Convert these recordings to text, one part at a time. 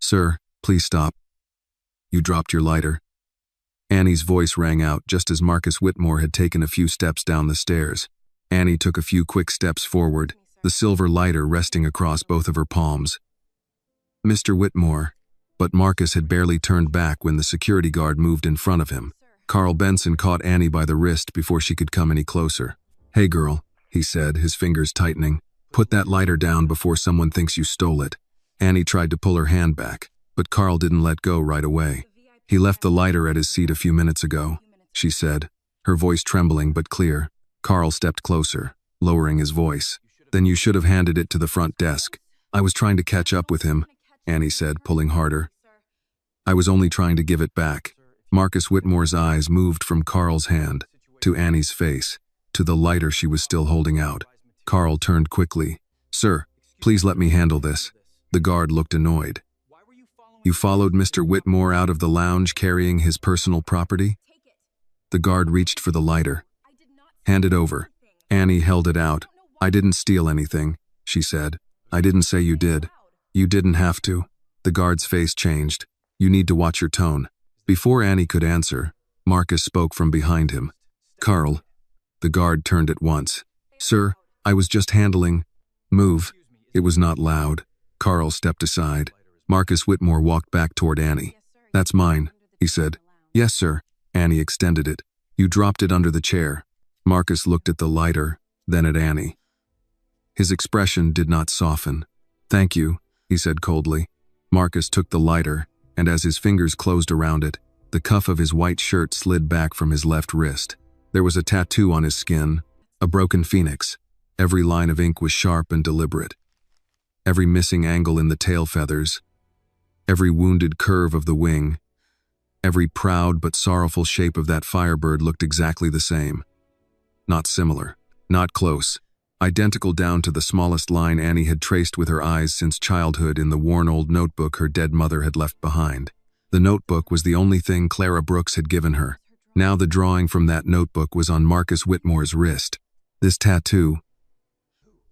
"Sir, please stop. You dropped your lighter." Annie's voice rang out just as Marcus Whitmore had taken a few steps down the stairs. Annie took a few quick steps forward, the silver lighter resting across both of her palms. "Mr. Whitmore," but Marcus had barely turned back when the security guard moved in front of him. Carl Benson caught Annie by the wrist before she could come any closer. "Hey girl," he said, his fingers tightening. "Put that lighter down before someone thinks you stole it." Annie tried to pull her hand back, but Carl didn't let go right away. "He left the lighter at his seat a few minutes ago," she said, her voice trembling but clear. Carl stepped closer, lowering his voice. "Then you should have handed it to the front desk." "I was trying to catch up with him," Annie said, pulling harder. "I was only trying to give it back." Marcus Whitmore's eyes moved from Carl's hand to Annie's face, to the lighter she was still holding out. Carl turned quickly. "Sir, please let me handle this." The guard looked annoyed. "You followed Mr. Whitmore out of the lounge carrying his personal property?" The guard reached for the lighter. "Hand it over." Annie held it out. "I didn't steal anything," she said. "I didn't say you did." "You didn't have to." The guard's face changed. "You need to watch your tone." Before Annie could answer, Marcus spoke from behind him. "Carl." The guard turned at once. "Sir, I was just handling." "Move." It was not loud. Carl stepped aside. Marcus Whitmore walked back toward Annie. "That's mine," he said. "Yes, sir." Annie extended it. "You dropped it under the chair." Marcus looked at the lighter, then at Annie. His expression did not soften. "Thank you," he said coldly. Marcus took the lighter, and as his fingers closed around it, the cuff of his white shirt slid back from his left wrist. There was a tattoo on his skin, a broken phoenix. Every line of ink was sharp and deliberate. Every missing angle in the tail feathers, every wounded curve of the wing, every proud but sorrowful shape of that firebird looked exactly the same. Not similar, not close. Identical down to the smallest line Annie had traced with her eyes since childhood in the worn old notebook her dead mother had left behind. The notebook was the only thing Clara Brooks had given her. Now the drawing from that notebook was on Marcus Whitmore's wrist. This tattoo.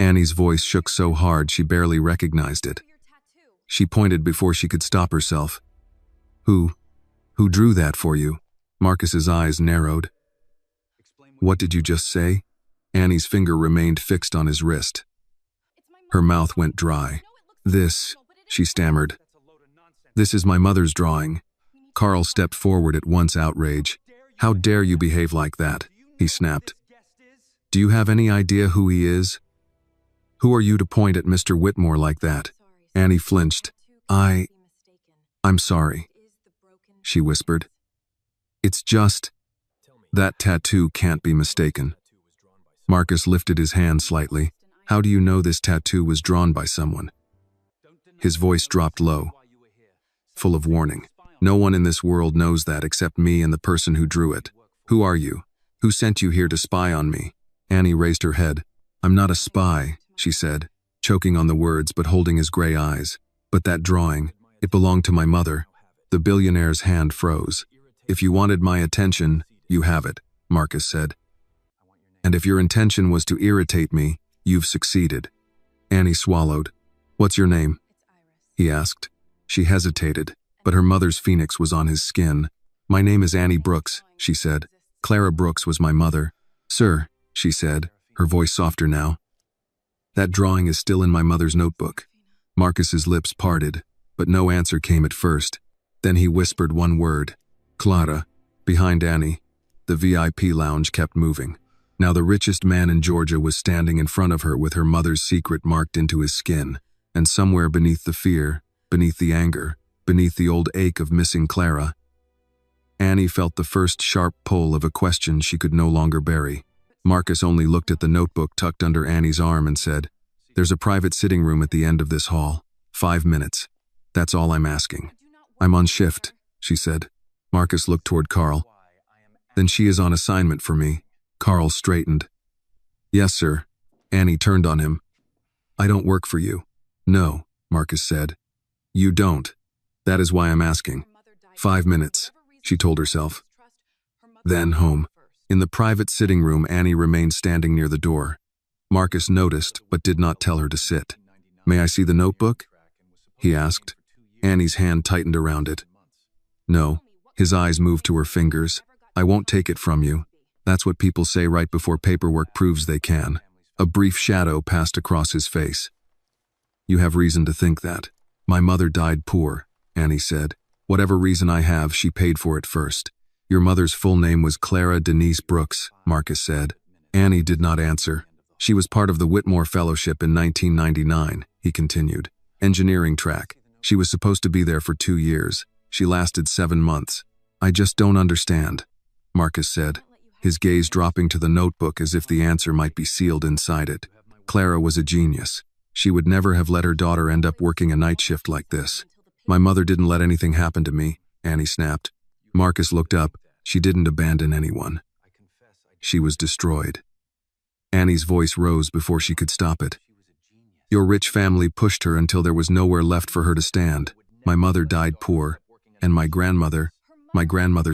Annie's voice shook so hard she barely recognized it. She pointed before she could stop herself. Who drew that for you?" Marcus's eyes narrowed. "What did you just say?" Annie's finger remained fixed on his wrist. Her mouth went dry. "This," she stammered. "This is my mother's drawing." Carl stepped forward at once, outrage. "How dare you behave like that?" he snapped. "Do you have any idea who he is? Who are you to point at Mr. Whitmore like that?" Annie flinched. I'm sorry," she whispered. "It's just, that tattoo can't be mistaken." Marcus lifted his hand slightly. "How do you know this tattoo was drawn by someone?" His voice dropped low, full of warning. "No one in this world knows that except me and the person who drew it. Who are you? Who sent you here to spy on me?" Annie raised her head. "I'm not a spy," she said, choking on the words but holding his gray eyes. "But that drawing, it belonged to my mother." The billionaire's hand froze. "If you wanted my attention, you have it," Marcus said. "And if your intention was to irritate me, you've succeeded." Annie swallowed. "What's your name?" he asked. She hesitated, but her mother's phoenix was on his skin. "My name is Annie Brooks," she said. "Clara Brooks was my mother." "Sir," she said, her voice softer now. "That drawing is still in my mother's notebook." Marcus's lips parted, but no answer came at first. Then he whispered one word. "Clara." Behind Annie, the VIP lounge kept moving. Now the richest man in Georgia was standing in front of her with her mother's secret marked into his skin, and somewhere beneath the fear, beneath the anger, beneath the old ache of missing Clara, Annie felt the first sharp pull of a question she could no longer bury. Marcus only looked at the notebook tucked under Annie's arm and said, "There's a private sitting room at the end of this hall. 5 minutes. That's all I'm asking." "I'm on shift," she said. Marcus looked toward Carl. "Then she is on assignment for me." Carl straightened. "Yes, sir." Annie turned on him. "I don't work for you." "No," Marcus said. "You don't. That is why I'm asking." 5 minutes, she told herself. Then home. In the private sitting room, Annie remained standing near the door. Marcus noticed, but did not tell her to sit. "May I see the notebook?" he asked. Annie's hand tightened around it. No. His eyes moved to her fingers. I won't take it from you. That's what people say right before paperwork proves they can. A brief shadow passed across his face. You have reason to think that. My mother died poor, Annie said. Whatever reason I have, she paid for it first. Your mother's full name was Clara Denise Brooks, Marcus said. Annie did not answer. She was part of the Whitmore Fellowship in 1999, he continued. Engineering track. She was supposed to be there for 2 years. She lasted 7 months. I just don't understand, Marcus said, his gaze dropping to the notebook as if the answer might be sealed inside it. Clara was a genius. She would never have let her daughter end up working a night shift like this. My mother didn't let anything happen to me, Annie snapped. Marcus looked up. She didn't abandon anyone. She was destroyed. Annie's voice rose before she could stop it. Your rich family pushed her until there was nowhere left for her to stand. My mother died poor, and my grandmother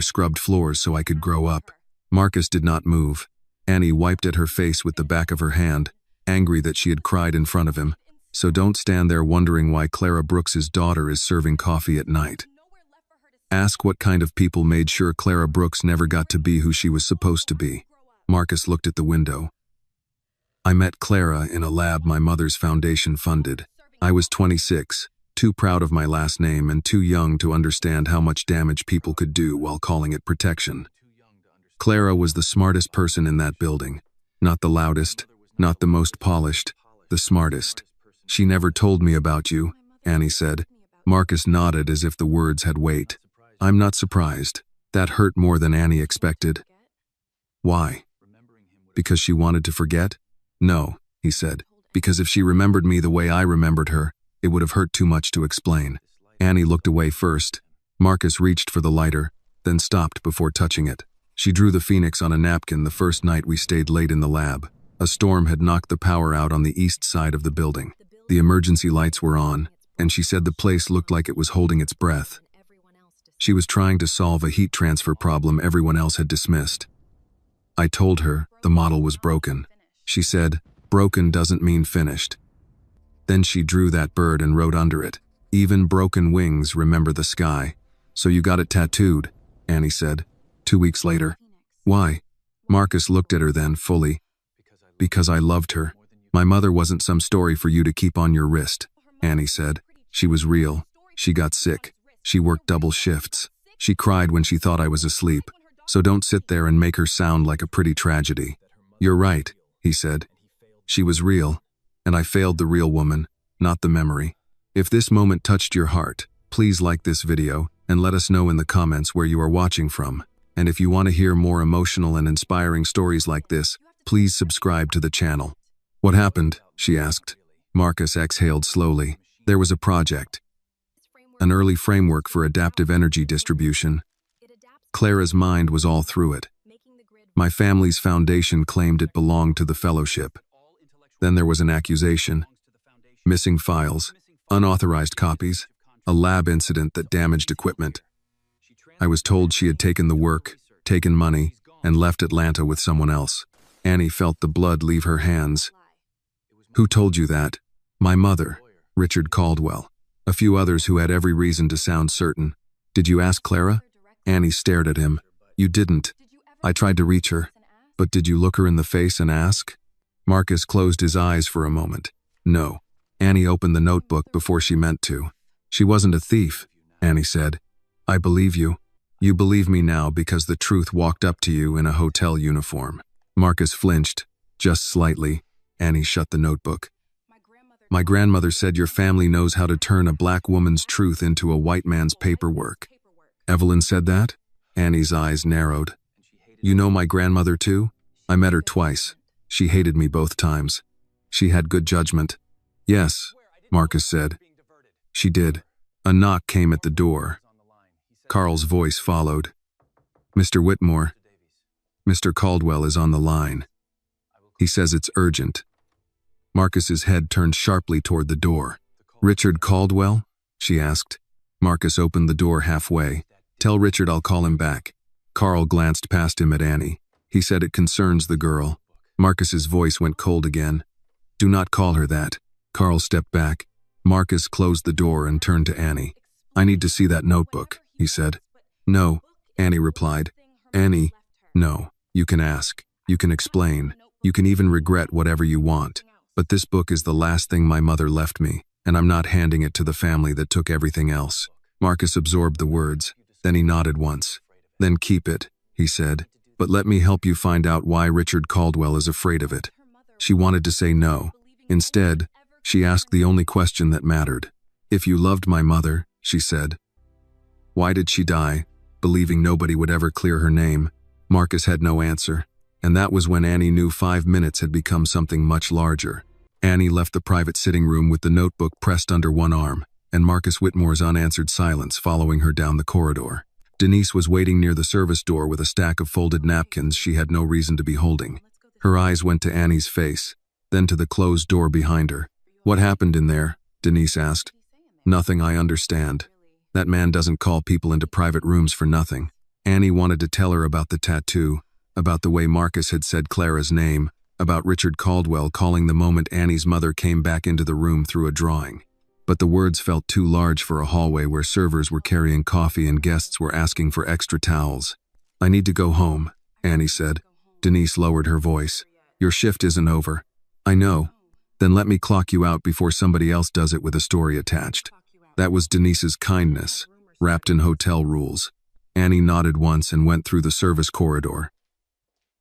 scrubbed floors so I could grow up. Marcus did not move. Annie wiped at her face with the back of her hand, angry that she had cried in front of him. So don't stand there wondering why Clara Brooks's daughter is serving coffee at night. Ask what kind of people made sure Clara Brooks never got to be who she was supposed to be. Marcus looked at the window. I met Clara in a lab my mother's foundation funded. I was 26, too proud of my last name and too young to understand how much damage people could do while calling it protection. Clara was the smartest person in that building. Not the loudest, not the most polished, the smartest. She never told me about you, Annie said. Marcus nodded as if the words had weight. I'm not surprised. That hurt more than Annie expected. Why? Because she wanted to forget? No, he said, because if she remembered me the way I remembered her, it would have hurt too much to explain. Annie looked away first. Marcus reached for the lighter, then stopped before touching it. She drew the phoenix on a napkin the first night we stayed late in the lab. A storm had knocked the power out on the east side of the building. The emergency lights were on, and she said the place looked like it was holding its breath. She was trying to solve a heat transfer problem everyone else had dismissed. I told her the model was broken. She said, broken doesn't mean finished. Then she drew that bird and wrote under it, even broken wings remember the sky. So you got it tattooed, Annie said. 2 weeks later. Why? Marcus looked at her then, fully. Because I loved her. My mother wasn't some story for you to keep on your wrist, Annie said. She was real. She got sick. She worked double shifts. She cried when she thought I was asleep. So don't sit there and make her sound like a pretty tragedy. You're right, he said. She was real, and I failed the real woman, not the memory. If this moment touched your heart, please like this video and let us know in the comments where you are watching from. And if you want to hear more emotional and inspiring stories like this, please subscribe to the channel. What happened? She asked. Marcus exhaled slowly. There was a project. An early framework for adaptive energy distribution. Clara's mind was all through it. My family's foundation claimed it belonged to the fellowship. Then there was an accusation. Missing files, unauthorized copies, a lab incident that damaged equipment. I was told she had taken the work, taken money, and left Atlanta with someone else. Annie felt the blood leave her hands. Who told you that? My mother, Richard Caldwell. A few others who had every reason to sound certain. Did you ask Clara? Annie stared at him. You didn't. I tried to reach her. But did you look her in the face and ask? Marcus closed his eyes for a moment. No. Annie opened the notebook before she meant to. She wasn't a thief, Annie said. I believe you. You believe me now because the truth walked up to you in a hotel uniform. Marcus flinched, just slightly. Annie shut the notebook. My grandmother said your family knows how to turn a black woman's truth into a white man's paperwork. Evelyn said that? Annie's eyes narrowed. You know my grandmother too? I met her twice. She hated me both times. She had good judgment. Yes, Marcus said. She did. A knock came at the door. Carl's voice followed. Mr. Whitmore, Mr. Caldwell is on the line. He says it's urgent. Marcus's head turned sharply toward the door. Richard Caldwell? She asked. Marcus opened the door halfway. Tell Richard I'll call him back. Carl glanced past him at Annie. He said it concerns the girl. Marcus's voice went cold again. Do not call her that. Carl stepped back. Marcus closed the door and turned to Annie. I need to see that notebook, he said. No, Annie replied. Annie, no, you can ask, you can explain, you can even regret whatever you want. But this book is the last thing my mother left me, and I'm not handing it to the family that took everything else. Marcus absorbed the words, then he nodded once. Then keep it, he said, but let me help you find out why Richard Caldwell is afraid of it. She wanted to say no. Instead, she asked the only question that mattered. If you loved my mother, she said. Why did she die, believing nobody would ever clear her name? Marcus had no answer, and that was when Annie knew 5 minutes had become something much larger. Annie left the private sitting room with the notebook pressed under one arm, and Marcus Whitmore's unanswered silence following her down the corridor. Denise was waiting near the service door with a stack of folded napkins she had no reason to be holding. Her eyes went to Annie's face, then to the closed door behind her. What happened in there? Denise asked. Nothing I understand. That man doesn't call people into private rooms for nothing. Annie wanted to tell her about the tattoo, about the way Marcus had said Clara's name, about Richard Caldwell calling the moment Annie's mother came back into the room through a drawing. But the words felt too large for a hallway where servers were carrying coffee and guests were asking for extra towels. I need to go home, Annie said. Denise lowered her voice. Your shift isn't over. I know. Then let me clock you out before somebody else does it with a story attached. That was Denise's kindness, wrapped in hotel rules. Annie nodded once and went through the service corridor.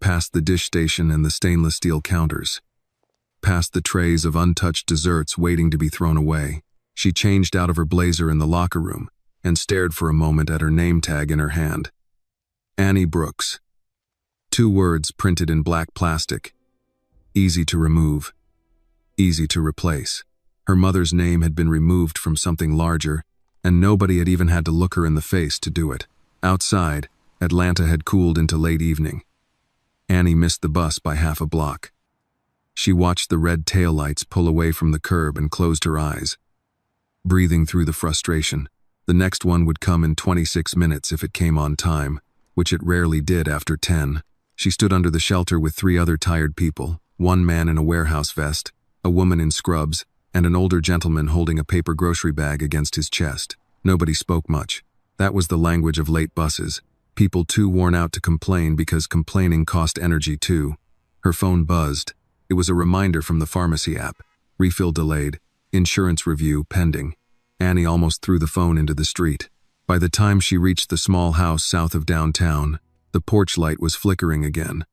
Past the dish station and the stainless steel counters. Past the trays of untouched desserts waiting to be thrown away. She changed out of her blazer in the locker room and stared for a moment at her name tag in her hand. Annie Brooks. 2 words printed in black plastic. Easy to remove. Easy to replace. Her mother's name had been removed from something larger, and nobody had even had to look her in the face to do it. Outside, Atlanta had cooled into late evening. Annie missed the bus by half a block. She watched the red taillights pull away from the curb and closed her eyes, breathing through the frustration. The next one would come in 26 minutes if it came on time, which it rarely did after 10. She stood under the shelter with 3 other tired people, 1 man in a warehouse vest, a woman in scrubs, and an older gentleman holding a paper grocery bag against his chest. Nobody spoke much. That was the language of late buses. People too worn out to complain because complaining cost energy too. Her phone buzzed. It was a reminder from the pharmacy app. Refill delayed. Insurance review pending. Annie almost threw the phone into the street. By the time she reached the small house south of downtown, the porch light was flickering again.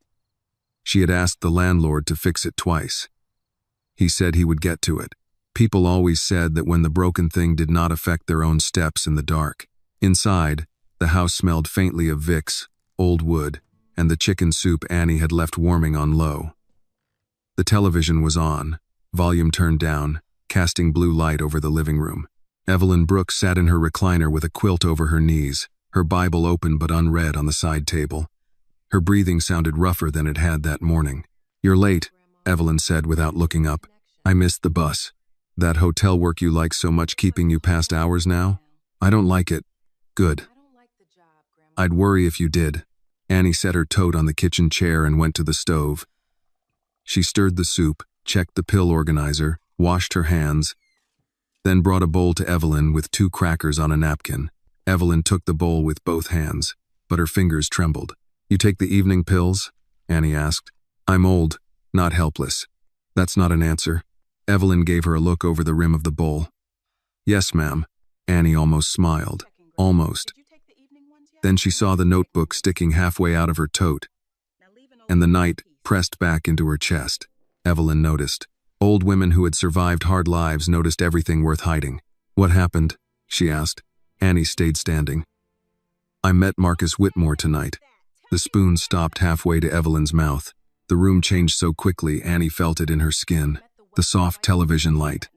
She had asked the landlord to fix it twice. He said he would get to it. People always said that when the broken thing did not affect their own steps in the dark. Inside, the house smelled faintly of Vicks, old wood, and the chicken soup Annie had left warming on low. The television was on, volume turned down, casting blue light over the living room. Evelyn Brooks sat in her recliner with a quilt over her knees, her Bible open but unread on the side table. Her breathing sounded rougher than it had that morning. You're late, Evelyn said without looking up. I missed the bus. That hotel work you like so much keeping you past hours now? I don't like it. Good. I'd worry if you did. Annie set her tote on the kitchen chair and went to the stove. She stirred the soup, checked the pill organizer, washed her hands, then brought a bowl to Evelyn with 2 crackers on a napkin. Evelyn took the bowl with both hands, but her fingers trembled. You take the evening pills? Annie asked. I'm old, not helpless. That's not an answer. Evelyn gave her a look over the rim of the bowl. Yes, ma'am. Annie almost smiled. Almost. Then she saw the notebook sticking halfway out of her tote, and the night pressed back into her chest. Evelyn noticed. Old women who had survived hard lives noticed everything worth hiding. What happened? She asked. Annie stayed standing. I met Marcus Whitmore tonight. The spoon stopped halfway to Evelyn's mouth. The room changed so quickly Annie felt it in her skin. The soft television light.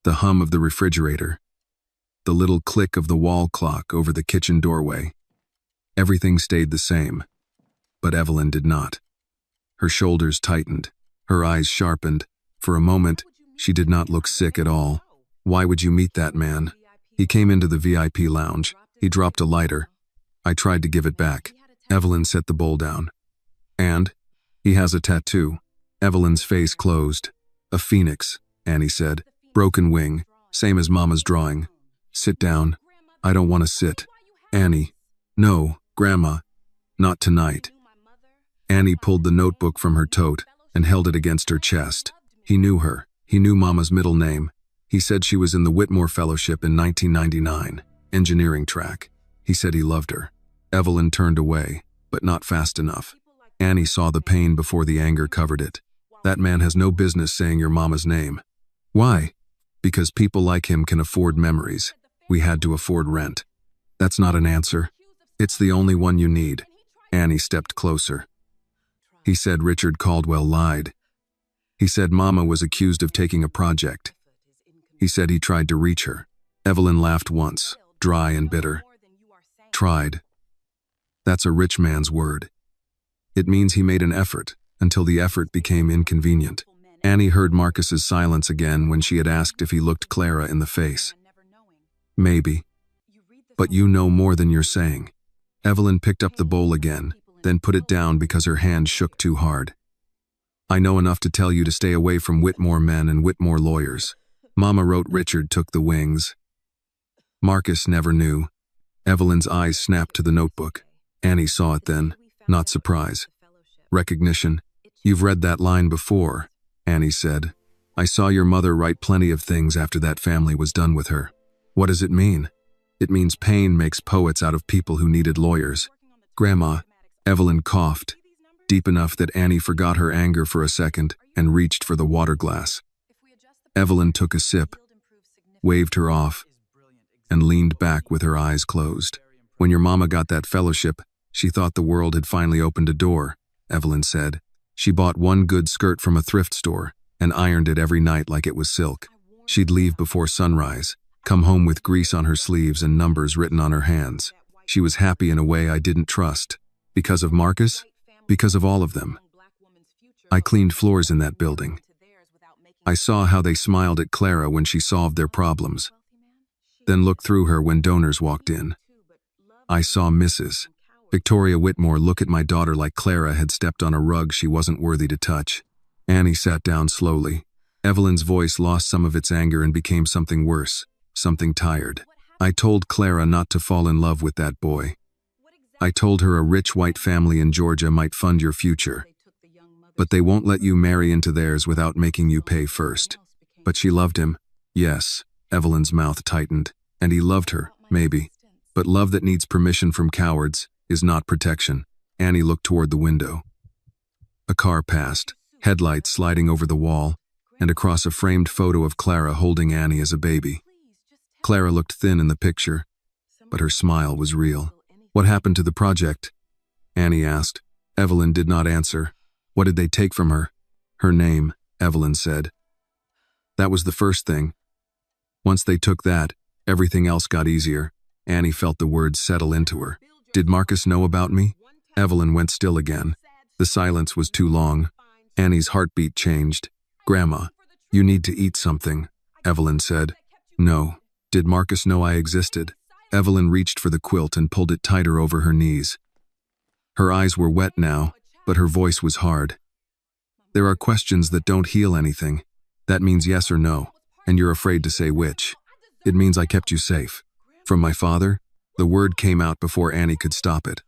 The hum of the refrigerator. The little click of the wall clock over the kitchen doorway. Everything stayed the same, but Evelyn did not. Her shoulders tightened, her eyes sharpened. For a moment, she did not look sick at all. Why would you meet that man? He came into the VIP lounge. He dropped a lighter. I tried to give it back. Evelyn set the bowl down. And? He has a tattoo. Evelyn's face closed. A phoenix, Annie said. Broken wing, same as Mama's drawing. Sit down. I don't want to sit. Annie. No, Grandma. Not tonight. Annie pulled the notebook from her tote and held it against her chest. He knew her. He knew Mama's middle name. He said she was in the Whitmore Fellowship in 1999, engineering track. He said he loved her. Evelyn turned away, but not fast enough. Annie saw the pain before the anger covered it. That man has no business saying your Mama's name. Why? Because people like him can afford memories. We had to afford rent. That's not an answer. It's the only one you need. Annie stepped closer. He said Richard Caldwell lied. He said Mama was accused of taking a project. He said he tried to reach her. Evelyn laughed once, dry and bitter. Tried. That's a rich man's word. It means he made an effort, until the effort became inconvenient. Annie heard Marcus's silence again when she had asked if he looked Clara in the face. Maybe. But you know more than you're saying. Evelyn picked up the bowl again, then put it down because her hand shook too hard. I know enough to tell you to stay away from Whitmore men and Whitmore lawyers. Mama wrote Richard took the wings. Marcus never knew. Evelyn's eyes snapped to the notebook. Annie saw it then, not surprise. Recognition. You've read that line before, Annie said. I saw your mother write plenty of things after that family was done with her. What does it mean? It means pain makes poets out of people who needed lawyers. Grandma, Evelyn coughed, deep enough that Annie forgot her anger for a second and reached for the water glass. Evelyn took a sip, waved her off, and leaned back with her eyes closed. When your mama got that fellowship, she thought the world had finally opened a door, Evelyn said. She bought one good skirt from a thrift store and ironed it every night like it was silk. She'd leave before sunrise, come home with grease on her sleeves and numbers written on her hands. She was happy in a way I didn't trust. Because of Marcus? Because of all of them. I cleaned floors in that building. I saw how they smiled at Clara when she solved their problems, then looked through her when donors walked in. I saw Mrs. Victoria Whitmore look at my daughter like Clara had stepped on a rug she wasn't worthy to touch. Annie sat down slowly. Evelyn's voice lost some of its anger and became something worse, something tired. I told Clara not to fall in love with that boy. I told her a rich white family in Georgia might fund your future, but they won't let you marry into theirs without making you pay first. But she loved him. Yes, Evelyn's mouth tightened. And he loved her, maybe. But love that needs permission from cowards is not protection. Annie looked toward the window. A car passed, headlights sliding over the wall, and across a framed photo of Clara holding Annie as a baby. Clara looked thin in the picture, but her smile was real. What happened to the project? Annie asked. Evelyn did not answer. What did they take from her? Her name, Evelyn said. That was the first thing. Once they took that, everything else got easier. Annie felt the words settle into her. Did Marcus know about me? Evelyn went still again. The silence was too long. Annie's heartbeat changed. Grandma, you need to eat something, Evelyn said. No. Did Marcus know I existed? Evelyn reached for the quilt and pulled it tighter over her knees. Her eyes were wet now, but her voice was hard. There are questions that don't heal anything. That means yes or no, and you're afraid to say which. It means I kept you safe. From my father? The word came out before Annie could stop it.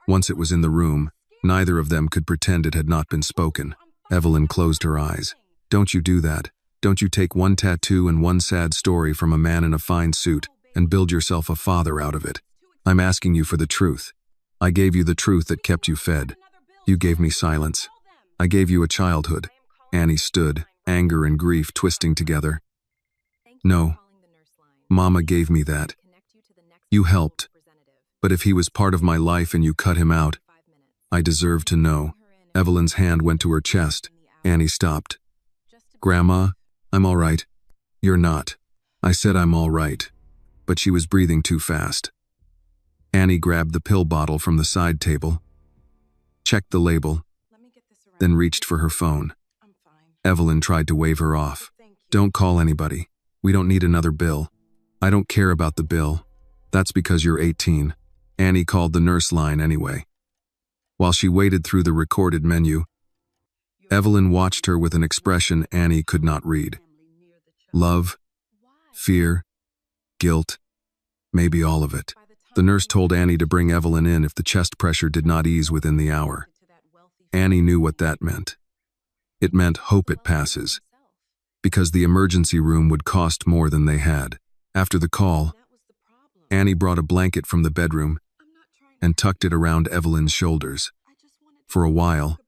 Once it was in the room, neither of them could pretend it had not been spoken. Evelyn closed her eyes. Don't you do that. Don't you take one tattoo and one sad story from a man in a fine suit and build yourself a father out of it. I'm asking you for the truth. I gave you the truth that kept you fed. You gave me silence. I gave you a childhood. Annie stood, anger and grief twisting together. No. Mama gave me that. You helped. But if he was part of my life and you cut him out, I deserve to know. Evelyn's hand went to her chest. Annie stopped. Grandma, I'm all right. You're not. I said I'm all right. But she was breathing too fast. Annie grabbed the pill bottle from the side table, checked the label, then reached for her phone. Evelyn tried to wave her off. Don't call anybody. We don't need another bill. I don't care about the bill. That's because you're 18. Annie called the nurse line anyway. While she waited through the recorded menu, Evelyn watched her with an expression Annie could not read. Love, fear, guilt, Maybe all of it. The nurse told Annie to bring Evelyn in if the chest pressure did not ease within the hour. Annie knew what that meant. It meant hope it passes, because the emergency room would cost more than they had. After the call, Annie brought a blanket from the bedroom and tucked it around Evelyn's shoulders. For a while,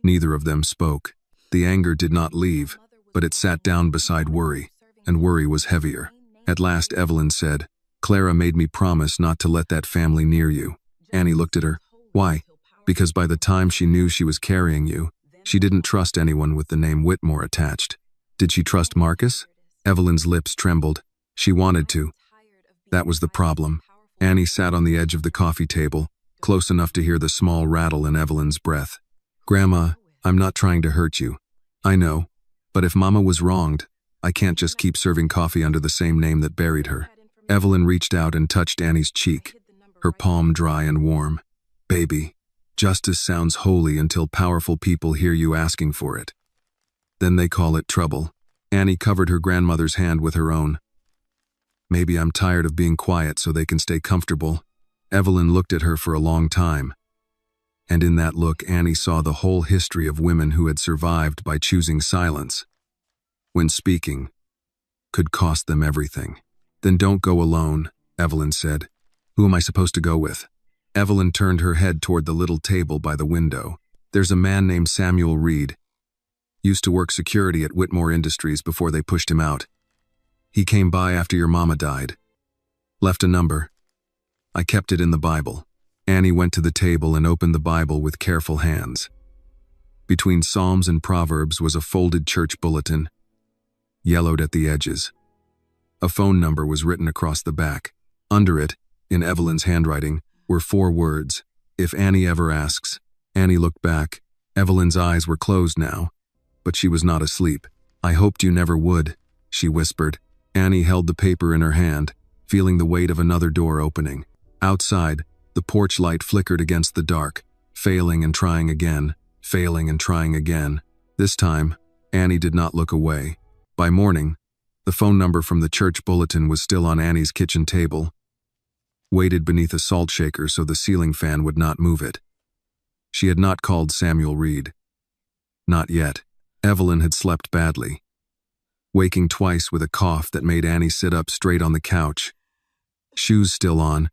neither of them spoke. The anger did not leave, but it sat down beside worry, and worry was heavier. At last, Evelyn said, "Clara made me promise not to let that family near you." Annie looked at her. Why? Because by the time she knew she was carrying you, she didn't trust anyone with the name Whitmore attached. Did she trust Marcus? Evelyn's lips trembled. She wanted to. That was the problem. Annie sat on the edge of the coffee table, close enough to hear the small rattle in Evelyn's breath. "Grandma, I'm not trying to hurt you. I know. But if Mama was wronged, I can't just keep serving coffee under the same name that buried her." Evelyn reached out and touched Annie's cheek, her palm dry and warm. "Baby, justice sounds holy until powerful people hear you asking for it. Then they call it trouble." Annie covered her grandmother's hand with her own. "Maybe I'm tired of being quiet so they can stay comfortable." Evelyn looked at her for a long time. And in that look, Annie saw the whole history of women who had survived by choosing silence, when speaking could cost them everything. "Then don't go alone," Evelyn said. "Who am I supposed to go with?" Evelyn turned her head toward the little table by the window. "There's a man named Samuel Reed. Used to work security at Whitmore Industries before they pushed him out. He came by after your mama died. Left a number. I kept it in the Bible." Annie went to the table and opened the Bible with careful hands. Between Psalms and Proverbs was a folded church bulletin, yellowed at the edges. A phone number was written across the back. Under it, in Evelyn's handwriting, were 4 words: "If Annie ever asks." Annie looked back. Evelyn's eyes were closed now, but she was not asleep. "I hoped you never would," she whispered. Annie held the paper in her hand, feeling the weight of another door opening. Outside, the porch light flickered against the dark, failing and trying again, failing and trying again. This time, Annie did not look away. By morning, the phone number from the church bulletin was still on Annie's kitchen table, weighted beneath a salt shaker so the ceiling fan would not move it. She had not called Samuel Reed. Not yet. Evelyn had slept badly, waking twice with a cough that made Annie sit up straight on the couch, shoes still on,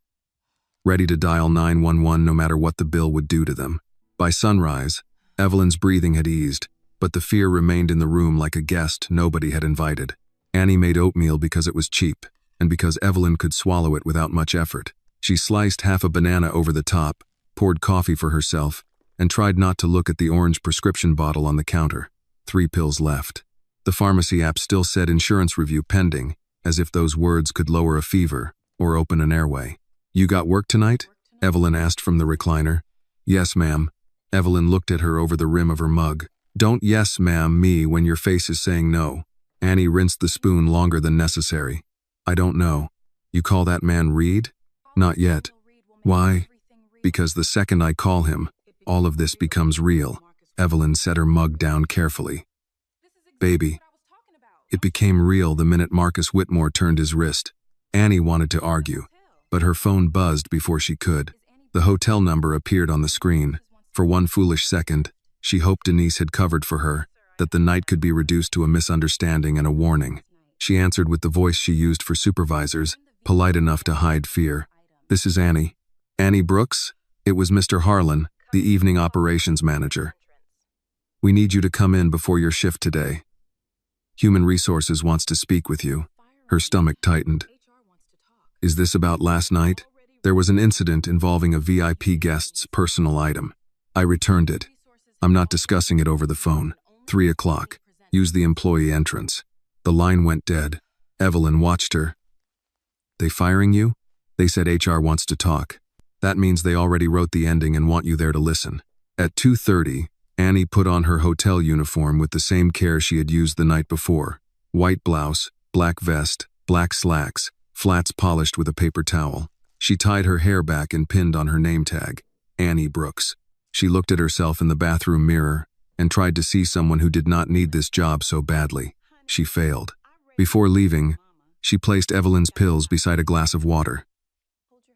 ready to dial 911 no matter what the bill would do to them. By sunrise, Evelyn's breathing had eased, but the fear remained in the room like a guest nobody had invited. Annie made oatmeal because it was cheap, and because Evelyn could swallow it without much effort. She sliced half a banana over the top, poured coffee for herself, and tried not to look at the orange prescription bottle on the counter. 3 pills left. The pharmacy app still said insurance review pending, as if those words could lower a fever or open an airway. "You got work tonight?" Evelyn asked from the recliner. "Yes, ma'am." Evelyn looked at her over the rim of her mug. "Don't yes, ma'am, me when your face is saying no." Annie rinsed the spoon longer than necessary. "I don't know. You call that man Reed?" "Not yet." "Why?" "Because the second I call him, all of this becomes real." Evelyn set her mug down carefully. "Baby." It became real the minute Marcus Whitmore turned his wrist. Annie wanted to argue, but her phone buzzed before she could. The hotel number appeared on the screen. For one foolish second, she hoped Denise had covered for her, that the night could be reduced to a misunderstanding and a warning. She answered with the voice she used for supervisors, polite enough to hide fear. "This is Annie." "Annie Brooks?" It was Mr. Harlan, the evening operations manager. "We need you to come in before your shift today. Human Resources wants to speak with you." Her stomach tightened. "Is this about last night?" "There was an incident involving a VIP guest's personal item. I returned it. I'm not discussing it over the phone. 3 o'clock. Use the employee entrance." The line went dead. Evelyn watched her. "They firing you?" "They said HR wants to talk. That means they already wrote the ending and want you there to listen." At 2:30, Annie put on her hotel uniform with the same care she had used the night before. White blouse, black vest, black slacks, flats polished with a paper towel. She tied her hair back and pinned on her name tag, Annie Brooks. She looked at herself in the bathroom mirror and tried to see someone who did not need this job so badly. She failed. Before leaving, She placed Evelyn's pills beside a glass of water.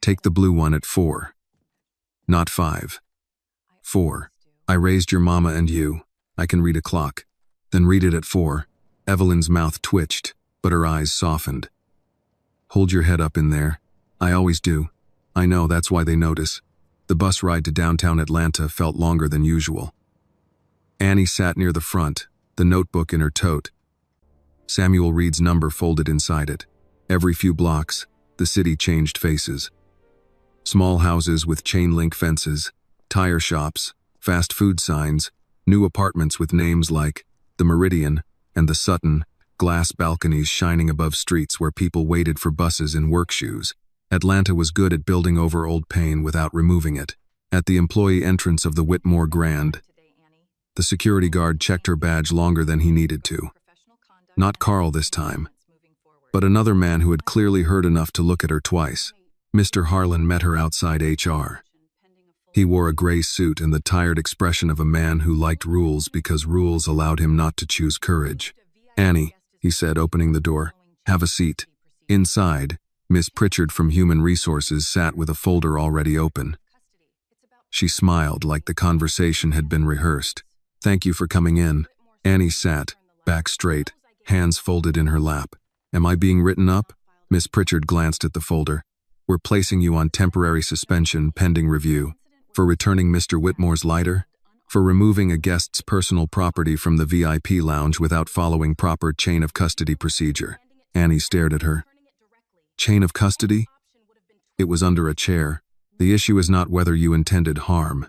Take the blue one at 4. Not 5. 4. I raised your mama and you. I can read a clock. Then read it at 4. Evelyn's mouth twitched, but her eyes softened. Hold your head up in there. I always do. I know, that's why they notice. The bus ride to downtown Atlanta felt longer than usual. Annie sat near the front, the notebook in her tote. Samuel Reed's number folded inside it. Every few blocks, the city changed faces. Small houses with chain-link fences, tire shops, fast food signs, new apartments with names like the Meridian and the Sutton, glass balconies shining above streets where people waited for buses in work shoes. Atlanta was good at building over old pain without removing it. At the employee entrance of the Whitmore Grand, the security guard checked her badge longer than he needed to. Not Carl this time, but another man who had clearly heard enough to look at her twice. Mr. Harlan met her outside HR. He wore a gray suit and the tired expression of a man who liked rules because rules allowed him not to choose courage. Annie, he said, opening the door, have a seat. Inside, Miss Pritchard from Human Resources sat with a folder already open. She smiled like the conversation had been rehearsed. Thank you for coming in. Annie sat, back straight, hands folded in her lap. Am I being written up? Miss Pritchard glanced at the folder. We're placing you on temporary suspension pending review. For returning Mr. Whitmore's lighter? For removing a guest's personal property from the VIP lounge without following proper chain of custody procedure. Annie stared at her. Chain of custody? It was under a chair. The issue is not whether you intended harm,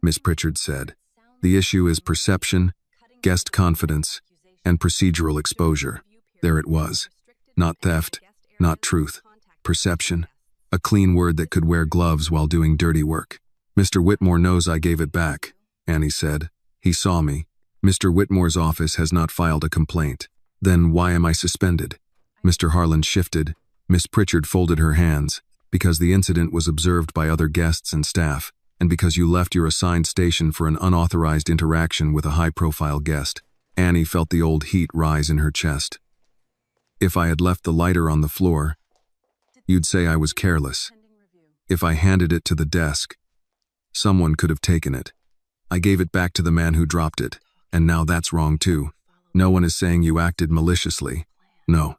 Miss Pritchard said. The issue is perception, guest confidence, and procedural exposure. There it was. Not theft, not truth. Perception. A clean word that could wear gloves while doing dirty work. Mr. Whitmore knows I gave it back, Annie said. He saw me. Mr. Whitmore's office has not filed a complaint. Then why am I suspended? Mr. Harlan shifted. Miss Pritchard folded her hands. Because the incident was observed by other guests and staff, and because you left your assigned station for an unauthorized interaction with a high-profile guest. Annie felt the old heat rise in her chest. If I had left the lighter on the floor, you'd say I was careless. If I handed it to the desk, someone could have taken it. I gave it back to the man who dropped it, and now that's wrong too. No one is saying you acted maliciously. No,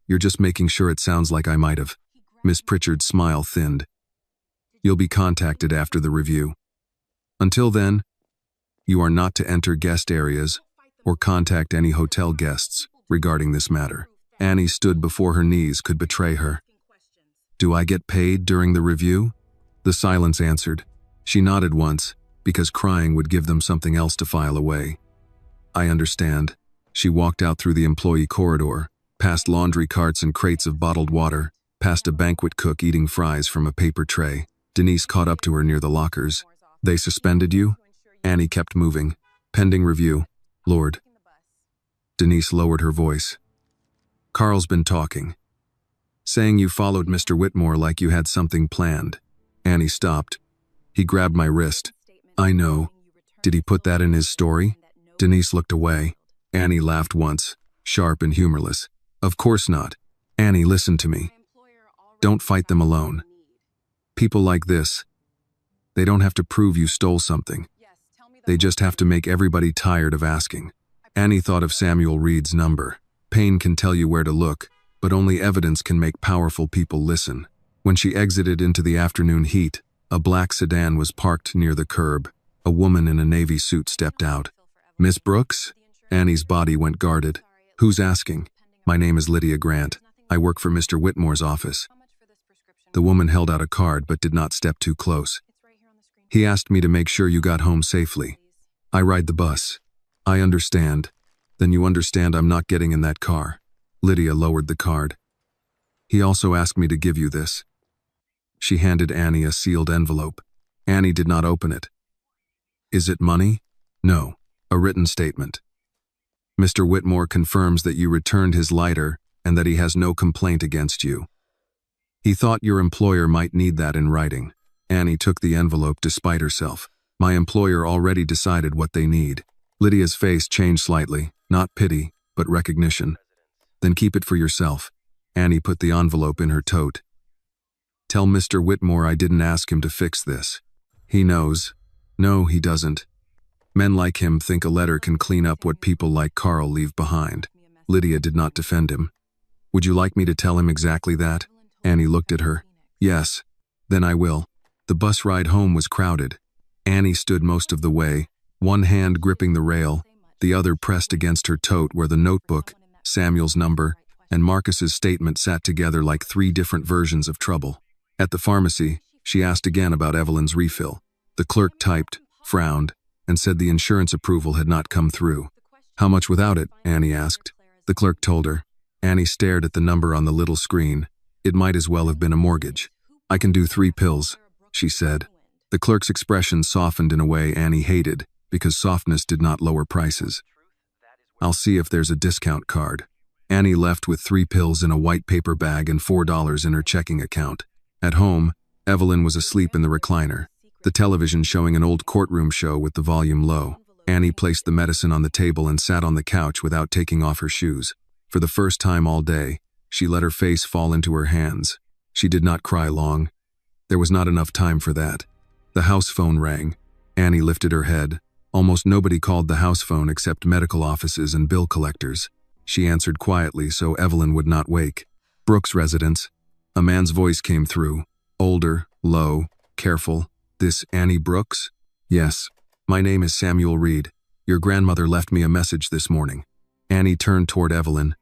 you're just making sure it sounds like I might have. Miss Pritchard's smile thinned. You'll be contacted after the review. Until then, you are not to enter guest areas or contact any hotel guests regarding this matter. Annie stood before her knees could betray her. Do I get paid during the review? The silence answered. She nodded once, because crying would give them something else to file away. I understand. She walked out through the employee corridor, past laundry carts and crates of bottled water, past a banquet cook eating fries from a paper tray. Denise caught up to her near the lockers. They suspended you? Annie kept moving. Pending review. Lord. Denise lowered her voice. Carl's been talking. Saying you followed Mr. Whitmore like you had something planned. Annie stopped. He grabbed my wrist. I know. Did he put that in his story? Denise looked away. Annie laughed once, sharp and humorless. Of course not. Annie, listen to me. Don't fight them alone. People like this, they don't have to prove you stole something. They just have to make everybody tired of asking. Annie thought of Samuel Reed's number. Pain can tell you where to look, but only evidence can make powerful people listen. When she exited into the afternoon heat, a black sedan was parked near the curb. A woman in a navy suit stepped out. Miss Brooks? Annie's body went guarded. Who's asking? My name is Lydia Grant. I work for Mr. Whitmore's office. The woman held out a card but did not step too close. He asked me to make sure you got home safely. I ride the bus. I understand. Then you understand I'm not getting in that car. Lydia lowered the card. He also asked me to give you this. She handed Annie a sealed envelope. Annie did not open it. Is it money? No, a written statement. Mr. Whitmore confirms that you returned his lighter and that he has no complaint against you. He thought your employer might need that in writing. Annie took the envelope despite herself. My employer already decided what they need. Lydia's face changed slightly, not pity, but recognition. Then keep it for yourself. Annie put the envelope in her tote. "Tell Mr. Whitmore I didn't ask him to fix this. He knows." "No, he doesn't. Men like him think a letter can clean up what people like Carl leave behind." Lydia did not defend him. "Would you like me to tell him exactly that?" Annie looked at her. "Yes. Then I will." The bus ride home was crowded. Annie stood most of the way, one hand gripping the rail, the other pressed against her tote where the notebook, Samuel's number, and Marcus's statement sat together like three different versions of trouble. At the pharmacy, she asked again about Evelyn's refill. The clerk typed, frowned, and said the insurance approval had not come through. "How much without it?" Annie asked. The clerk told her. Annie stared at the number on the little screen. It might as well have been a mortgage. "I can do 3 pills," she said. The clerk's expression softened in a way Annie hated, because softness did not lower prices. "I'll see if there's a discount card." Annie left with 3 pills in a white paper bag and $4 in her checking account. At home, Evelyn was asleep in the recliner, the television showing an old courtroom show with the volume low. Annie placed the medicine on the table and sat on the couch without taking off her shoes. For the first time all day, she let her face fall into her hands. She did not cry long. There was not enough time for that. The house phone rang. Annie lifted her head. Almost nobody called the house phone except medical offices and bill collectors. She answered quietly so Evelyn would not wake. "Brooks residence." A man's voice came through, older, low, careful. "This Annie Brooks?" "Yes. My name is Samuel Reed. Your grandmother left me a message this morning." Annie turned toward Evelyn,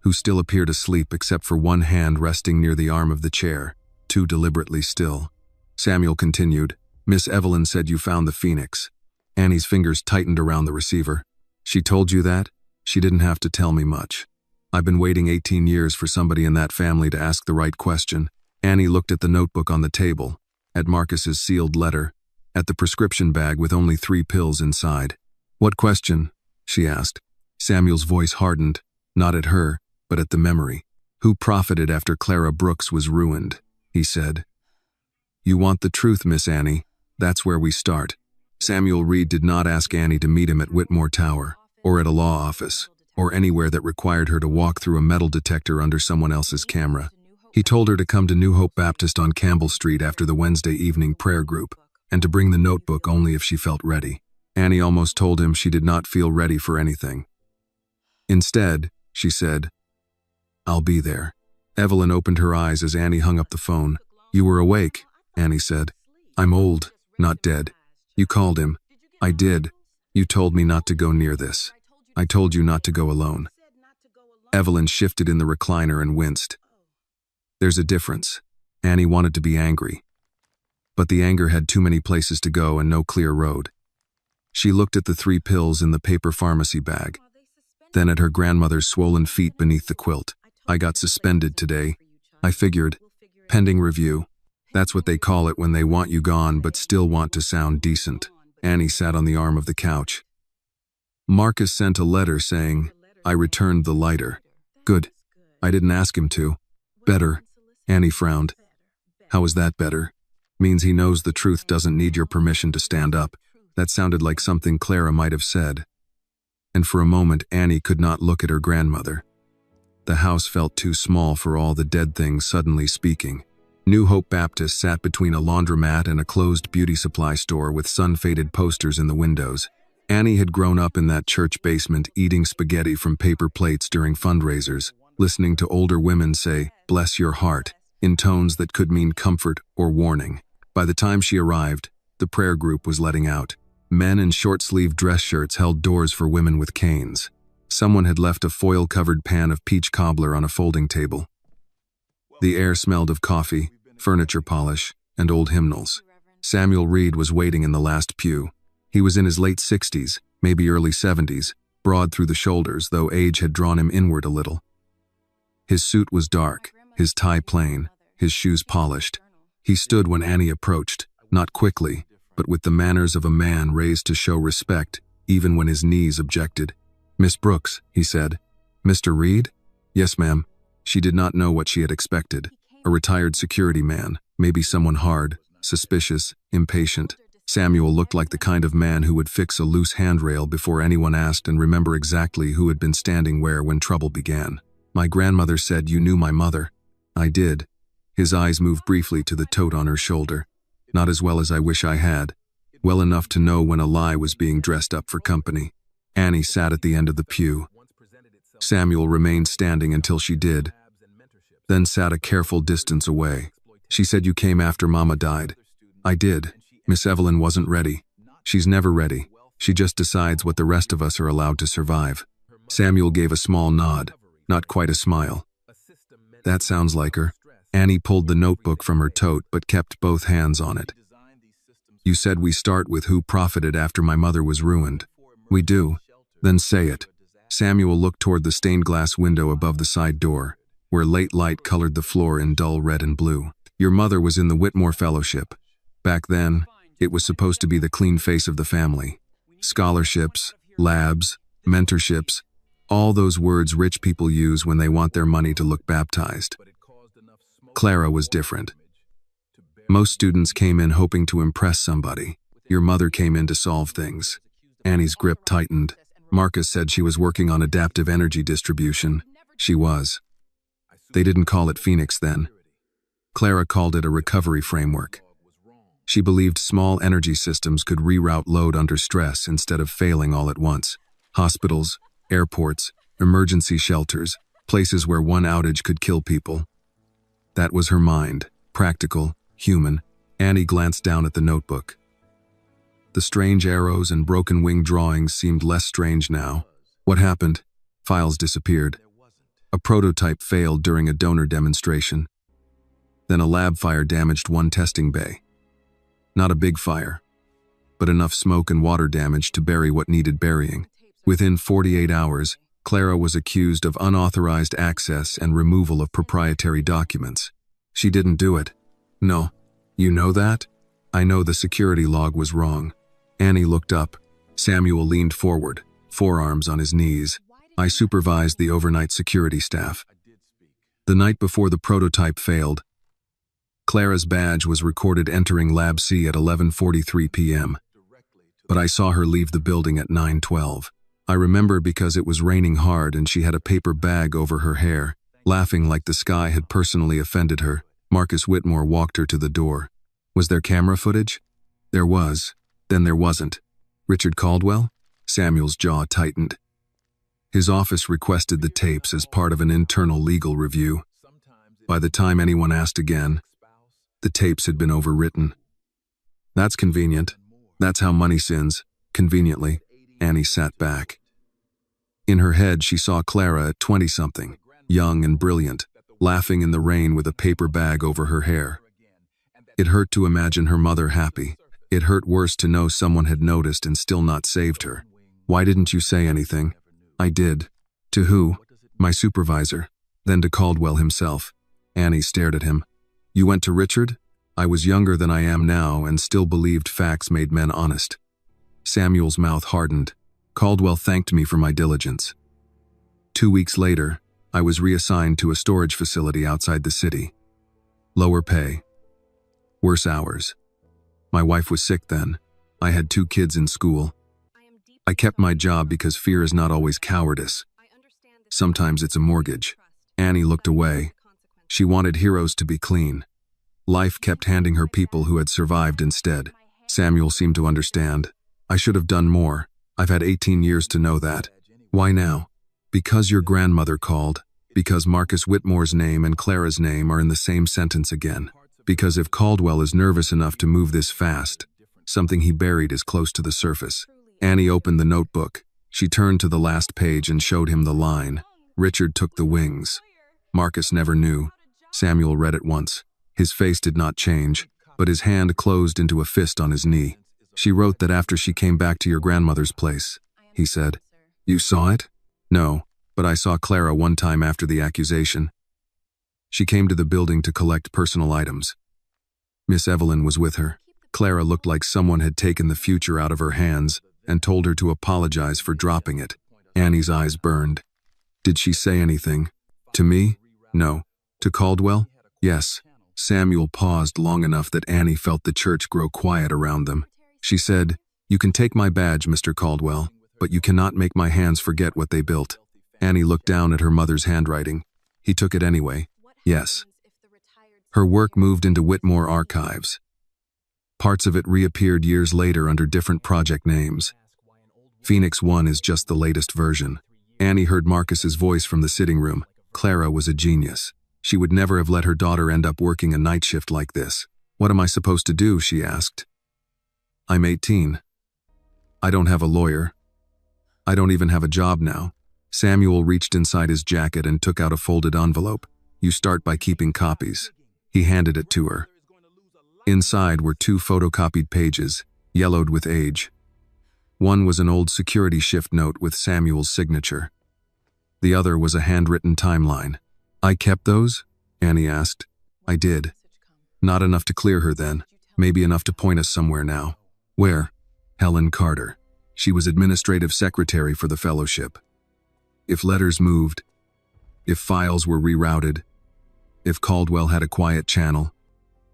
who still appeared asleep except for one hand resting near the arm of the chair, too deliberately still. Samuel continued, "Miss Evelyn said you found the phoenix." Annie's fingers tightened around the receiver. "She told you that?" "She didn't have to tell me much. I've been waiting 18 years for somebody in that family to ask the right question." Annie looked at the notebook on the table, at Marcus's sealed letter, at the prescription bag with only 3 pills inside. "What question?" she asked. Samuel's voice hardened, not at her, but at the memory. "Who profited after Clara Brooks was ruined?" he said. "You want the truth, Miss Annie. That's where we start." Samuel Reed did not ask Annie to meet him at Whitmore Tower, or at a law office, or anywhere that required her to walk through a metal detector under someone else's camera. He told her to come to New Hope Baptist on Campbell Street after the Wednesday evening prayer group, and to bring the notebook only if she felt ready. Annie almost told him she did not feel ready for anything. Instead, she said, "I'll be there." Evelyn opened her eyes as Annie hung up the phone. "You were awake," Annie said. "I'm old, not dead. You called him." "I did. You told me not to go near this. I told you not to go alone." Evelyn shifted in the recliner and winced. There's a difference. Annie wanted to be angry, but the anger had too many places to go and no clear road. She looked at the 3 pills in the paper pharmacy bag, then at her grandmother's swollen feet beneath the quilt. "I got suspended today. I figured. Pending review. That's what they call it when they want you gone but still want to sound decent." Annie sat on the arm of the couch. "Marcus sent a letter saying, I returned the lighter." "Good. I didn't ask him to." "Better." Annie frowned. "How is that better?" "Means he knows the truth doesn't need your permission to stand up." That sounded like something Clara might have said. And for a moment Annie could not look at her grandmother. The house felt too small for all the dead things suddenly speaking. New Hope Baptist sat between a laundromat and a closed beauty supply store with sun-faded posters in the windows. Annie had grown up in that church basement eating spaghetti from paper plates during fundraisers, listening to older women say, "Bless your heart," in tones that could mean comfort or warning. By the time she arrived, the prayer group was letting out. Men in short-sleeved dress shirts held doors for women with canes. Someone had left a foil-covered pan of peach cobbler on a folding table. The air smelled of coffee, furniture polish, and old hymnals. Samuel Reed was waiting in the last pew. He was in his late 60s, maybe early 70s, broad through the shoulders, though age had drawn him inward a little. His suit was dark, his tie plain, his shoes polished. He stood when Annie approached, not quickly, but with the manners of a man raised to show respect, even when his knees objected. "Miss Brooks," he said. "Mr. Reed?" "Yes, ma'am." She did not know what she had expected. A retired security man, maybe someone hard, suspicious, impatient. Samuel looked like the kind of man who would fix a loose handrail before anyone asked and remember exactly who had been standing where when trouble began. My grandmother said you knew my mother. I did. His eyes moved briefly to the tote on her shoulder. Not as well as I wish I had. Well enough to know when a lie was being dressed up for company. Annie sat at the end of the pew. Samuel remained standing until she did, then sat a careful distance away. She said you came after Mama died. I did. Miss Evelyn wasn't ready. She's never ready. She just decides what the rest of us are allowed to survive. Samuel gave a small nod, not quite a smile. That sounds like her. Annie pulled the notebook from her tote but kept both hands on it. You said we start with who profited after my mother was ruined. We do. Then say it. Samuel looked toward the stained glass window above the side door, where late light colored the floor in dull red and blue. Your mother was in the Whitmore Fellowship. Back then, it was supposed to be the clean face of the family. Scholarships, labs, mentorships, all those words rich people use when they want their money to look baptized. Clara was different. Most students came in hoping to impress somebody. Your mother came in to solve things. Annie's grip tightened. Marcus said she was working on adaptive energy distribution. She was. They didn't call it Phoenix then. Clara called it a recovery framework. She believed small energy systems could reroute load under stress instead of failing all at once. Hospitals, airports, emergency shelters, places where one outage could kill people. That was her mind, practical, human. Annie glanced down at the notebook. The strange arrows and broken wing drawings seemed less strange now. What happened? Files disappeared. A prototype failed during a donor demonstration. Then a lab fire damaged one testing bay. Not a big fire, but enough smoke and water damage to bury what needed burying. Within 48 hours, Clara was accused of unauthorized access and removal of proprietary documents. She didn't do it. No. You know that? I know the security log was wrong. Annie looked up. Samuel leaned forward, forearms on his knees. I supervised the overnight security staff. The night before the prototype failed, Clara's badge was recorded entering Lab C at 11:43 p.m. But I saw her leave the building at 9:12. I remember because it was raining hard and she had a paper bag over her hair, laughing like the sky had personally offended her. Marcus Whitmore walked her to the door. Was there camera footage? There was. Then there wasn't. Richard Caldwell? Samuel's jaw tightened. His office requested the tapes as part of an internal legal review. By the time anyone asked again, the tapes had been overwritten. That's convenient. That's how money sins. Conveniently, Annie sat back. In her head, she saw Clara at 20-something, young and brilliant, laughing in the rain with a paper bag over her hair. It hurt to imagine her mother happy. It hurt worse to know someone had noticed and still not saved her. Why didn't you say anything? I did. To who? My supervisor. Then to Caldwell himself. Annie stared at him. You went to Richard? I was younger than I am now and still believed facts made men honest. Samuel's mouth hardened. Caldwell thanked me for my diligence. 2 weeks later, I was reassigned to a storage facility outside the city. Lower pay. Worse hours. My wife was sick then. I had 2 kids in school. I kept my job because fear is not always cowardice. Sometimes it's a mortgage. Annie looked away. She wanted heroes to be clean. Life kept handing her people who had survived instead. Samuel seemed to understand. I should have done more. I've had 18 years to know that. Why now? Because your grandmother called. Because Marcus Whitmore's name and Clara's name are in the same sentence again. Because if Caldwell is nervous enough to move this fast, something he buried is close to the surface. Annie opened the notebook. She turned to the last page and showed him the line. Richard took the wings. Marcus never knew. Samuel read it once. His face did not change, but his hand closed into a fist on his knee. She wrote that after she came back to your grandmother's place, he said. You saw it? No, but I saw Clara one time after the accusation. She came to the building to collect personal items. Miss Evelyn was with her. Clara looked like someone had taken the future out of her hands and told her to apologize for dropping it. Annie's eyes burned. Did she say anything? To me? No. To Caldwell? Yes. Samuel paused long enough that Annie felt the church grow quiet around them. She said, You can take my badge, Mr. Caldwell, but you cannot make my hands forget what they built. Annie looked down at her mother's handwriting. He took it anyway. Yes. Her work moved into Whitmore archives. Parts of it reappeared years later under different project names. Phoenix 1 is just the latest version. Annie heard Marcus's voice from the sitting room. Clara was a genius. She would never have let her daughter end up working a night shift like this. What am I supposed to do? She asked. I'm 18. I don't have a lawyer. I don't even have a job now. Samuel reached inside his jacket and took out a folded envelope. You start by keeping copies. He handed it to her. Inside were 2 photocopied pages, yellowed with age. One was an old security shift note with Samuel's signature. The other was a handwritten timeline. I kept those? Annie asked. I did. Not enough to clear her then. Maybe enough to point us somewhere now. Where? Helen Carter. She was administrative secretary for the fellowship. If letters moved, if files were rerouted, if Caldwell had a quiet channel.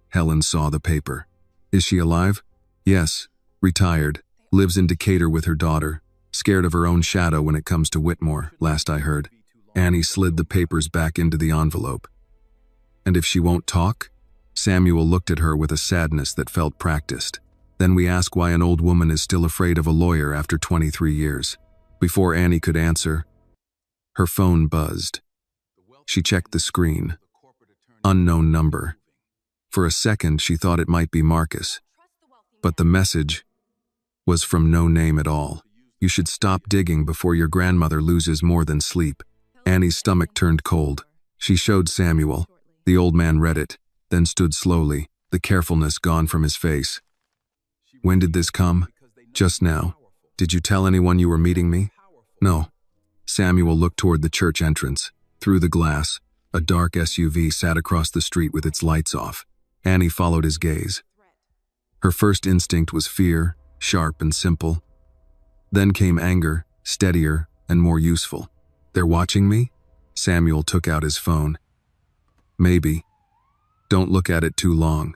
Helen saw the paper. Is she alive? Yes. Retired. Lives in Decatur with her daughter. Scared of her own shadow when it comes to Whitmore, last I heard. Annie slid the papers back into the envelope. And if she won't talk? Samuel looked at her with a sadness that felt practiced. Then we ask why an old woman is still afraid of a lawyer after 23 years. Before Annie could answer, her phone buzzed. She checked the screen. Unknown number. For a second, she thought it might be Marcus. But the message was from no name at all. You should stop digging before your grandmother loses more than sleep. Annie's stomach turned cold. She showed Samuel. The old man read it, then stood slowly, the carefulness gone from his face. When did this come? Just now. Did you tell anyone you were meeting me? No. Samuel looked toward the church entrance. Through the glass, a dark SUV sat across the street with its lights off. Annie followed his gaze. Her first instinct was fear, sharp and simple. Then came anger, steadier and more useful. They're watching me? Samuel took out his phone. Maybe. Don't look at it too long.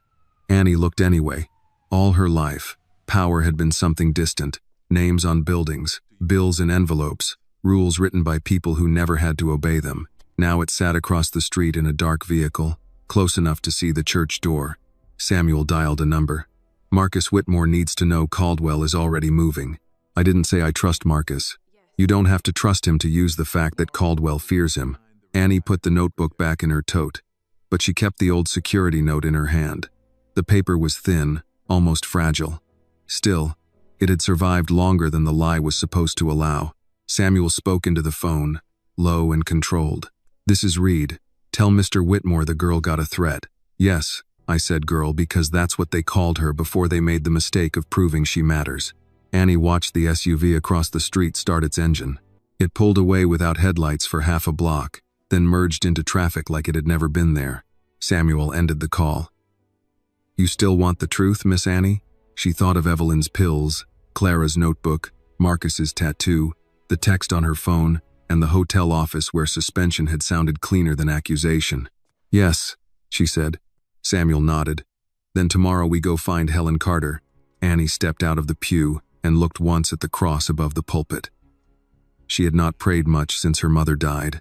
Annie looked anyway. All her life, power had been something distant. Names on buildings, bills in envelopes, rules written by people who never had to obey them. Now it sat across the street in a dark vehicle, close enough to see the church door. Samuel dialed a number. Marcus Whitmore needs to know Caldwell is already moving. I didn't say I trust Marcus. You don't have to trust him to use the fact that Caldwell fears him. Annie put the notebook back in her tote, but she kept the old security note in her hand. The paper was thin, almost fragile. Still, it had survived longer than the lie was supposed to allow. Samuel spoke into the phone, low and controlled. This is Reed. Tell Mr. Whitmore the girl got a threat. Yes, I said girl because that's what they called her before they made the mistake of proving she matters. Annie watched the SUV across the street start its engine. It pulled away without headlights for half a block, then merged into traffic like it had never been there. Samuel ended the call. You still want the truth, Miss Annie? She thought of Evelyn's pills, Clara's notebook, Marcus's tattoo, the text on her phone, and the hotel office where suspension had sounded cleaner than accusation. Yes, she said. Samuel nodded. Then tomorrow we go find Helen Carter. Annie stepped out of the pew and looked once at the cross above the pulpit. She had not prayed much since her mother died.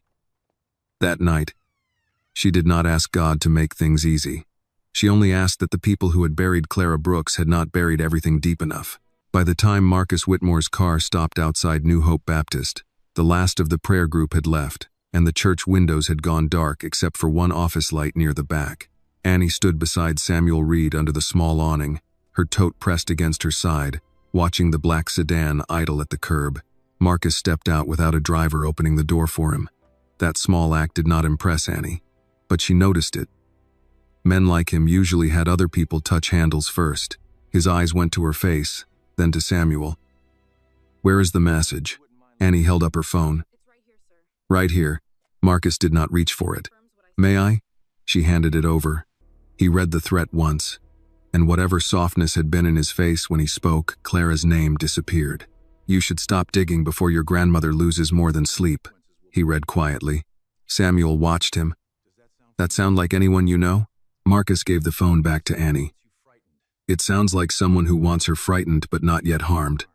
That night, she did not ask God to make things easy. She only asked that the people who had buried Clara Brooks had not buried everything deep enough. By the time Marcus Whitmore's car stopped outside New Hope Baptist, the last of the prayer group had left, and the church windows had gone dark except for one office light near the back. Annie stood beside Samuel Reed under the small awning, her tote pressed against her side, watching the black sedan idle at the curb. Marcus stepped out without a driver opening the door for him. That small act did not impress Annie, but she noticed it. Men like him usually had other people touch handles first. His eyes went to her face, then to Samuel. Where is the message? Annie held up her phone. Right here. Marcus did not reach for it. May I? She handed it over. He read the threat once, and whatever softness had been in his face when he spoke, Clara's name disappeared. You should stop digging before your grandmother loses more than sleep, he read quietly. Samuel watched him. That sound like anyone you know? Marcus gave the phone back to Annie. It sounds like someone who wants her frightened but not yet harmed.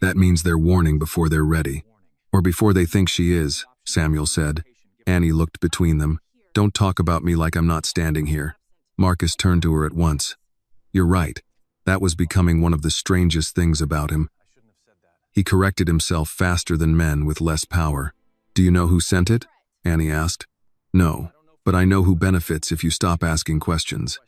That means they're warning before they're ready. Or before they think she is. Samuel said. Annie looked between them. Don't talk about me like I'm not standing here. Marcus turned to her at once. You're right. That was becoming one of the strangest things about him. He corrected himself faster than men with less power. Do you know who sent it? Annie asked. No, but I know who benefits if you stop asking questions.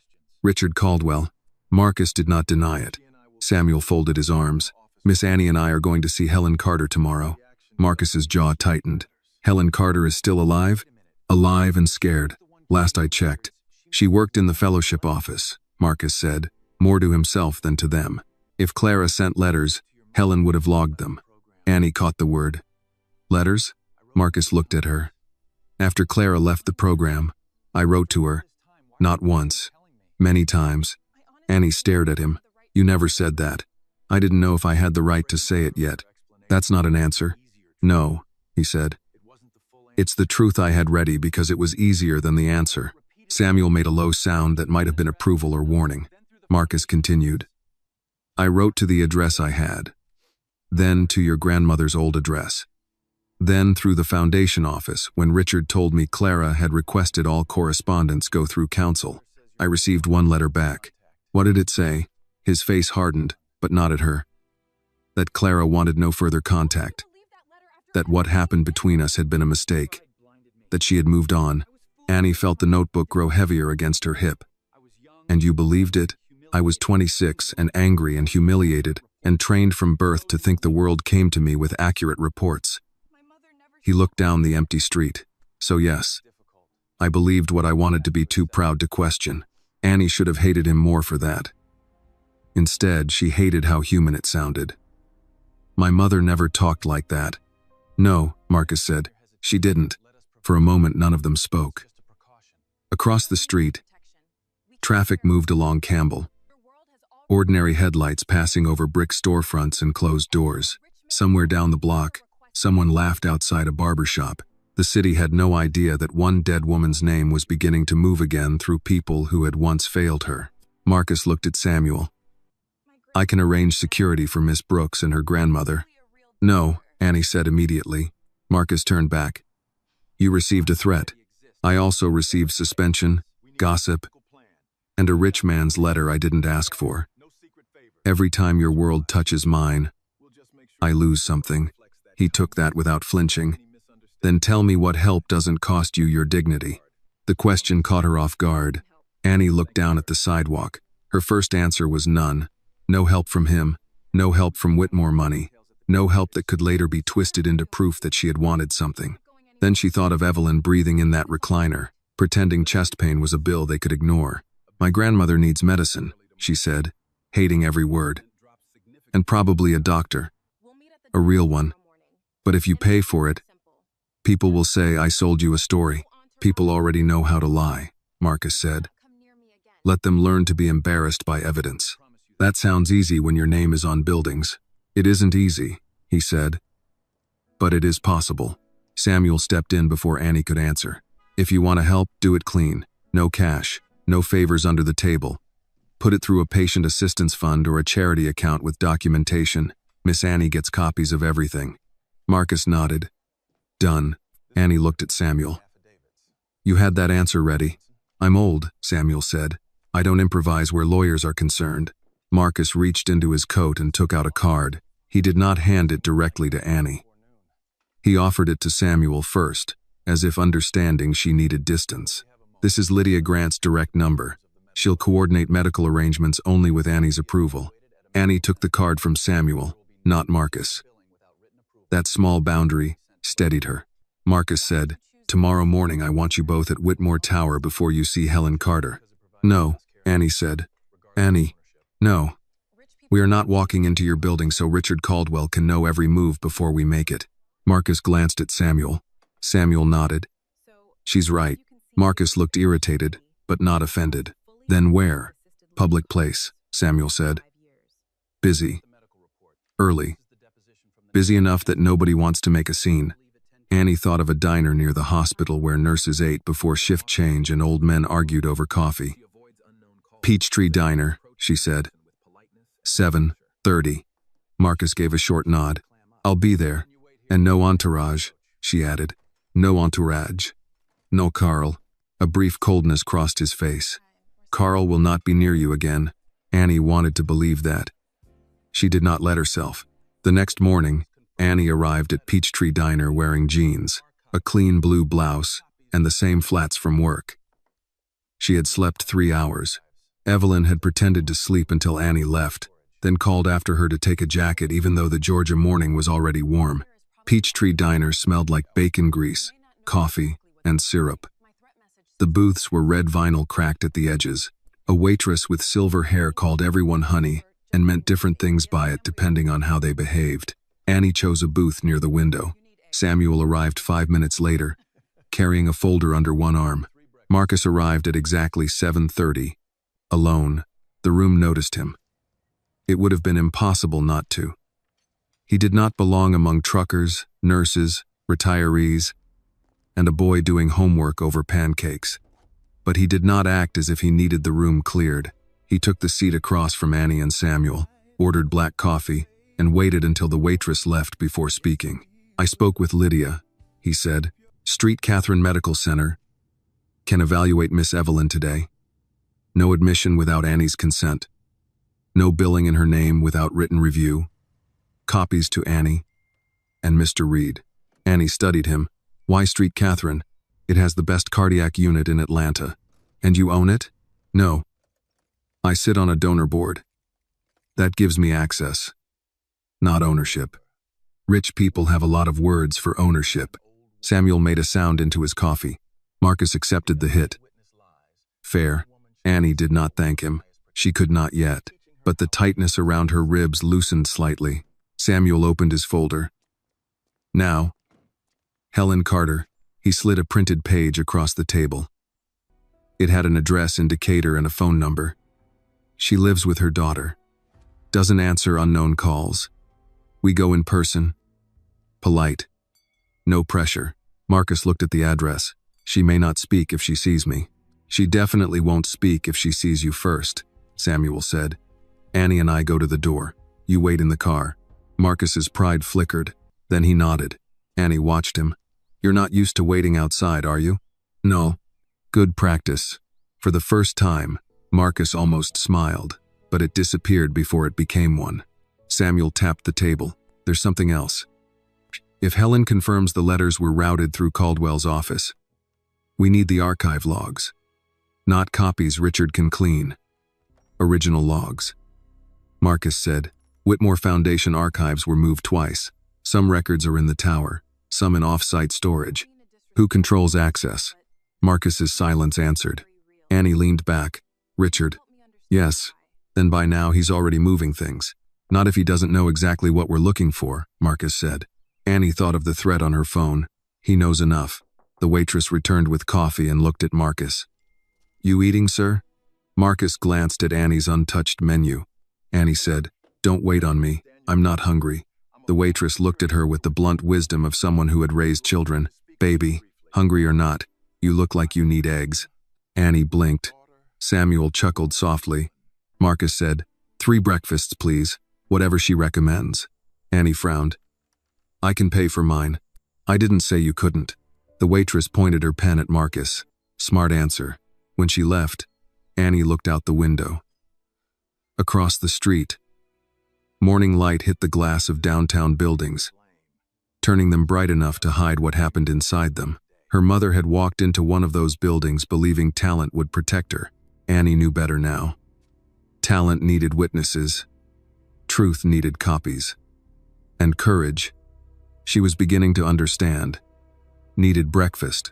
Richard Caldwell. Marcus did not deny it. Samuel folded his arms. Miss Annie and I are going to see Helen Carter tomorrow. Marcus's jaw tightened. Helen Carter is still alive? Alive and scared. Last I checked. She worked in the fellowship office, Marcus said, more to himself than to them. If Clara sent letters, Helen would have logged them. Annie caught the word. Letters? Marcus looked at her. After Clara left the program, I wrote to her. Not once. Many times. Annie stared at him. You never said that. I didn't know if I had the right to say it yet. That's not an answer. No, he said. It's the truth I had ready because it was easier than the answer. Samuel made a low sound that might have been approval or warning. Marcus continued. I wrote to the address I had. Then to your grandmother's old address. Then through the foundation office when Richard told me Clara had requested all correspondence go through counsel. I received one letter back. What did it say? His face hardened, but not at her. That Clara wanted no further contact. That what happened between us had been a mistake. That she had moved on. Annie felt the notebook grow heavier against her hip. And you believed it? I was 26 and angry and humiliated and trained from birth to think the world came to me with accurate reports. He looked down the empty street. So yes, I believed what I wanted to be too proud to question. Annie should have hated him more for that. Instead, she hated how human it sounded. My mother never talked like that. No, Marcus said. She didn't. For a moment, none of them spoke. Across the street, traffic moved along Campbell. Ordinary headlights passing over brick storefronts and closed doors. Somewhere down the block, someone laughed outside a barber shop. The city had no idea that one dead woman's name was beginning to move again through people who had once failed her. Marcus looked at Samuel. I can arrange security for Miss Brooks and her grandmother. No, Annie said immediately. Marcus turned back. You received a threat. I also received suspension, gossip, and a rich man's letter I didn't ask for. Every time your world touches mine, I lose something. He took that without flinching. Then tell me what help doesn't cost you your dignity. The question caught her off guard. Annie looked down at the sidewalk. Her first answer was none. No help from him. No help from Whitmore money. No help that could later be twisted into proof that she had wanted something. Then she thought of Evelyn breathing in that recliner, pretending chest pain was a bill they could ignore. My grandmother needs medicine, she said, hating every word. And probably a doctor. A real one. But if you pay for it, people will say I sold you a story. People already know how to lie, Marcus said. Let them learn to be embarrassed by evidence. That sounds easy when your name is on buildings. It isn't easy, he said. But it is possible. Samuel stepped in before Annie could answer. If you want to help, do it clean. No cash. No favors under the table. Put it through a patient assistance fund or a charity account with documentation. Miss Annie gets copies of everything. Marcus nodded. Done. Annie looked at Samuel. You had that answer ready. I'm old, Samuel said. I don't improvise where lawyers are concerned. Marcus reached into his coat and took out a card. He did not hand it directly to Annie. He offered it to Samuel first, as if understanding she needed distance. This is Lydia Grant's direct number. She'll coordinate medical arrangements only with Annie's approval. Annie took the card from Samuel, not Marcus. That small boundary steadied her. Marcus said, tomorrow morning I want you both at Whitmore Tower before you see Helen Carter. No, Annie said. Annie, no. We are not walking into your building so Richard Caldwell can know every move before we make it. Marcus glanced at Samuel. Samuel nodded. She's right. Marcus looked irritated, but not offended. Then where? Public place, Samuel said. Busy. Early. Busy enough that nobody wants to make a scene. Annie thought of a diner near the hospital where nurses ate before shift change and old men argued over coffee. Peachtree Diner, she said. 7:30. Marcus gave a short nod. I'll be there. And no entourage, she added. No entourage. No Carl. A brief coldness crossed his face. Carl will not be near you again. Annie wanted to believe that. She did not let herself. The next morning, Annie arrived at Peachtree Diner wearing jeans, a clean blue blouse, and the same flats from work. She had slept 3 hours. Evelyn had pretended to sleep until Annie left, then called after her to take a jacket even though the Georgia morning was already warm. Peachtree Diner smelled like bacon grease, coffee, and syrup. The booths were red vinyl cracked at the edges. A waitress with silver hair called everyone honey and meant different things by it depending on how they behaved. Annie chose a booth near the window. Samuel arrived 5 minutes later, carrying a folder under one arm. Marcus arrived at exactly 7:30. Alone, the room noticed him. It would have been impossible not to. He did not belong among truckers, nurses, retirees, and a boy doing homework over pancakes. But he did not act as if he needed the room cleared. He took the seat across from Annie and Samuel, ordered black coffee, and waited until the waitress left before speaking. "I spoke with Lydia," he said. "Street Catherine Medical Center. Can evaluate Miss Evelyn today. No admission without Annie's consent. No billing in her name without written review. Copies to Annie and Mr. Reed." Annie studied him. "Why Street Catherine? It has the best cardiac unit in Atlanta. And you own it?" "No. I sit on a donor board. That gives me access, not ownership. Rich people have a lot of words for ownership." Samuel made a sound into his coffee. Marcus accepted the hit. Fair. Annie did not thank him. She could not yet, but the tightness around her ribs loosened slightly. Samuel opened his folder. "Now, Helen Carter." He slid a printed page across the table. It had an address in Decatur and a phone number. She lives with her daughter. Doesn't answer unknown calls. We go in person. Polite. No pressure. Marcus looked at the address. "She may not speak if she sees me." "She definitely won't speak if she sees you first," Samuel said. "Annie and I go to the door. You wait in the car." Marcus's pride flickered. Then he nodded. Annie watched him. "You're not used to waiting outside, are you?" "No." "Good practice." For the first time, Marcus almost smiled, but it disappeared before it became one. Samuel tapped the table. "There's something else. If Helen confirms the letters were routed through Caldwell's office, we need the archive logs. Not copies Richard can clean. Original logs." Marcus said. "Whitmore Foundation archives were moved twice. Some records are in the tower, some in off-site storage. Who controls access?" Marcus's silence answered. Annie leaned back. "Richard." "Yes. Then by now he's already moving things." "Not if he doesn't know exactly what we're looking for," Marcus said. Annie thought of the threat on her phone. "He knows enough." The waitress returned with coffee and looked at Marcus. "You eating, sir?" Marcus glanced at Annie's untouched menu. Annie said, "Don't wait on me. I'm not hungry." The waitress looked at her with the blunt wisdom of someone who had raised children. "Baby, hungry or not, you look like you need eggs." Annie blinked. Samuel chuckled softly. Marcus said, "3 breakfasts, please, whatever she recommends." Annie frowned. "I can pay for mine." "I didn't say you couldn't." The waitress pointed her pen at Marcus. Smart answer. When she left, Annie looked out the window. Across the street, morning light hit the glass of downtown buildings, turning them bright enough to hide what happened inside them. Her mother had walked into one of those buildings believing talent would protect her. Annie knew better now. Talent needed witnesses. Truth needed copies. And courage, she was beginning to understand, needed breakfast,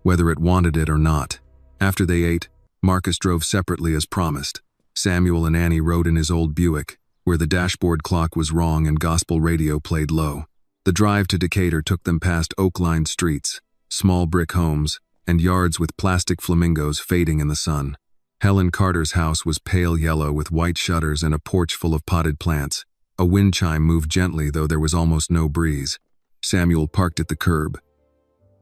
whether it wanted it or not. After they ate, Marcus drove separately as promised. Samuel and Annie rode in his old Buick, where the dashboard clock was wrong and gospel radio played low. The drive to Decatur took them past oak-lined streets, small brick homes, and yards with plastic flamingos fading in the sun. Helen Carter's house was pale yellow with white shutters and a porch full of potted plants. A wind chime moved gently, though there was almost no breeze. Samuel parked at the curb.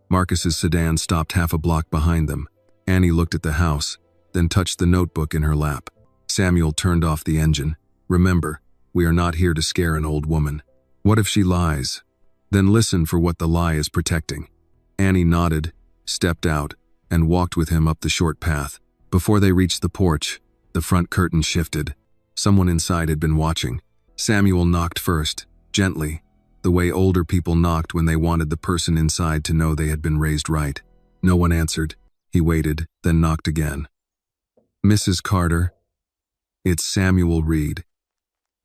Marcus's sedan stopped half a block behind them. Annie looked at the house, then touched the notebook in her lap. Samuel turned off the engine. "Remember, we are not here to scare an old woman. What if she lies? Then listen for what the lie is protecting." Annie nodded, stepped out, and walked with him up the short path. Before they reached the porch, the front curtain shifted. Someone inside had been watching. Samuel knocked first, gently, the way older people knocked when they wanted the person inside to know they had been raised right. No one answered. He waited, then knocked again. "Mrs. Carter?" "It's Samuel Reed.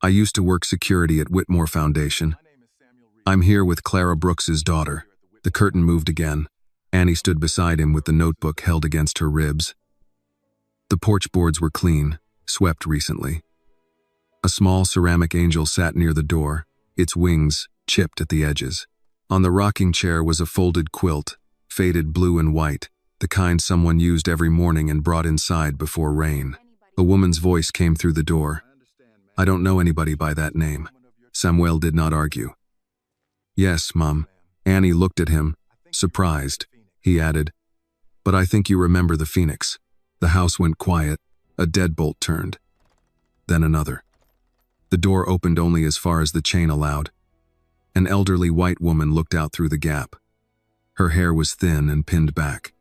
I used to work security at Whitmore Foundation. I'm here with Clara Brooks's daughter." The curtain moved again. Annie stood beside him with the notebook held against her ribs. The porch boards were clean, swept recently. A small ceramic angel sat near the door, its wings chipped at the edges. On the rocking chair was a folded quilt, faded blue and white, the kind someone used every morning and brought inside before rain. A woman's voice came through the door. "I don't know anybody by that name." Samuel did not argue. "Yes, Mom." Annie looked at him, surprised. He added, "But I think you remember the Phoenix." The house went quiet. A deadbolt turned. Then another. The door opened only as far as the chain allowed. An elderly white woman looked out through the gap. Her hair was thin and pinned back.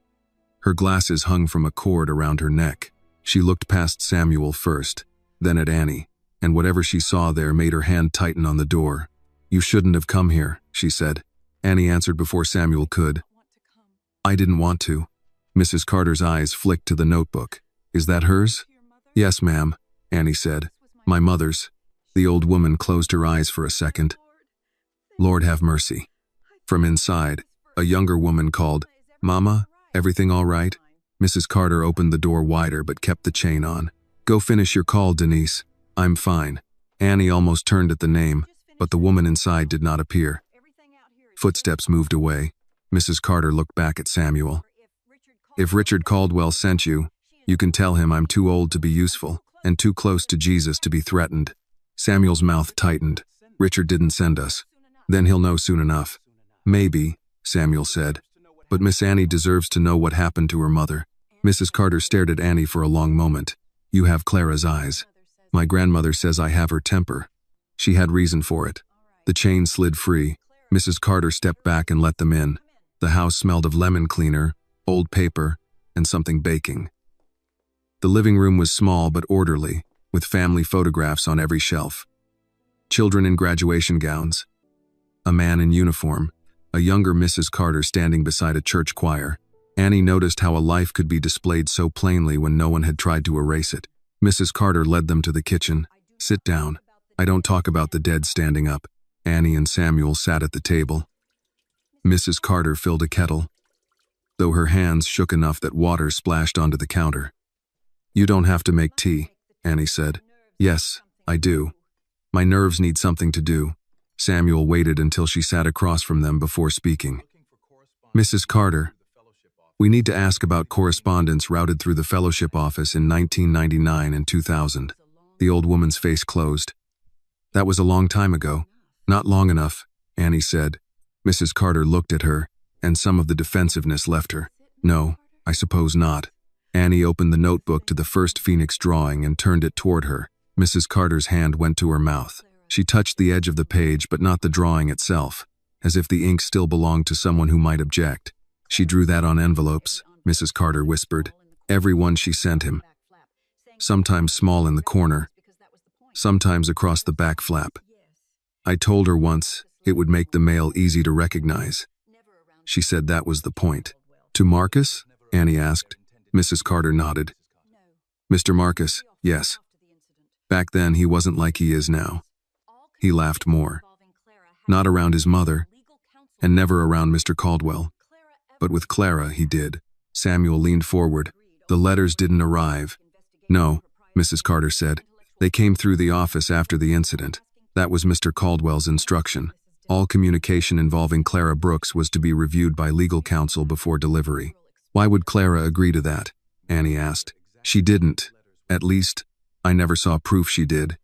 Her glasses hung from a cord around her neck. She looked past Samuel first, then at Annie, and whatever she saw there made her hand tighten on the door. "You shouldn't have come here," she said. Annie answered before Samuel could. "I didn't want to." Mrs. Carter's eyes flicked to the notebook. "Is that hers?" "Yes, ma'am," Annie said. "My mother's." The old woman closed her eyes for a second. "Lord have mercy." From inside, a younger woman called, "Mama, everything all right?" Mrs. Carter opened the door wider but kept the chain on. "Go finish your call, Denise." "I'm fine." Annie almost turned at the name, but the woman inside did not appear. Footsteps moved away. Mrs. Carter looked back at Samuel. "If Richard Caldwell sent you, you can tell him I'm too old to be useful and too close to Jesus to be threatened." Samuel's mouth tightened. "Richard didn't send us. Then he'll know soon enough." "Maybe," Samuel said, "but Miss Annie deserves to know what happened to her mother." Mrs. Carter stared at Annie for a long moment. "You have Clara's eyes. My grandmother says I have her temper. She had reason for it." The chain slid free. Mrs. Carter stepped back and let them in. The house smelled of lemon cleaner, old paper, and something baking. The living room was small but orderly, with family photographs on every shelf. Children in graduation gowns. A man in uniform, a younger Mrs. Carter standing beside a church choir. Annie noticed how a life could be displayed so plainly when no one had tried to erase it. Mrs. Carter led them to the kitchen. "Sit down. I don't talk about the dead standing up." Annie and Samuel sat at the table. Mrs. Carter filled a kettle, though her hands shook enough that water splashed onto the counter. "You don't have to make tea," Annie said. "Yes, I do. My nerves need something to do." Samuel waited until she sat across from them before speaking. "Mrs. Carter, we need to ask about correspondence routed through the fellowship office in 1999 and 2000. The old woman's face closed. "That was a long time ago." "Not long enough," Annie said. Mrs. Carter looked at her, and some of the defensiveness left her. "No, I suppose not." Annie opened the notebook to the first Phoenix drawing and turned it toward her. Mrs. Carter's hand went to her mouth. She touched the edge of the page but not the drawing itself, as if the ink still belonged to someone who might object. "She drew that on envelopes," Mrs. Carter whispered. "Every one she sent him. Sometimes small in the corner, sometimes across the back flap. I told her once it would make the mail easy to recognize. She said that was the point." "To Marcus?" Annie asked. Mrs. Carter nodded. "Mr. Marcus, yes. Back then he wasn't like he is now." He laughed more. "Not around his mother, and never around Mr. Caldwell. But with Clara he did." Samuel leaned forward. "The letters didn't arrive." "No," Mrs. Carter said. "They came through the office after the incident. That was Mr. Caldwell's instruction. All communication involving Clara Brooks was to be reviewed by legal counsel before delivery." "Why would Clara agree to that?" Annie asked. "She didn't. At least, I never saw proof she did.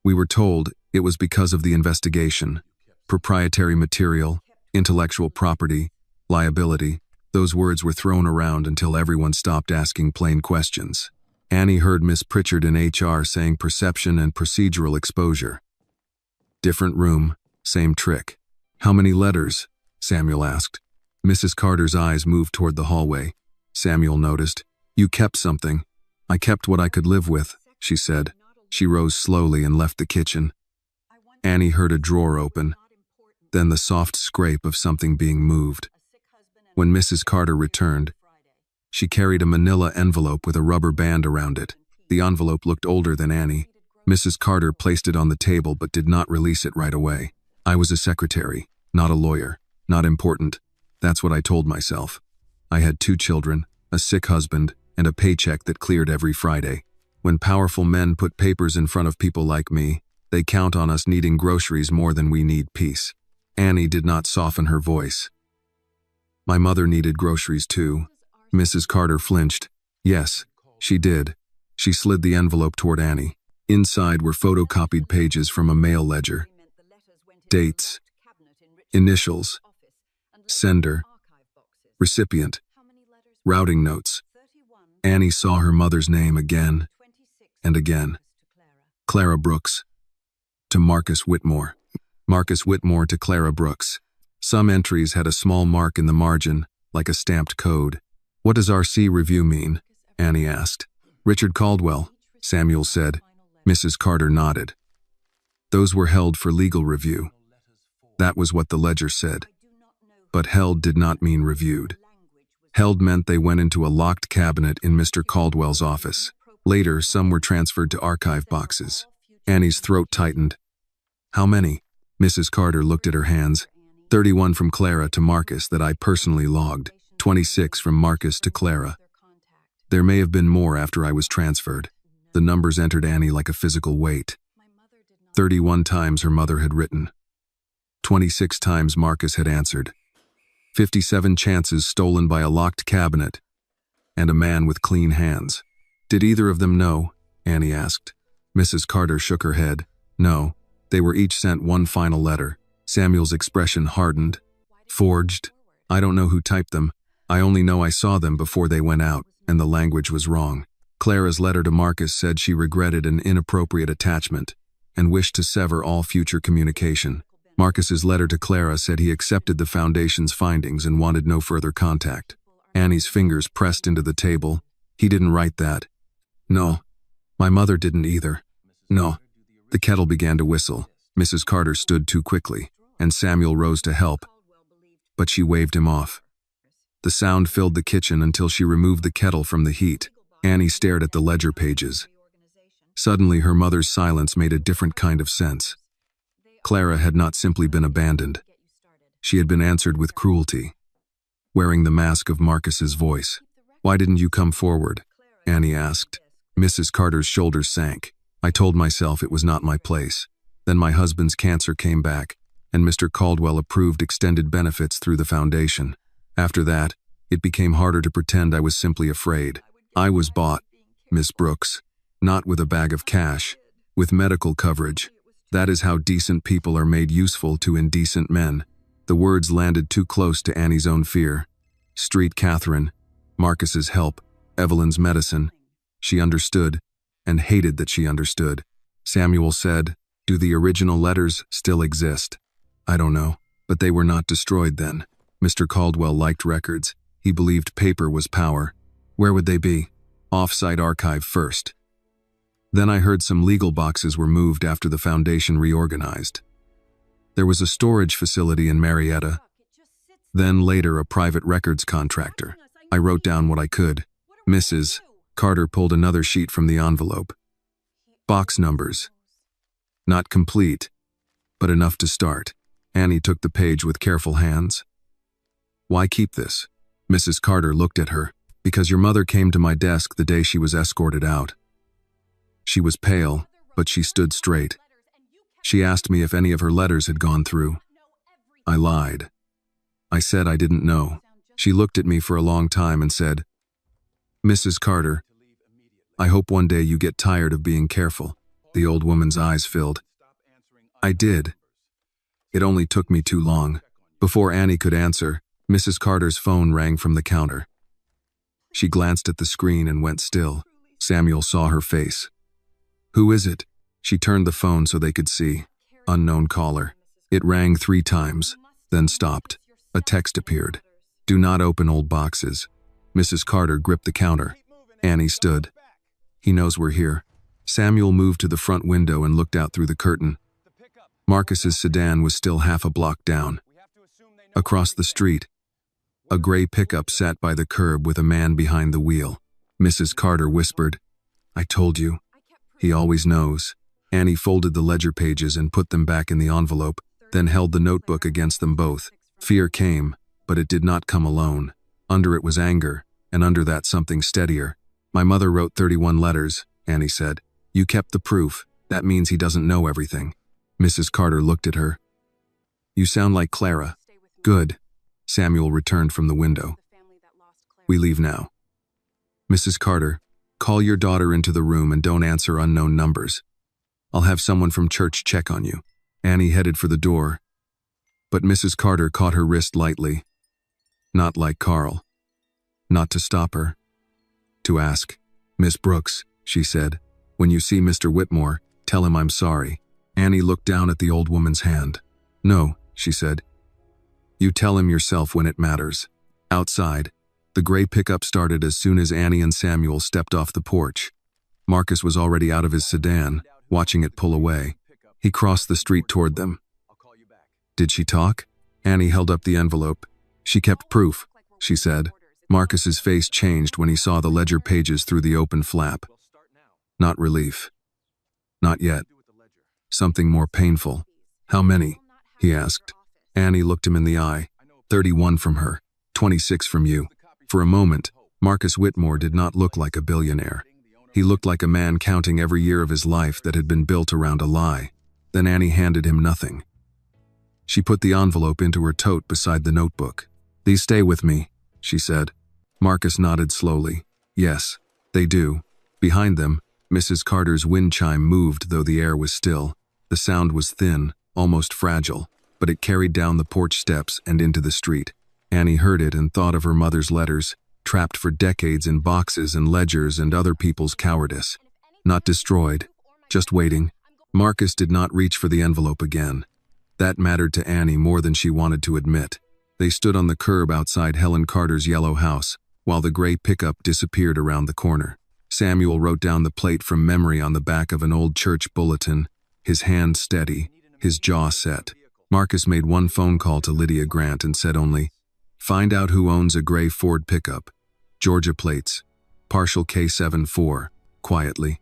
We were told it was because of the investigation. Proprietary material, intellectual property, liability. Those words were thrown around until everyone stopped asking plain questions. Annie heard Miss Pritchard in HR saying perception and procedural exposure. Different room, same trick. "How many letters?" Samuel asked. Mrs. Carter's eyes moved toward the hallway. Samuel noticed. "You kept something." "I kept what I could live with," she said. She rose slowly and left the kitchen. Annie heard a drawer open, then the soft scrape of something being moved. When Mrs. Carter returned, she carried a manila envelope with a rubber band around it. The envelope looked older than Annie. Mrs. Carter placed it on the table but did not release it right away. "I was a secretary, not a lawyer. Not important. That's what I told myself. I had 2 children, a sick husband, and a paycheck that cleared every Friday. When powerful men put papers in front of people like me, they count on us needing groceries more than we need peace." Annie did not soften her voice. "My mother needed groceries too." Mrs. Carter flinched. "Yes, she did." She slid the envelope toward Annie. Inside were photocopied pages from a mail ledger. Dates, initials, sender, recipient, routing notes. Annie saw her mother's name again and again. Clara Brooks. To Marcus Whitmore. Marcus Whitmore to Clara Brooks. Some entries had a small mark in the margin, like a stamped code. "What does RC review mean?" Annie asked. "Richard Caldwell," Samuel said. Mrs. Carter nodded. "Those were held for legal review." That was what the ledger said. But held did not mean reviewed. Held meant they went into a locked cabinet in Mr. Caldwell's office. Later, some were transferred to archive boxes. Annie's throat tightened. "How many?" Mrs. Carter looked at her hands. 31 from Clara to Marcus that I personally logged. 26 from Marcus to Clara. There may have been more after I was transferred. The numbers entered Annie like a physical weight. 31 times her mother had written. 26 times Marcus had answered. 57 chances stolen by a locked cabinet. And a man with clean hands. "Did either of them know?" Annie asked. Mrs. Carter shook her head. "No, they were each sent one final letter." Samuel's expression hardened. "Forged? I don't know who typed them. I only know I saw them before they went out, and the language was wrong." Clara's letter to Marcus said she regretted an inappropriate attachment and wished to sever all future communication. Marcus's letter to Clara said he accepted the Foundation's findings and wanted no further contact. Annie's fingers pressed into the table. "He didn't write that." "No. My mother didn't either." "No." The kettle began to whistle. Mrs. Carter stood too quickly, and Samuel rose to help, but she waved him off. The sound filled the kitchen until she removed the kettle from the heat. Annie stared at the ledger pages. Suddenly, her mother's silence made a different kind of sense. Clara had not simply been abandoned. She had been answered with cruelty, wearing the mask of Marcus's voice. "Why didn't you come forward?" Annie asked. Mrs. Carter's shoulders sank. "I told myself it was not my place. Then my husband's cancer came back, and Mr. Caldwell approved extended benefits through the Foundation. After that, it became harder to pretend I was simply afraid. I was bought, Miss Brooks, not with a bag of cash, with medical coverage. That is how decent people are made useful to indecent men." The words landed too close to Annie's own fear. Street Catherine, Marcus's help, Evelyn's medicine. She understood, and hated that she understood. Samuel said, "Do the original letters still exist?" "I don't know, but they were not destroyed then." Mr. Caldwell liked records. He believed paper was power. "Where would they be?" "Off-site archive first. Then I heard some legal boxes were moved after the Foundation reorganized. There was a storage facility in Marietta. Then later a private records contractor. I wrote down what I could. Mrs. Carter pulled another sheet from the envelope. Box numbers. Not complete, but enough to start. Annie took the page with careful hands. "Why keep this?" Mrs. Carter looked at her. "Because your mother came to my desk the day she was escorted out." She was pale, but she stood straight. She asked me if any of her letters had gone through. I lied. I said I didn't know. She looked at me for a long time and said, "Mrs. Carter, I hope one day you get tired of being careful." The old woman's eyes filled. I did. It only took me too long. Before Annie could answer, Mrs. Carter's phone rang from the counter. She glanced at the screen and went still. Samuel saw her face. "Who is it?" She turned the phone so they could see. Unknown caller. It rang 3 times, then stopped. A text appeared. Do not open old boxes. Mrs. Carter gripped the counter. Annie stood. He knows we're here. Samuel moved to the front window and looked out through the curtain. Marcus's sedan was still half a block down. Across the street, a gray pickup sat by the curb with a man behind the wheel. Mrs. Carter whispered, I told you. He always knows. Annie folded the ledger pages and put them back in the envelope, then held the notebook against them both. Fear came, but it did not come alone. Under it was anger, and under that something steadier. My mother wrote 31 letters, Annie said. You kept the proof. That means he doesn't know everything. Mrs. Carter looked at her. You sound like Clara. Good. Samuel returned from the window. We leave now. Mrs. Carter, call your daughter into the room and don't answer unknown numbers. I'll have someone from church check on you. Annie headed for the door, but Mrs. Carter caught her wrist lightly. Not like Carl. Not to stop her. To ask. Miss Brooks, she said, when you see Mr. Whitmore, tell him I'm sorry. Annie looked down at the old woman's hand. No, she said. You tell him yourself when it matters. Outside, the gray pickup started as soon as Annie and Samuel stepped off the porch. Marcus was already out of his sedan, watching it pull away. He crossed the street toward them. Did she talk? Annie held up the envelope. She kept proof, she said. Marcus's face changed when he saw the ledger pages through the open flap. Not relief. Not yet. Something more painful. How many? He asked. Annie looked him in the eye. 31 from her, 26 from you. For a moment, Marcus Whitmore did not look like a billionaire. He looked like a man counting every year of his life that had been built around a lie. Then Annie handed him nothing. She put the envelope into her tote beside the notebook. These stay with me, she said. Marcus nodded slowly. Yes, they do. Behind them, Mrs. Carter's wind chime moved though the air was still. The sound was thin, almost fragile, but it carried down the porch steps and into the street. Annie heard it and thought of her mother's letters, trapped for decades in boxes and ledgers and other people's cowardice. Not destroyed, just waiting. Marcus did not reach for the envelope again. That mattered to Annie more than she wanted to admit. They stood on the curb outside Helen Carter's yellow house, while the gray pickup disappeared around the corner. Samuel wrote down the plate from memory on the back of an old church bulletin, his hand steady, his jaw set. Marcus made one phone call to Lydia Grant and said only, find out who owns a gray Ford pickup. Georgia plates. Partial K74, quietly.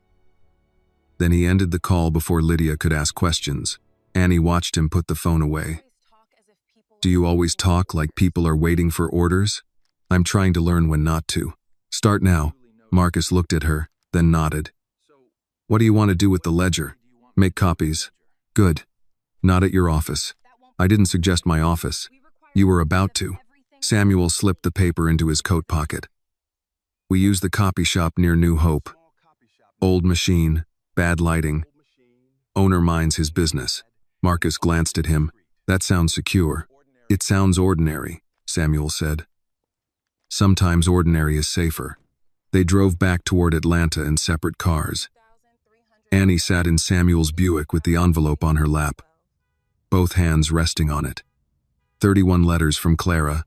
Then he ended the call before Lydia could ask questions. Annie watched him put the phone away. Do you always talk like people are waiting for orders? I'm trying to learn when not to. Start now. Marcus looked at her, then nodded. What do you want to do with the ledger? Make copies. Good. Not at your office. I didn't suggest my office. You were about to. Samuel slipped the paper into his coat pocket. We use the copy shop near New Hope. Old machine, bad lighting. Owner minds his business. Marcus glanced at him. That sounds secure. It sounds ordinary, Samuel said. Sometimes ordinary is safer. They drove back toward Atlanta in separate cars. Annie sat in Samuel's Buick with the envelope on her lap, both hands resting on it. 31 letters from Clara,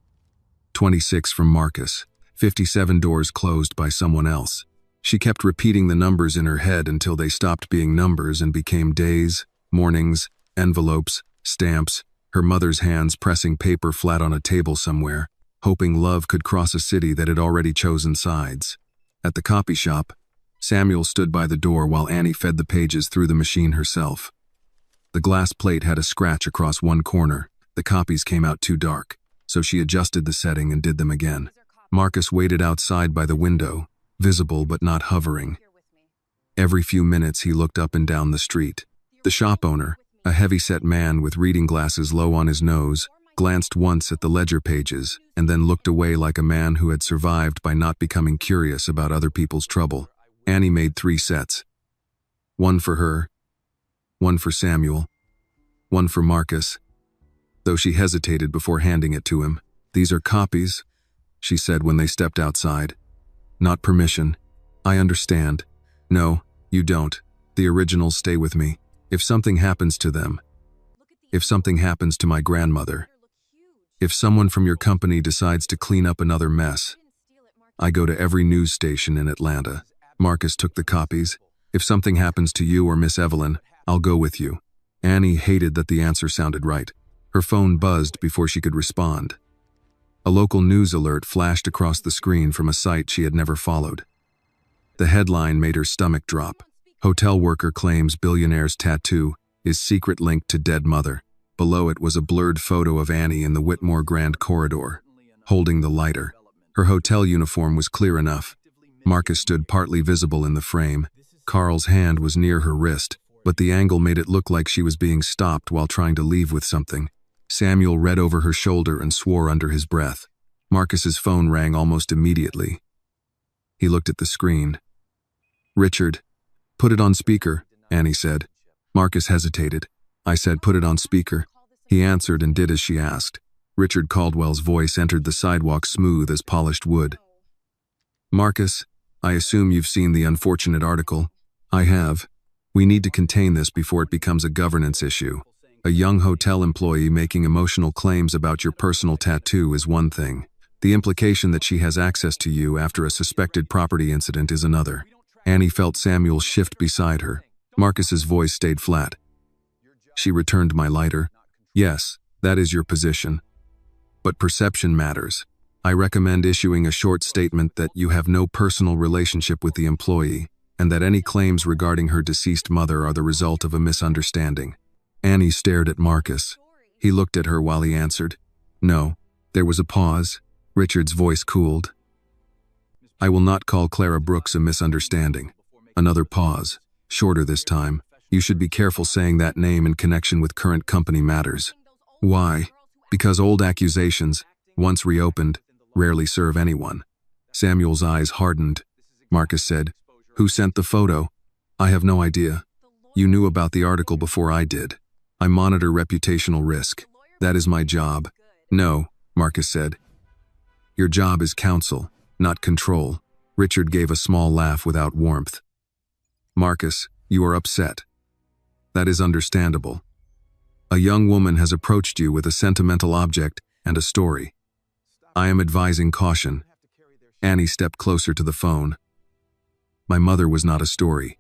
26 from Marcus, 57 doors closed by someone else. She kept repeating the numbers in her head until they stopped being numbers and became days, mornings, envelopes, stamps, her mother's hands pressing paper flat on a table somewhere, hoping love could cross a city that had already chosen sides. At the copy shop, Samuel stood by the door while Annie fed the pages through the machine herself. The glass plate had a scratch across one corner. The copies came out too dark, so she adjusted the setting and did them again. Marcus waited outside by the window, visible but not hovering. Every few minutes he looked up and down the street. The shop owner, a heavy-set man with reading glasses low on his nose, glanced once at the ledger pages and then looked away like a man who had survived by not becoming curious about other people's trouble. Annie made 3 sets. One for her, one for Samuel, one for Marcus, though she hesitated before handing it to him. These are copies, she said when they stepped outside. Not permission. I understand. No, you don't. The originals stay with me. If something happens to them, if something happens to my grandmother, If someone from your company decides to clean up another mess, I go to every news station in Atlanta. Marcus took the copies. If something happens to you or Miss Evelyn, I'll go with you. Annie hated that the answer sounded right. Her phone buzzed before she could respond. A local news alert flashed across the screen from a site she had never followed. The headline made her stomach drop. Hotel worker claims billionaire's tattoo is secret linked to dead mother. Below it was a blurred photo of Annie in the Whitmore Grand Corridor, holding the lighter. Her hotel uniform was clear enough. Marcus stood partly visible in the frame. Carl's hand was near her wrist, but the angle made it look like she was being stopped while trying to leave with something. Samuel read over her shoulder and swore under his breath. Marcus's phone rang almost immediately. He looked at the screen. "Richard, put it on speaker," Annie said. Marcus hesitated. I said, "Put it on speaker." He answered and did as she asked. Richard Caldwell's voice entered the sidewalk smooth as polished wood. "Marcus, I assume you've seen the unfortunate article." "I have. We need to contain this before it becomes a governance issue. A young hotel employee making emotional claims about your personal tattoo is one thing. The implication that she has access to you after a suspected property incident is another." Annie felt Samuel shift beside her. Marcus's voice stayed flat. "She returned my lighter. Yes, that is your position. But perception matters. I recommend issuing a short statement that you have no personal relationship with the employee, and that any claims regarding her deceased mother are the result of a misunderstanding." Annie stared at Marcus. He looked at her while he answered. "No." There was a pause. Richard's voice cooled. "I will not call Clara Brooks a misunderstanding." Another pause, shorter this time. "You should be careful saying that name in connection with current company matters." "Why?" "Because old accusations, once reopened, rarely serve anyone." Samuel's eyes hardened. Marcus said, "Who sent the photo?" "I have no idea. You knew about the article before I did. I monitor reputational risk. That is my job." "No," Marcus said. "Your job is counsel, not control." Richard gave a small laugh without warmth. "Marcus, you are upset. That is understandable. A young woman has approached you with a sentimental object and a story. I am advising caution." Annie stepped closer to the phone. "My mother was not a story."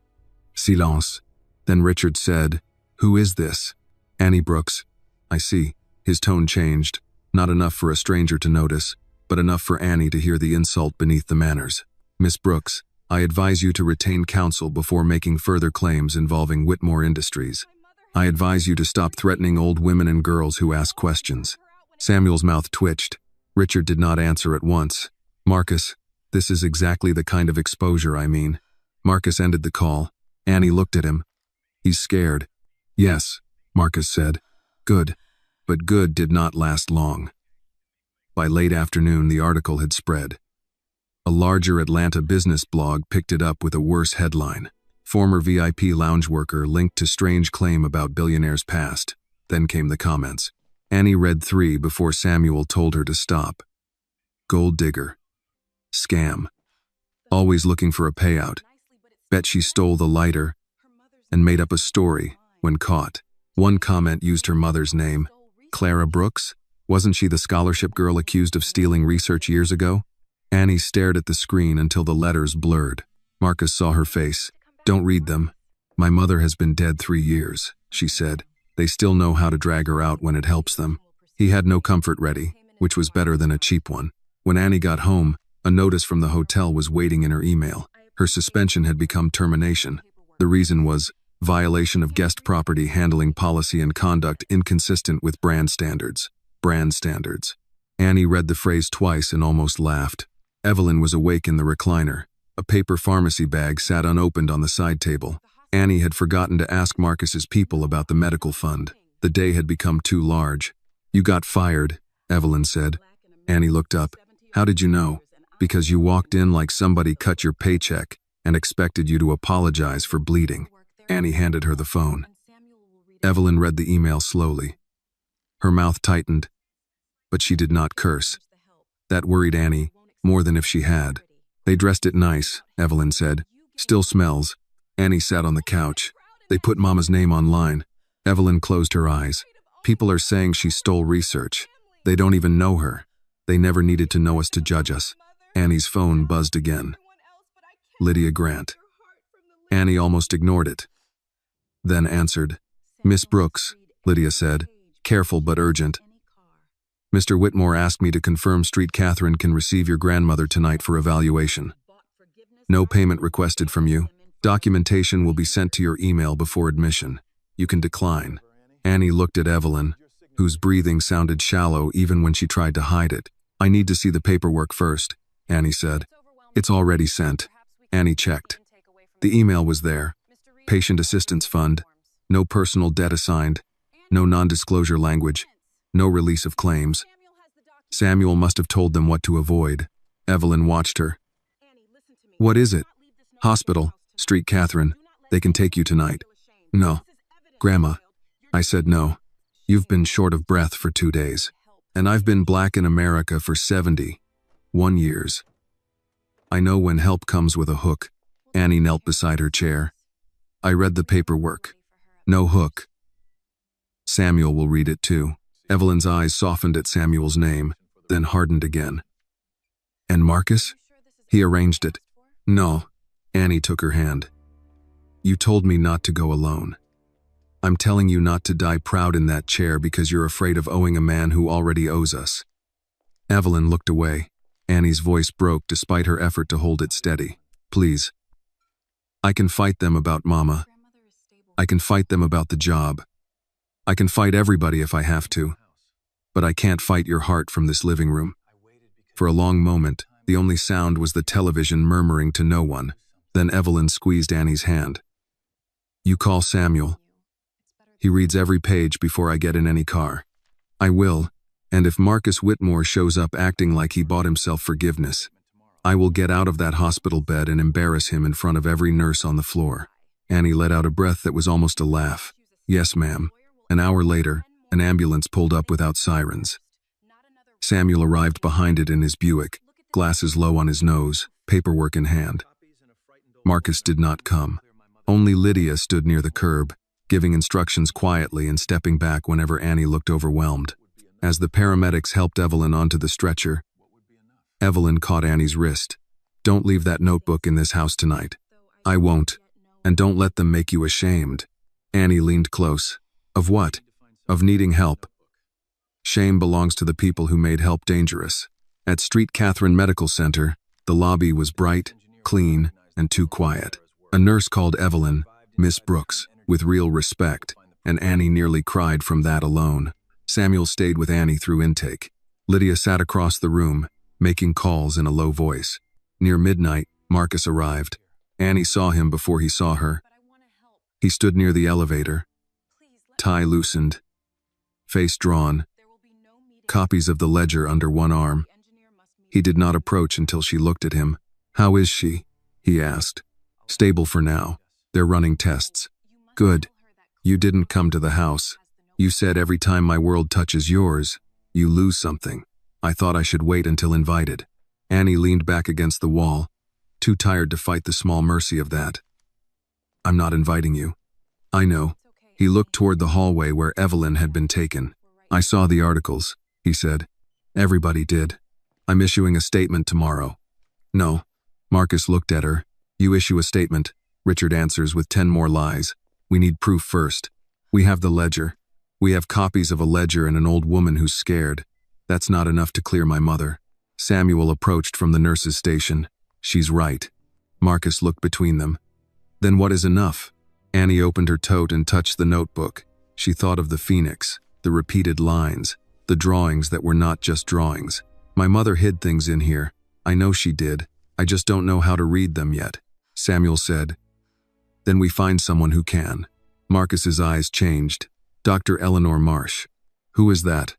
Silence. Then Richard said, "Who is this?" "Annie Brooks." "I see." His tone changed, not enough for a stranger to notice, but enough for Annie to hear the insult beneath the manners. "Miss Brooks, I advise you to retain counsel before making further claims involving Whitmore Industries. I advise you to stop threatening old women and girls who ask questions." Samuel's mouth twitched. Richard did not answer at once. "Marcus, this is exactly the kind of exposure I mean." Marcus ended the call. Annie looked at him. "He's scared." "Yes," Marcus said. "Good." But good did not last long. By late afternoon, the article had spread. A larger Atlanta business blog picked it up with a worse headline. "Former VIP lounge worker linked to strange claim about billionaire's past." Then came the comments. Annie read 3 before Samuel told her to stop. "Gold digger. Scam. Always looking for a payout. Bet she stole the lighter and made up a story when caught." One comment used her mother's name. Clara Brooks? Wasn't she the scholarship girl accused of stealing research years ago? Annie stared at the screen until the letters blurred. Marcus saw her face. "Don't read them. My mother has been dead 3 years, she said. They still know how to drag her out when it helps them." He had no comfort ready, which was better than a cheap one. When Annie got home, a notice from the hotel was waiting in her email. Her suspension had become termination. The reason was violation of guest property handling policy and conduct inconsistent with brand standards. Brand standards. Annie read the phrase twice and almost laughed. Evelyn was awake in the recliner. A paper pharmacy bag sat unopened on the side table. Annie had forgotten to ask Marcus's people about the medical fund. The day had become too large. "You got fired," Evelyn said. Annie looked up. "How did you know?" "Because you walked in like somebody cut your paycheck and expected you to apologize for bleeding." Annie handed her the phone. Evelyn read the email slowly. Her mouth tightened, but she did not curse. That worried Annie more than if she had. "They dressed it nice," Evelyn said. "Still smells." Annie sat on the couch. "They put Mama's name online." Evelyn closed her eyes. "People are saying she stole research." They don't even know her. They never needed to know us to judge us. Annie's phone buzzed again. Lydia Grant. Annie almost ignored it, then answered. Miss Brooks, Lydia said, careful but urgent. Mr. Whitmore asked me to confirm Street Catherine can receive your grandmother tonight for evaluation. No payment requested from you. Documentation will be sent to your email before admission. You can decline. Annie looked at Evelyn, whose breathing sounded shallow even when she tried to hide it. I need to see the paperwork first, Annie said. It's already sent. Annie checked. The email was there. Patient Assistance Fund. No personal debt assigned. No non-disclosure language. No release of claims. Samuel must have told them what to avoid. Evelyn watched her. What is it? Hospital, Street Catherine. They can take you tonight. No. Grandma. I said no. You've been short of breath for 2 days. And I've been black in America for 71 years. I know when help comes with a hook. Annie knelt beside her chair. I read the paperwork. No hook. Samuel will read it too. Evelyn's eyes softened at Samuel's name, then hardened again. And Marcus? He arranged it. No. Annie took her hand. You told me not to go alone. I'm telling you not to die proud in that chair because you're afraid of owing a man who already owes us. Evelyn looked away. Annie's voice broke despite her effort to hold it steady. Please. I can fight them about Mama. I can fight them about the job. I can fight everybody if I have to. But I can't fight your heart from this living room. For a long moment, the only sound was the television murmuring to no one. Then Evelyn squeezed Annie's hand. You call Samuel. He reads every page before I get in any car. I will, and if Marcus Whitmore shows up acting like he bought himself forgiveness, I will get out of that hospital bed and embarrass him in front of every nurse on the floor. Annie let out a breath that was almost a laugh. Yes, ma'am. An hour later, an ambulance pulled up without sirens. Samuel arrived behind it in his Buick, glasses low on his nose, paperwork in hand. Marcus did not come. Only Lydia stood near the curb, giving instructions quietly and stepping back whenever Annie looked overwhelmed. As the paramedics helped Evelyn onto the stretcher, Evelyn caught Annie's wrist. Don't leave that notebook in this house tonight. I won't. And don't let them make you ashamed. Annie leaned close. Of what? Of needing help. Shame belongs to the people who made help dangerous. At Street Catherine Medical Center, the lobby was bright, clean, and too quiet. A nurse called Evelyn, Miss Brooks, with real respect, and Annie nearly cried from that alone. Samuel stayed with Annie through intake. Lydia sat across the room, making calls in a low voice. Near midnight, Marcus arrived. Annie saw him before he saw her. He stood near the elevator, tie loosened, face drawn, copies of the ledger under one arm. He did not approach until she looked at him. How is she? He asked. Stable for now. They're running tests. Good. You didn't come to the house. You said every time my world touches yours, you lose something. I thought I should wait until invited. Annie leaned back against the wall, too tired to fight the small mercy of that. I'm not inviting you. I know. He looked toward the hallway where Evelyn had been taken. I saw the articles, he said. Everybody did. I'm issuing a statement tomorrow. No. Marcus looked at her. You issue a statement, Richard answers with 10 more lies. We need proof first. We have the ledger. We have copies of a ledger and an old woman who's scared. That's not enough to clear my mother. Samuel approached from the nurse's station. She's right. Marcus looked between them. Then what is enough? Annie opened her tote and touched the notebook. She thought of the phoenix, the repeated lines, the drawings that were not just drawings. My mother hid things in here. I know she did. I just don't know how to read them yet. Samuel said. Then we find someone who can. Marcus's eyes changed. Dr. Eleanor Marsh. Who is that?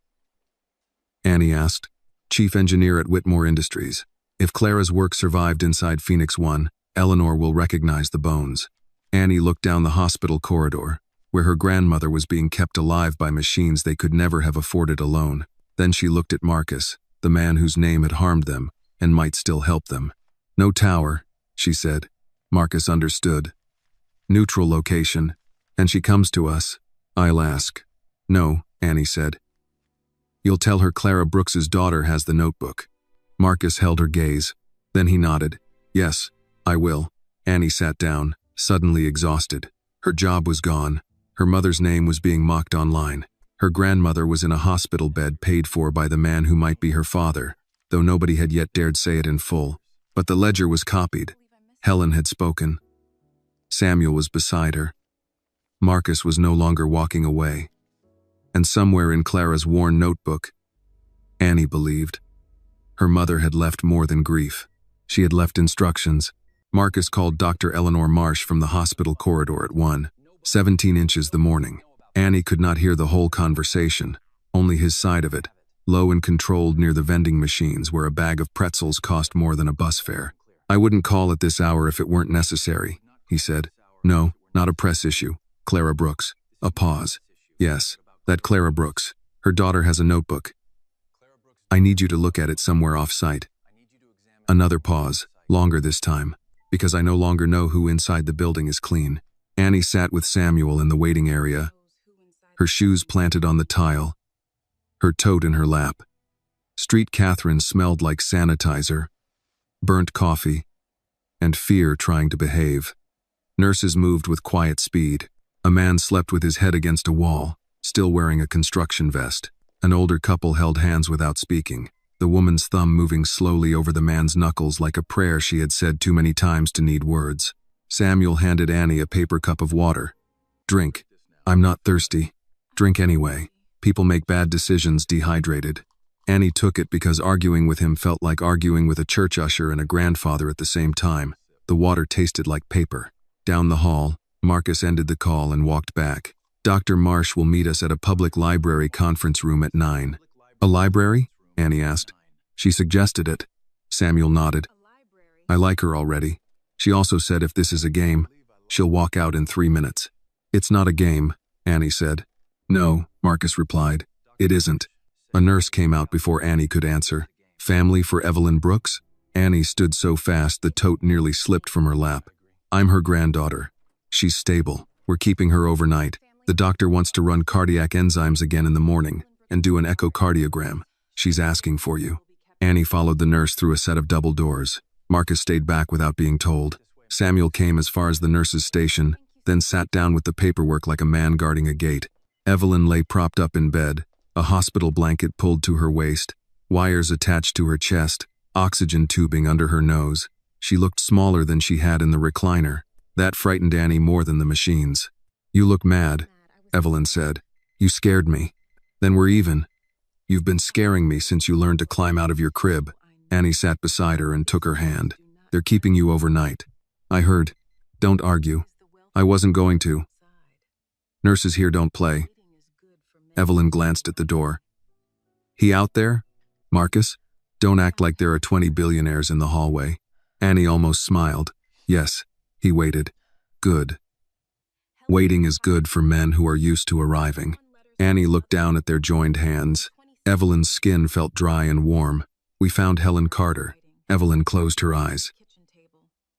Annie asked. Chief engineer at Whitmore Industries. If Clara's work survived inside Phoenix 1, Eleanor will recognize the bones. Annie looked down the hospital corridor, where her grandmother was being kept alive by machines they could never have afforded alone. Then she looked at Marcus, the man whose name had harmed them and might still help them. No tower, she said. Marcus understood. Neutral location. And she comes to us. I'll ask. No, Annie said. You'll tell her Clara Brooks's daughter has the notebook. Marcus held her gaze. Then he nodded. Yes, I will. Annie sat down, suddenly exhausted. Her job was gone. Her mother's name was being mocked online. Her grandmother was in a hospital bed paid for by the man who might be her father, though nobody had yet dared say it in full. But the ledger was copied. Helen had spoken. Samuel was beside her. Marcus was no longer walking away. And somewhere in Clara's worn notebook, Annie believed, her mother had left more than grief. She had left instructions. Marcus called Dr. Eleanor Marsh from the hospital corridor at 1:17 inches the morning. Annie could not hear the whole conversation, only his side of it, low and controlled near the vending machines where a bag of pretzels cost more than a bus fare. I wouldn't call at this hour if it weren't necessary, he said. No, not a press issue. Clara Brooks. A pause. Yes, that Clara Brooks. Her daughter has a notebook. I need you to look at it somewhere off-site. Another pause, longer this time, because I no longer know who inside the building is clean. Annie sat with Samuel in the waiting area, her shoes planted on the tile, her tote in her lap. Street Catherine smelled like sanitizer, burnt coffee, and fear trying to behave. Nurses moved with quiet speed. A man slept with his head against a wall, still wearing a construction vest. An older couple held hands without speaking, the woman's thumb moving slowly over the man's knuckles like a prayer she had said too many times to need words. Samuel handed Annie a paper cup of water. Drink. I'm not thirsty. Drink anyway. People make bad decisions dehydrated. Annie took it because arguing with him felt like arguing with a church usher and a grandfather at the same time. The water tasted like paper. Down the hall, Marcus ended the call and walked back. Dr. Marsh will meet us at a public library conference room at 9. A library? Annie asked. She suggested it. Samuel nodded. I like her already. She also said if this is a game, she'll walk out in 3 minutes. It's not a game, Annie said. No, Marcus replied. It isn't. A nurse came out before Annie could answer. Family for Evelyn Brooks? Annie stood so fast the tote nearly slipped from her lap. I'm her granddaughter. She's stable. We're keeping her overnight. The doctor wants to run cardiac enzymes again in the morning and do an echocardiogram. She's asking for you. Annie followed the nurse through a set of double doors. Marcus stayed back without being told. Samuel came as far as the nurse's station, then sat down with the paperwork like a man guarding a gate. Evelyn lay propped up in bed, a hospital blanket pulled to her waist, wires attached to her chest, oxygen tubing under her nose. She looked smaller than she had in the recliner. That frightened Annie more than the machines. You look mad, Evelyn said. You scared me. Then we're even. You've been scaring me since you learned to climb out of your crib. Annie sat beside her and took her hand. They're keeping you overnight. I heard. Don't argue. I wasn't going to. Nurses here don't play. Evelyn glanced at the door. He out there? Marcus? Don't act like there are 20 billionaires in the hallway. Annie almost smiled. Yes, he waited. Good. Waiting is good for men who are used to arriving. Annie looked down at their joined hands. Evelyn's skin felt dry and warm. We found Helen Carter. Evelyn closed her eyes.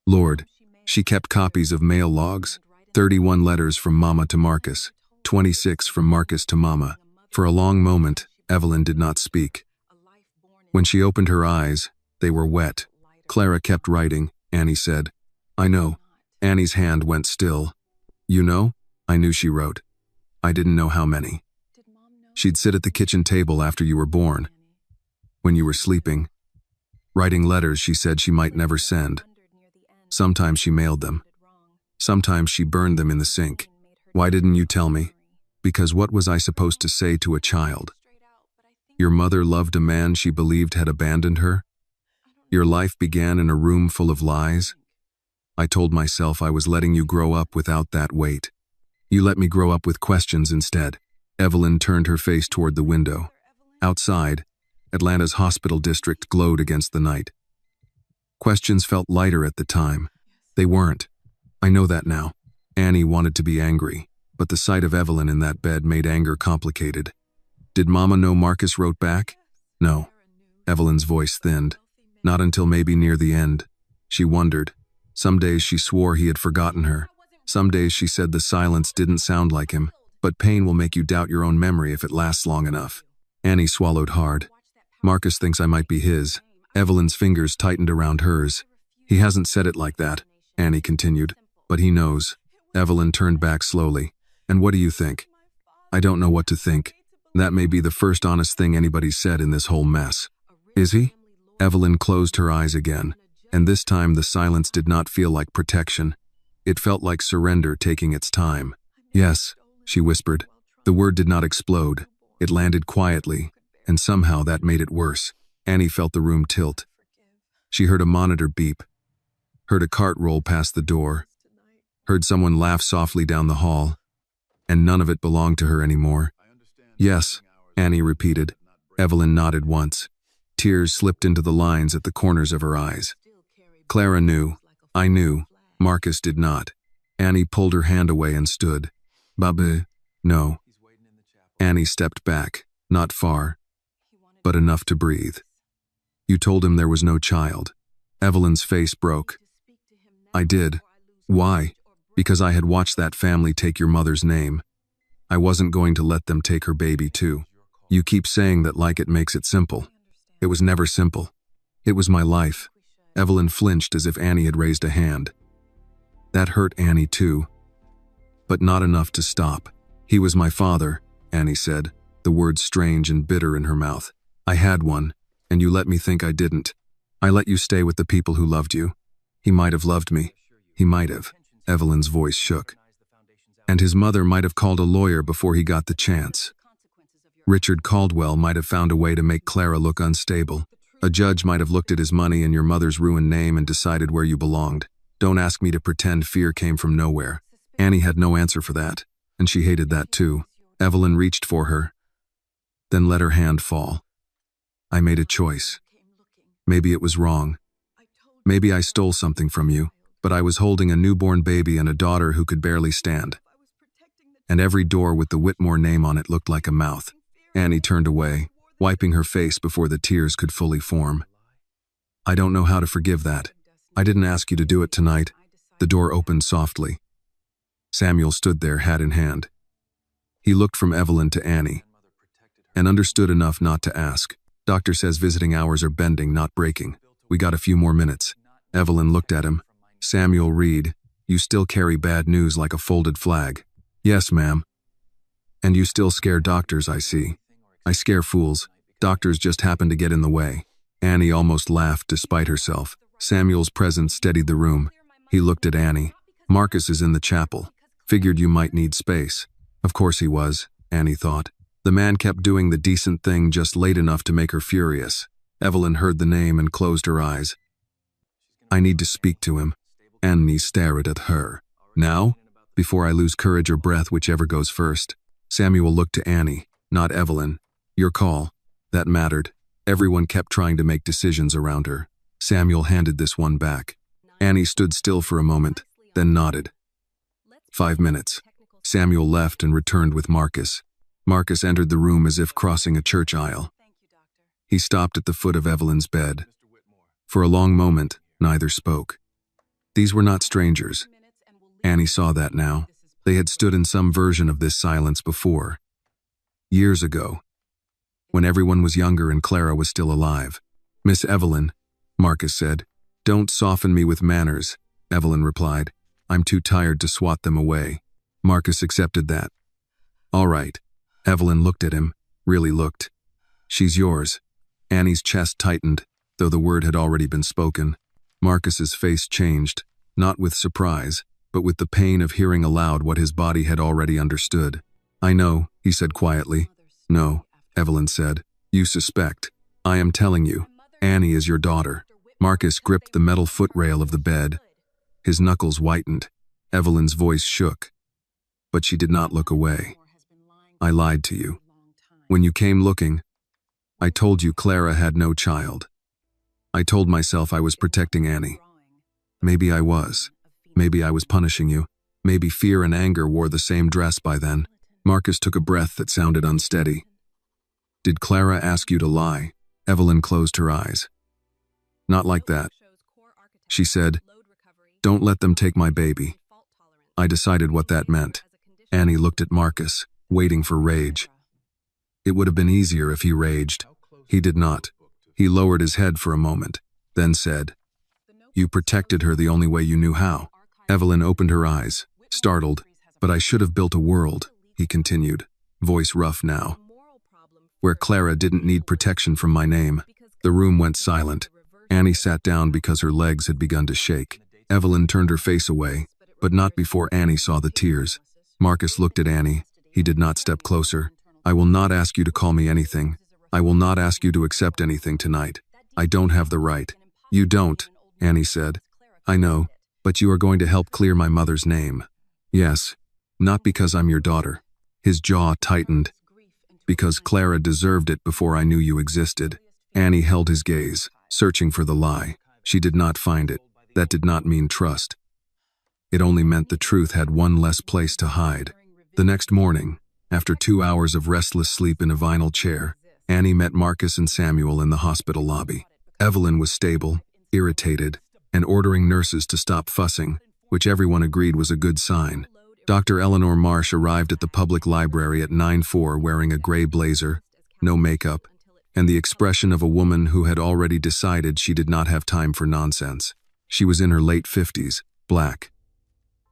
Lord, she kept copies of mail logs. 31 letters from Mama to Marcus. 26 from Marcus to Mama. For a long moment, Evelyn did not speak. When she opened her eyes, they were wet. Clara kept writing, Annie said. I know. Annie's hand went still. You know? I knew she wrote. I didn't know how many. She'd sit at the kitchen table after you were born, when you were sleeping, writing letters she said she might never send. Sometimes she mailed them. Sometimes she burned them in the sink. Why didn't you tell me? Because what was I supposed to say to a child? Your mother loved a man she believed had abandoned her? Your life began in a room full of lies? I told myself I was letting you grow up without that weight. You let me grow up with questions instead. Evelyn turned her face toward the window. Outside, Atlanta's hospital district glowed against the night. Questions felt lighter at the time. They weren't. I know that now. Annie wanted to be angry, but the sight of Evelyn in that bed made anger complicated. Did Mama know Marcus wrote back? No. Evelyn's voice thinned. Not until maybe near the end. She wondered. Some days she swore he had forgotten her. Some days she said the silence didn't sound like him, but pain will make you doubt your own memory if it lasts long enough. Annie swallowed hard. Marcus thinks I might be his. Evelyn's fingers tightened around hers. He hasn't said it like that, Annie continued, but he knows. Evelyn turned back slowly. And what do you think? I don't know what to think. That may be the first honest thing anybody's said in this whole mess. Is he? Evelyn closed her eyes again, and this time the silence did not feel like protection. It felt like surrender taking its time. Yes, she whispered. The word did not explode. It landed quietly, and somehow that made it worse. Annie felt the room tilt. She heard a monitor beep, heard a cart roll past the door, heard someone laugh softly down the hall, and none of it belonged to her anymore. Yes, Annie repeated. Evelyn nodded once. Tears slipped into the lines at the corners of her eyes. Clara knew. I knew. Marcus did not. Annie pulled her hand away and stood. Babu, no. Annie stepped back, not far, but enough to breathe. You told him there was no child. Evelyn's face broke. I did. Why? Because I had watched that family take your mother's name. I wasn't going to let them take her baby too. You keep saying that like it makes it simple. It was never simple. It was my life. Evelyn flinched as if Annie had raised a hand. That hurt Annie too, but not enough to stop. He was my father, Annie said, the words strange and bitter in her mouth. I had one, and you let me think I didn't. I let you stay with the people who loved you. He might have loved me. He might have. Evelyn's voice shook. And his mother might have called a lawyer before he got the chance. Richard Caldwell might have found a way to make Clara look unstable. A judge might have looked at his money and your mother's ruined name and decided where you belonged. Don't ask me to pretend fear came from nowhere. Annie had no answer for that, and she hated that too. Evelyn reached for her, then let her hand fall. I made a choice. Maybe it was wrong. Maybe I stole something from you, but I was holding a newborn baby and a daughter who could barely stand. And every door with the Whitmore name on it looked like a mouth. Annie turned away, wiping her face before the tears could fully form. I don't know how to forgive that. I didn't ask you to do it tonight. The door opened softly. Samuel stood there, hat in hand. He looked from Evelyn to Annie, and understood enough not to ask. Doctor says visiting hours are bending, not breaking. We got a few more minutes. Evelyn looked at him. Samuel Reed, you still carry bad news like a folded flag. Yes, ma'am. And you still scare doctors, I see. I scare fools. Doctors just happen to get in the way. Annie almost laughed despite herself. Samuel's presence steadied the room. He looked at Annie. Marcus is in the chapel. Figured you might need space. Of course he was, Annie thought. The man kept doing the decent thing just late enough to make her furious. Evelyn heard the name and closed her eyes. I need to speak to him. Annie stared at her. Now? Before I lose courage or breath, whichever goes first. Samuel looked to Annie, not Evelyn. Your call. That mattered. Everyone kept trying to make decisions around her. Samuel handed this one back. Annie stood still for a moment, then nodded. 5 minutes. Samuel left and returned with Marcus. Marcus entered the room as if crossing a church aisle. He stopped at the foot of Evelyn's bed. For a long moment, neither spoke. These were not strangers. Annie saw that now. They had stood in some version of this silence before. Years ago, when everyone was younger and Clara was still alive. Miss Evelyn, Marcus said. Don't soften me with manners, Evelyn replied. I'm too tired to swat them away. Marcus accepted that. All right. Evelyn looked at him, really looked. She's yours. Annie's chest tightened, though the word had already been spoken. Marcus's face changed, not with surprise, but with the pain of hearing aloud what his body had already understood. I know, he said quietly. No, Evelyn said. You suspect. I am telling you. Annie is your daughter. Marcus gripped the metal footrail of the bed. His knuckles whitened. Evelyn's voice shook. But she did not look away. I lied to you. When you came looking, I told you Clara had no child. I told myself I was protecting Annie. Maybe I was. Maybe I was punishing you. Maybe fear and anger wore the same dress by then. Marcus took a breath that sounded unsteady. Did Clara ask you to lie? Evelyn closed her eyes. Not like that. She said, don't let them take my baby. I decided what that meant. Annie looked at Marcus, waiting for rage. It would have been easier if he raged. He did not. He lowered his head for a moment, then said, "You protected her the only way you knew how." Evelyn opened her eyes, startled. "But I should have built a world," he continued, voice rough now, "where Clara didn't need protection from my name." The room went silent. Annie sat down because her legs had begun to shake. Evelyn turned her face away, but not before Annie saw the tears. Marcus looked at Annie. He did not step closer. "I will not ask you to call me anything. I will not ask you to accept anything tonight. I don't have the right." "You don't," Annie said. "I know, but you are going to help clear my mother's name." "Yes, not because I'm your daughter." His jaw tightened. "Because Clara deserved it before I knew you existed." Annie held his gaze, searching for the lie. She did not find it. That did not mean trust. It only meant the truth had one less place to hide. The next morning, after 2 hours of restless sleep in a vinyl chair, Annie met Marcus and Samuel in the hospital lobby. Evelyn was stable, irritated, and ordering nurses to stop fussing, which everyone agreed was a good sign. Dr. Eleanor Marsh arrived at the public library at 9:04 wearing a gray blazer, no makeup, and the expression of a woman who had already decided she did not have time for nonsense. She was in her late 50s, black,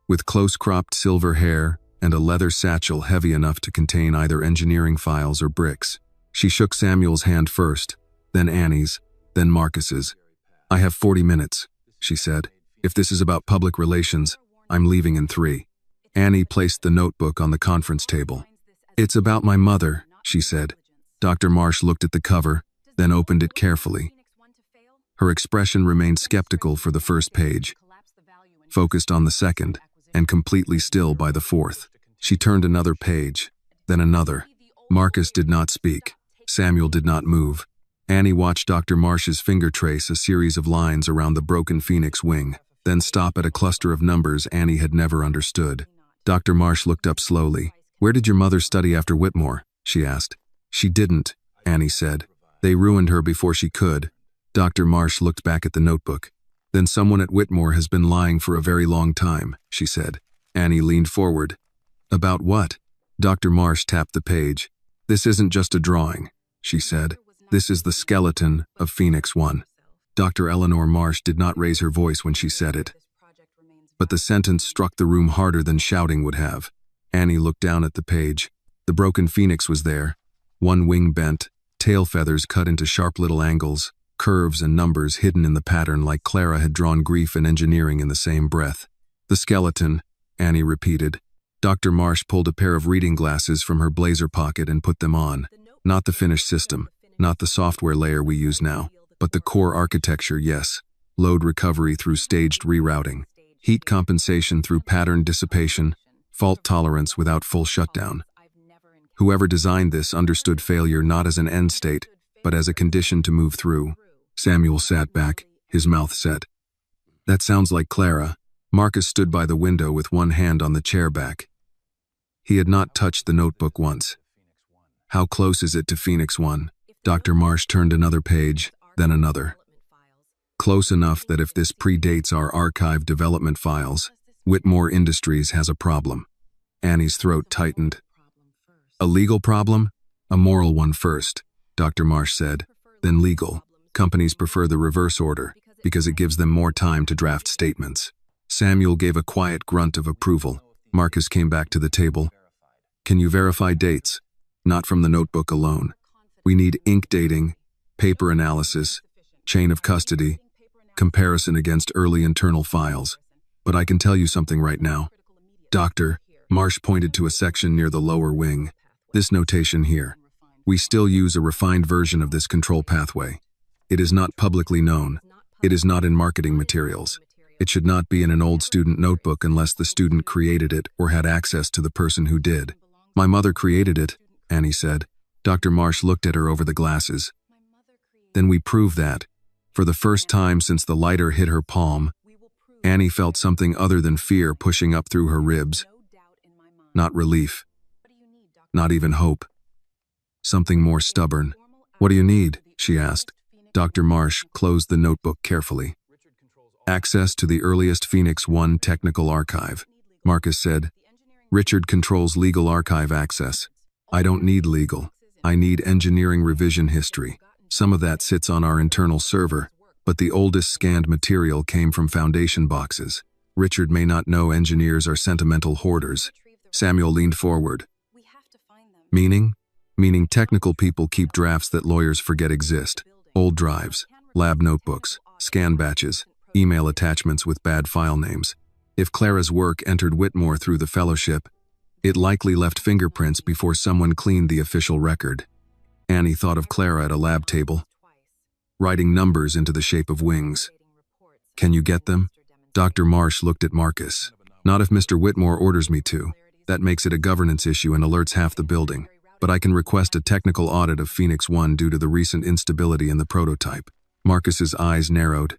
with close-cropped silver hair and a leather satchel heavy enough to contain either engineering files or bricks. She shook Samuel's hand first, then Annie's, then Marcus's. "I have 40 minutes, she said. "If this is about public relations, I'm leaving in 3. Annie placed the notebook on the conference table. "It's about my mother," she said. Dr. Marsh looked at the cover, then opened it carefully. Her expression remained skeptical for the first page, focused on the second, and completely still by the fourth. She turned another page, then another. Marcus did not speak. Samuel did not move. Annie watched Dr. Marsh's finger trace a series of lines around the broken phoenix wing, then stop at a cluster of numbers Annie had never understood. Dr. Marsh looked up slowly. "Where did your mother study after Whitmore?" she asked. "She didn't," Annie said. "They ruined her before she could." Dr. Marsh looked back at the notebook. "Then someone at Whitmore has been lying for a very long time," she said. Annie leaned forward. "About what?" Dr. Marsh tapped the page. "This isn't just a drawing," she said. "This is the skeleton of Phoenix 1. Dr. Eleanor Marsh did not raise her voice when she said it, but the sentence struck the room harder than shouting would have. Annie looked down at the page. The broken phoenix was there, one wing bent, tail feathers cut into sharp little angles, curves and numbers hidden in the pattern like Clara had drawn grief and engineering in the same breath. "The skeleton," Annie repeated. Dr. Marsh pulled a pair of reading glasses from her blazer pocket and put them on. "Not the finished system, not the software layer we use now, but the core architecture, yes. Load recovery through staged rerouting, heat compensation through pattern dissipation, fault tolerance without full shutdown. Whoever designed this understood failure not as an end state, but as a condition to move through." Samuel sat back, his mouth set. "That sounds like Clara." Marcus stood by the window with one hand on the chair back. He had not touched the notebook once. "How close is it to Phoenix 1? Dr. Marsh turned another page, then another. "Close enough that if this predates our archive development files, Whitmore Industries has a problem." Annie's throat tightened. "A legal problem? A moral one first," Dr. Marsh said, "then legal. Companies prefer the reverse order because it gives them more time to draft statements." Samuel gave a quiet grunt of approval. Marcus came back to the table. "Can you verify dates? Not from the notebook alone. We need ink dating, paper analysis, chain of custody, comparison against early internal files. But I can tell you something right now. Dr. Marsh pointed to a section near the lower wing. "This notation here. We still use a refined version of this control pathway. It is not publicly known. It is not in marketing materials. It should not be in an old student notebook unless the student created it or had access to the person who did." "My mother created it," Annie said. Dr. Marsh looked at her over the glasses. "Then we prove that." For the first time since the lighter hit her palm, Annie felt something other than fear pushing up through her ribs. Not relief. Not even hope. Something more stubborn. "What do you need?" she asked. Dr. Marsh closed the notebook carefully. "Access to the earliest Phoenix 1 technical archive," Marcus said. "Richard controls legal archive access. I don't need legal. I need engineering revision history. Some of that sits on our internal server, but the oldest scanned material came from foundation boxes. Richard may not know engineers are sentimental hoarders. Samuel leaned forward. Meaning? Meaning technical people keep drafts that lawyers forget exist. Old drives, lab notebooks, scan batches, email attachments with bad file names. If Clara's work entered Whitmore through the fellowship, it likely left fingerprints before someone cleaned the official record. Annie thought of Clara at a lab table, writing numbers into the shape of wings. Can you get them? Dr. Marsh looked at Marcus. Not if Mr. Whitmore orders me to. That makes it a governance issue and alerts half the building. But I can request a technical audit of Phoenix 1 due to the recent instability in the prototype. Marcus's eyes narrowed.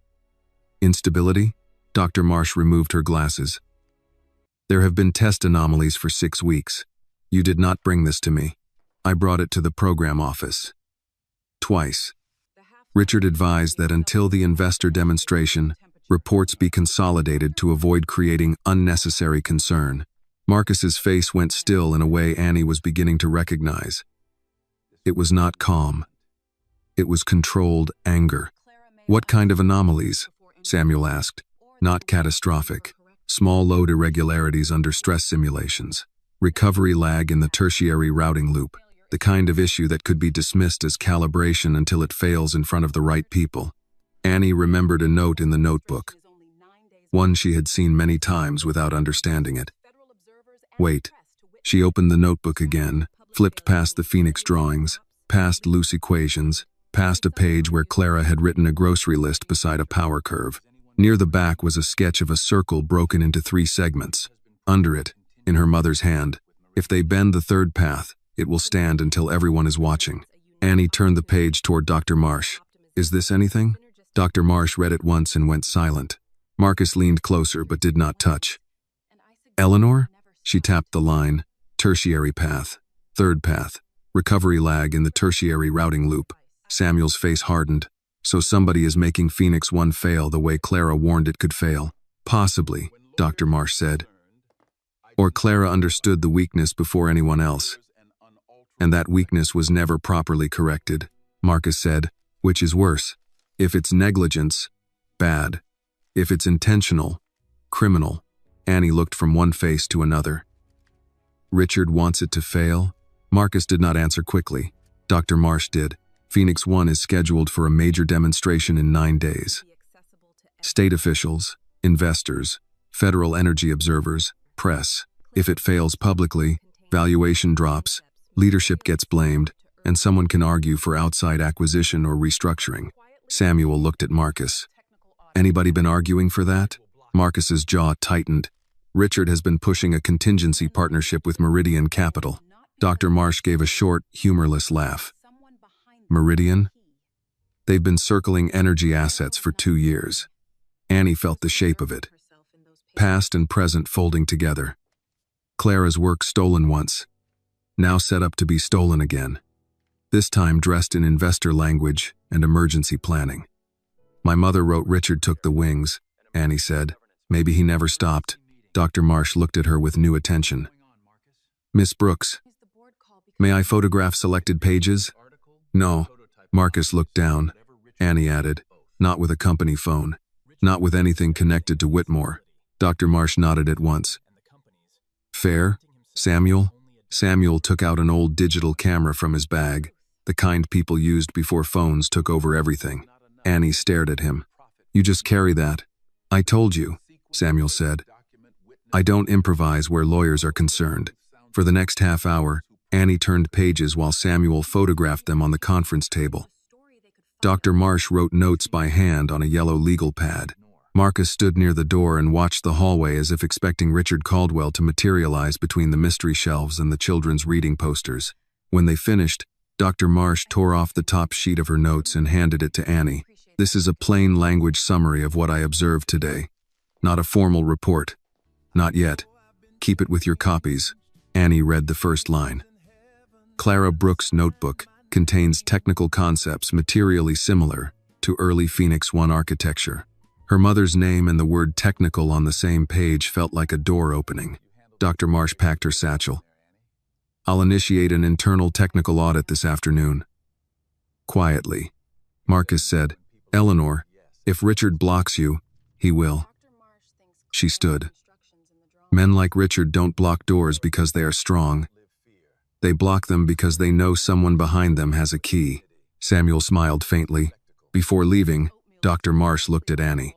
Instability? Dr. Marsh removed her glasses. There have been test anomalies for 6 weeks. You did not bring this to me. I brought it to the program office. Twice. Richard advised that until the investor demonstration, reports be consolidated to avoid creating unnecessary concern. Marcus's face went still in a way Annie was beginning to recognize. It was not calm. It was controlled anger. What kind of anomalies? Samuel asked. Not catastrophic. Small load irregularities under stress simulations. Recovery lag in the tertiary routing loop. The kind of issue that could be dismissed as calibration until it fails in front of the right people. Annie remembered a note in the notebook. One she had seen many times without understanding it. Wait. She opened the notebook again, flipped past the Phoenix drawings, past loose equations, past a page where Clara had written a grocery list beside a power curve. Near the back was a sketch of a circle broken into 3 segments. Under it, in her mother's hand, if they bend the third path, it will stand until everyone is watching. Annie turned the page toward Dr. Marsh. Is this anything? Dr. Marsh read it once and went silent. Marcus leaned closer but did not touch. Eleanor? She tapped the line. Tertiary path. Third path. Recovery lag in the tertiary routing loop. Samuel's face hardened. So somebody is making Phoenix 1 fail the way Clara warned it could fail. Possibly, Dr. Marsh said. Or Clara understood the weakness before anyone else. And that weakness was never properly corrected, Marcus said. Which is worse? If it's negligence, bad. If it's intentional, criminal. Annie looked from one face to another. Richard wants it to fail? Marcus did not answer quickly. Dr. Marsh did. Phoenix 1 is scheduled for a major demonstration in 9 days. State officials, investors, federal energy observers, press. If it fails publicly, valuation drops, leadership gets blamed, and someone can argue for outside acquisition or restructuring. Samuel looked at Marcus. Anybody been arguing for that? Marcus's jaw tightened. Richard has been pushing a contingency partnership with Meridian Capital. Dr. Marsh gave a short, humorless laugh. Meridian? They've been circling energy assets for 2 years. Annie felt the shape of it. Past and present folding together. Clara's work stolen once. Now set up to be stolen again. This time dressed in investor language and emergency planning. My mother wrote Richard took the wings, Annie said. Maybe he never stopped. Dr. Marsh looked at her with new attention. Miss Brooks, may I photograph selected pages? No. Marcus looked down. Annie added, not with a company phone. Not with anything connected to Whitmore. Dr. Marsh nodded at once. Fair? Samuel? Samuel took out an old digital camera from his bag, the kind people used before phones took over everything. Annie stared at him. You just carry that. I told you, Samuel said. I don't improvise where lawyers are concerned. For the next half hour, Annie turned pages while Samuel photographed them on the conference table. Dr. Marsh wrote notes by hand on a yellow legal pad. Marcus stood near the door and watched the hallway as if expecting Richard Caldwell to materialize between the mystery shelves and the children's reading posters. When they finished, Dr. Marsh tore off the top sheet of her notes and handed it to Annie. This is a plain language summary of what I observed today. Not a formal report. Not yet. Keep it with your copies. Annie read the first line. Clara Brooks' notebook contains technical concepts materially similar to early Phoenix 1 architecture. Her mother's name and the word technical on the same page felt like a door opening. Dr. Marsh packed her satchel. I'll initiate an internal technical audit this afternoon. Quietly, Marcus said, Eleanor, if Richard blocks you, he will. She stood. Men like Richard don't block doors because they are strong. They block them because they know someone behind them has a key. Samuel smiled faintly. Before leaving, Dr. Marsh looked at Annie.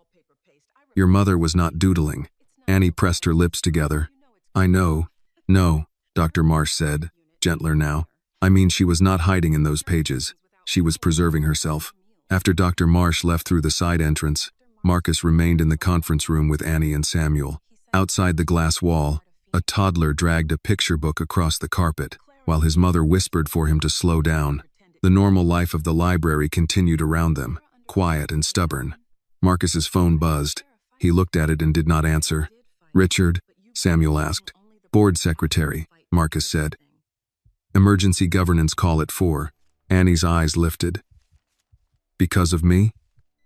Your mother was not doodling. Annie pressed her lips together. I know. No, Dr. Marsh said, gentler now. I mean, she was not hiding in those pages. She was preserving herself. After Dr. Marsh left through the side entrance, Marcus remained in the conference room with Annie and Samuel. Outside the glass wall, a toddler dragged a picture book across the carpet, while his mother whispered for him to slow down. The normal life of the library continued around them, quiet and stubborn. Marcus's phone buzzed. He looked at it and did not answer. Richard? Samuel asked. Board secretary, Marcus said. Emergency governance call at 4. Annie's eyes lifted. Because of me?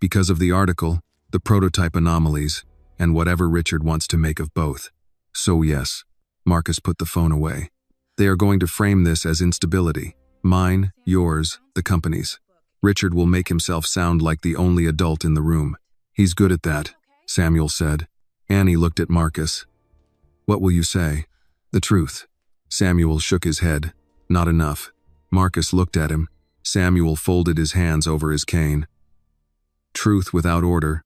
Because of the article, the prototype anomalies, and whatever Richard wants to make of both. So yes. Marcus put the phone away. They are going to frame this as instability. Mine, yours, the company's. Richard will make himself sound like the only adult in the room. He's good at that, Samuel said. Annie looked at Marcus. What will you say? The truth. Samuel shook his head. Not enough. Marcus looked at him. Samuel folded his hands over his cane. Truth without order.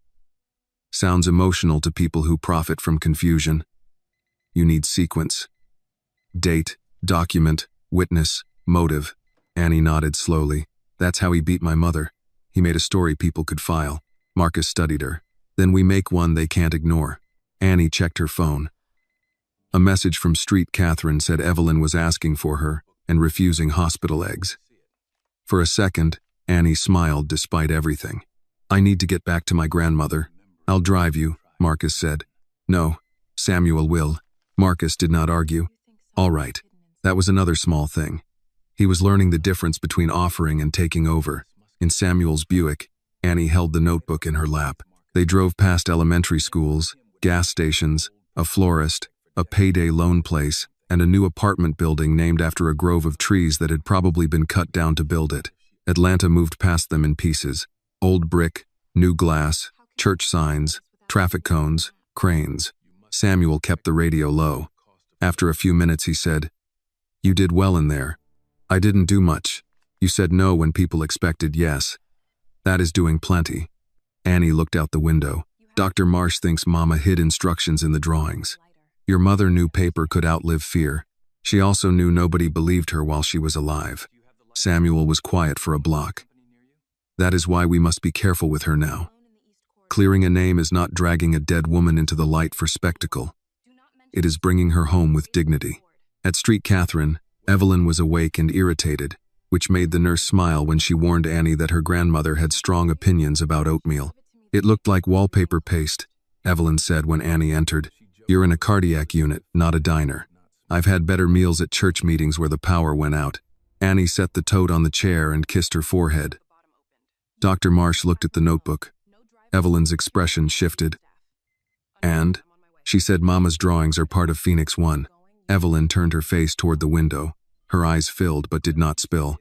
Sounds emotional to people who profit from confusion. You need sequence. Date, document, witness, motive. Annie nodded slowly. That's how he beat my mother. He made a story people could file. Marcus studied her. Then we make one they can't ignore. Annie checked her phone. A message from Street Catherine said Evelyn was asking for her and refusing hospital eggs. For a second, Annie smiled despite everything. I need to get back to my grandmother. I'll drive you, Marcus said. No, Samuel will. Marcus did not argue. All right. That was another small thing. He was learning the difference between offering and taking over. In Samuel's Buick, Annie held the notebook in her lap. They drove past elementary schools, gas stations, a florist, a payday loan place, and a new apartment building named after a grove of trees that had probably been cut down to build it. Atlanta moved past them in pieces. Old brick, new glass, church signs, traffic cones, cranes. Samuel kept the radio low. After a few minutes he said, You did well in there. I didn't do much. You said no when people expected yes. That is doing plenty. Annie looked out the window. Dr. Marsh thinks Mama hid instructions in the drawings. Your mother knew paper could outlive fear. She also knew nobody believed her while she was alive. Samuel was quiet for a block. That is why we must be careful with her now. Clearing a name is not dragging a dead woman into the light for spectacle. It is bringing her home with dignity. At Street Catherine, Evelyn was awake and irritated, which made the nurse smile when she warned Annie that her grandmother had strong opinions about oatmeal. It looked like wallpaper paste, Evelyn said when Annie entered. You're in a cardiac unit, not a diner. I've had better meals at church meetings where the power went out. Annie set the toad on the chair and kissed her forehead. Dr. Marsh looked at the notebook. Evelyn's expression shifted. And? She said Mama's drawings are part of Phoenix 1. Evelyn turned her face toward the window. Her eyes filled but did not spill.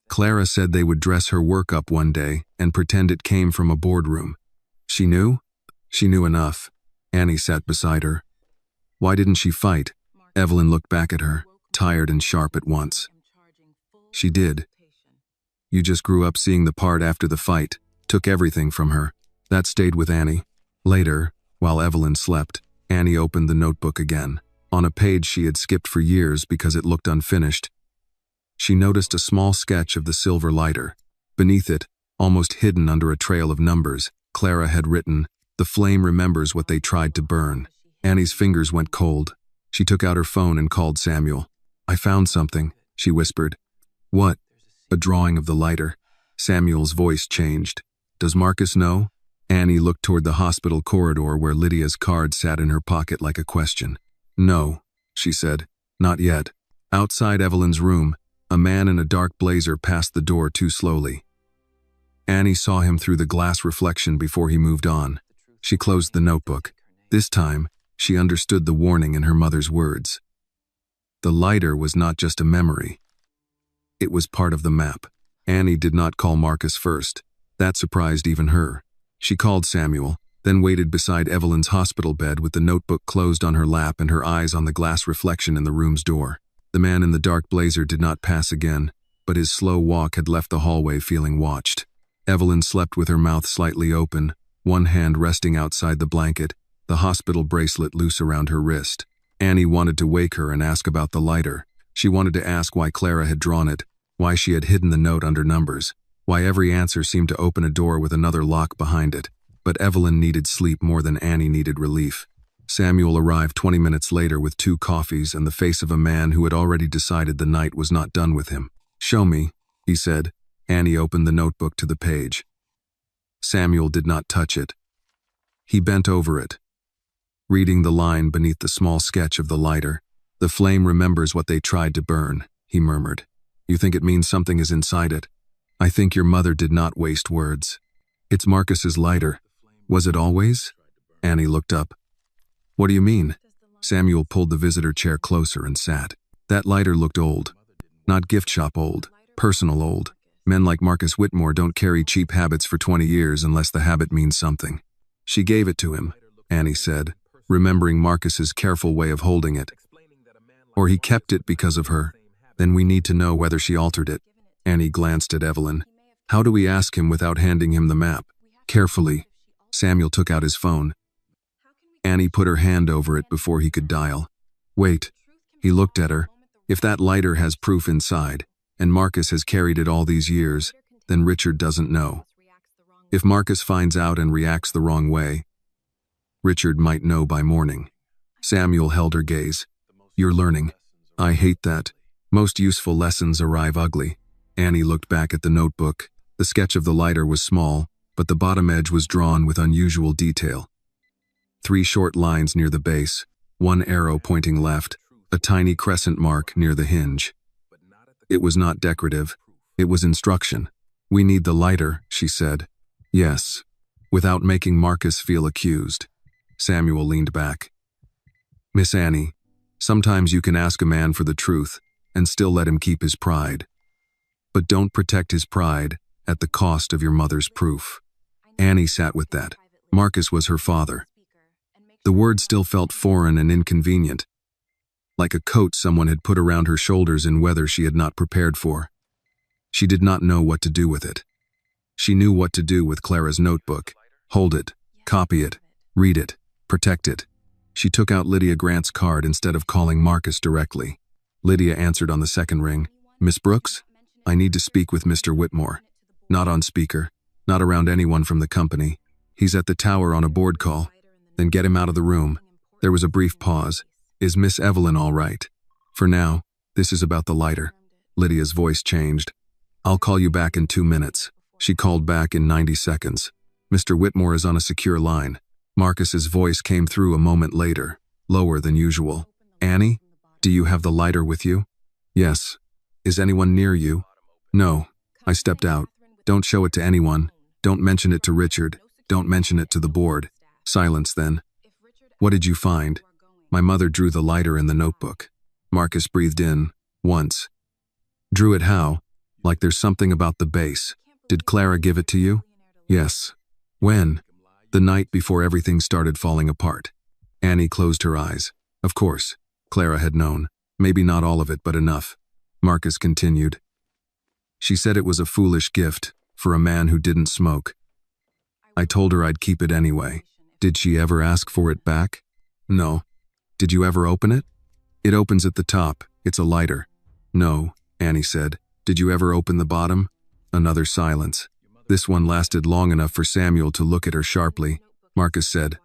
Clara said they would dress her work up one day and pretend it came from a boardroom. She knew? She knew enough. Annie sat beside her. Why didn't she fight? Evelyn looked back at her, tired and sharp at once. She did. You just grew up seeing the part after the fight, took everything from her. That stayed with Annie. Later, while Evelyn slept, Annie opened the notebook again. On a page she had skipped for years because it looked unfinished, she noticed a small sketch of the silver lighter. Beneath it, almost hidden under a trail of numbers, Clara had written, The flame remembers what they tried to burn. Annie's fingers went cold. She took out her phone and called Samuel. I found something, she whispered. What? A drawing of the lighter. Samuel's voice changed. Does Marcus know? Annie looked toward the hospital corridor where Lydia's card sat in her pocket like a question. No, she said. Not yet. Outside Evelyn's room, a man in a dark blazer passed the door too slowly. Annie saw him through the glass reflection before he moved on. She closed the notebook. This time, she understood the warning in her mother's words. The lighter was not just a memory. It was part of the map. Annie did not call Marcus first. That surprised even her. She called Samuel, then waited beside Evelyn's hospital bed with the notebook closed on her lap and her eyes on the glass reflection in the room's door. The man in the dark blazer did not pass again, but his slow walk had left the hallway feeling watched. Evelyn slept with her mouth slightly open, one hand resting outside the blanket, the hospital bracelet loose around her wrist. Annie wanted to wake her and ask about the lighter. She wanted to ask why Clara had drawn it, why she had hidden the note under numbers, why every answer seemed to open a door with another lock behind it. But Evelyn needed sleep more than Annie needed relief. Samuel arrived 20 minutes later with 2 coffees and the face of a man who had already decided the night was not done with him. "Show me," he said. Annie opened the notebook to the page. Samuel did not touch it. He bent over it, reading the line beneath the small sketch of the lighter. "The flame remembers what they tried to burn," he murmured. "You think it means something is inside it? I think your mother did not waste words. It's Marcus's lighter. Was it always?" Annie looked up. "What do you mean?" Samuel pulled the visitor chair closer and sat. "That lighter looked old. Not gift shop old, personal old. Men like Marcus Whitmore don't carry cheap habits for 20 years unless the habit means something." "She gave it to him," Annie said, remembering Marcus's careful way of holding it. "Or he kept it because of her. Then we need to know whether she altered it." Annie glanced at Evelyn. "How do we ask him without handing him the map?" Carefully, Samuel took out his phone. Annie put her hand over it before he could dial. "Wait." He looked at her. "If that lighter has proof inside, and Marcus has carried it all these years, then Richard doesn't know. If Marcus finds out and reacts the wrong way, Richard might know by morning." Samuel held her gaze. "You're learning. I hate that. Most useful lessons arrive ugly." Annie looked back at the notebook. The sketch of the lighter was small, but the bottom edge was drawn with unusual detail. 3 short lines near the base, 1 arrow pointing left, a tiny crescent mark near the hinge. It was not decorative. It was instruction. "We need the lighter," she said. "Yes," without making Marcus feel accused. Samuel leaned back. "Miss Annie, sometimes you can ask a man for the truth and still let him keep his pride. But don't protect his pride at the cost of your mother's proof." Annie sat with that. Marcus was her father. The word still felt foreign and inconvenient, like a coat someone had put around her shoulders in weather she had not prepared for. She did not know what to do with it. She knew what to do with Clara's notebook. Hold it, copy it, read it, protect it. She took out Lydia Grant's card instead of calling Marcus directly. Lydia answered on the second ring. "Miss Brooks? I need to speak with Mr. Whitmore." "Not on speaker. Not around anyone from the company. He's at the tower on a board call." "Then get him out of the room." There was a brief pause. "Is Miss Evelyn all right?" "For now, this is about the lighter." Lydia's voice changed. "I'll call you back in 2 minutes." She called back in 90 seconds. "Mr. Whitmore is on a secure line." Marcus's voice came through a moment later, lower than usual. "Annie, do you have the lighter with you?" "Yes." "Is anyone near you?" "No. I stepped out." "Don't show it to anyone. Don't mention it to Richard. Don't mention it to the board." Silence then. "What did you find?" "My mother drew the lighter in the notebook." Marcus breathed in, once. "Drew it how?" "Like there's something about the base." "Did Clara give it to you?" "Yes." "When?" "The night before everything started falling apart." Annie closed her eyes. Of course, Clara had known. Maybe not all of it, but enough. Marcus continued. "She said it was a foolish gift for a man who didn't smoke. I told her I'd keep it anyway." "Did she ever ask for it back?" "No." "Did you ever open it?" "It opens at the top. It's a lighter." "No," Annie said. "Did you ever open the bottom?" Another silence. This one lasted long enough for Samuel to look at her sharply. Marcus said,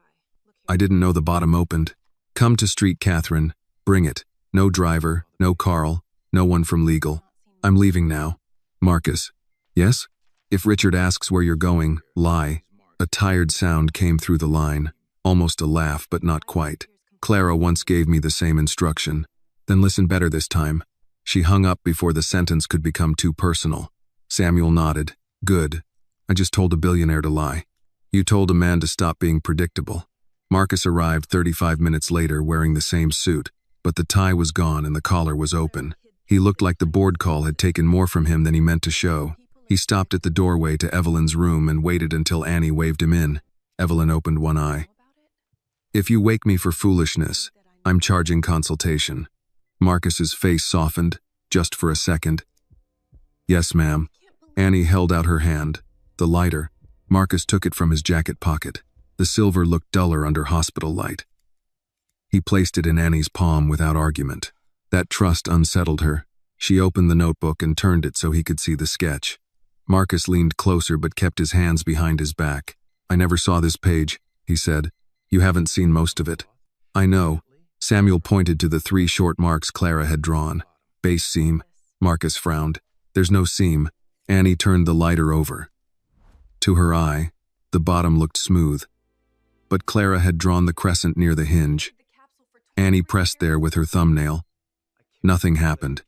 "I didn't know the bottom opened." "Come to Street, Catherine. Bring it. No driver, no Carl, no one from legal. I'm leaving now." "Marcus." "Yes?" "If Richard asks where you're going, lie." A tired sound came through the line, almost a laugh, but not quite. "Clara once gave me the same instruction." "Then listen better this time." She hung up before the sentence could become too personal. Samuel nodded. "Good. I just told a billionaire to lie." "You told a man to stop being predictable." Marcus arrived 35 minutes later wearing the same suit. but the tie was gone and the collar was open. He looked like the board call had taken more from him than he meant to show. He stopped at the doorway to Evelyn's room and waited until Annie waved him in. Evelyn opened one eye. "If you wake me for foolishness, I'm charging consultation." Marcus's face softened, just for a second. "Yes, ma'am." Annie held out her hand. The lighter. Marcus took it from his jacket pocket. The silver looked duller under hospital light. He placed it in Annie's palm without argument. That trust unsettled her. She opened the notebook and turned it so he could see the sketch. Marcus leaned closer but kept his hands behind his back. "I never saw this page," he said. "You haven't seen most of it." "I know." Samuel pointed to the 3 short marks Clara had drawn. "Base seam." Marcus frowned. "There's no seam." Annie turned the lighter over. To her eye, the bottom looked smooth. But Clara had drawn the crescent near the hinge. Annie pressed there with her thumbnail. Nothing happened.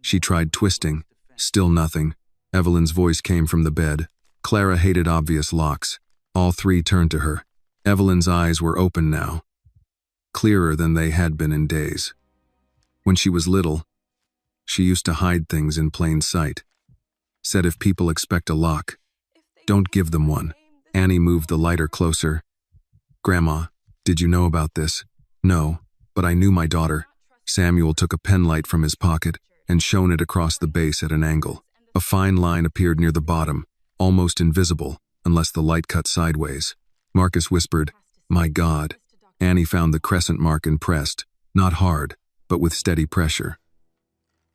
She tried twisting. Still nothing. Evelyn's voice came from the bed. Clara hated obvious locks. All 3 turned to her. Evelyn's eyes were open now, clearer than they had been in days. When she was little, she used to hide things in plain sight. Said if people expect a lock, don't give them one. Annie moved the lighter closer. "Grandma, did you know about this?" "No, but I knew my daughter." Samuel took a pen light from his pocket and shone it across the base at an angle. A fine line appeared near the bottom, almost invisible, unless the light cut sideways. Marcus whispered, "My God." Annie found the crescent mark and pressed, not hard, but with steady pressure.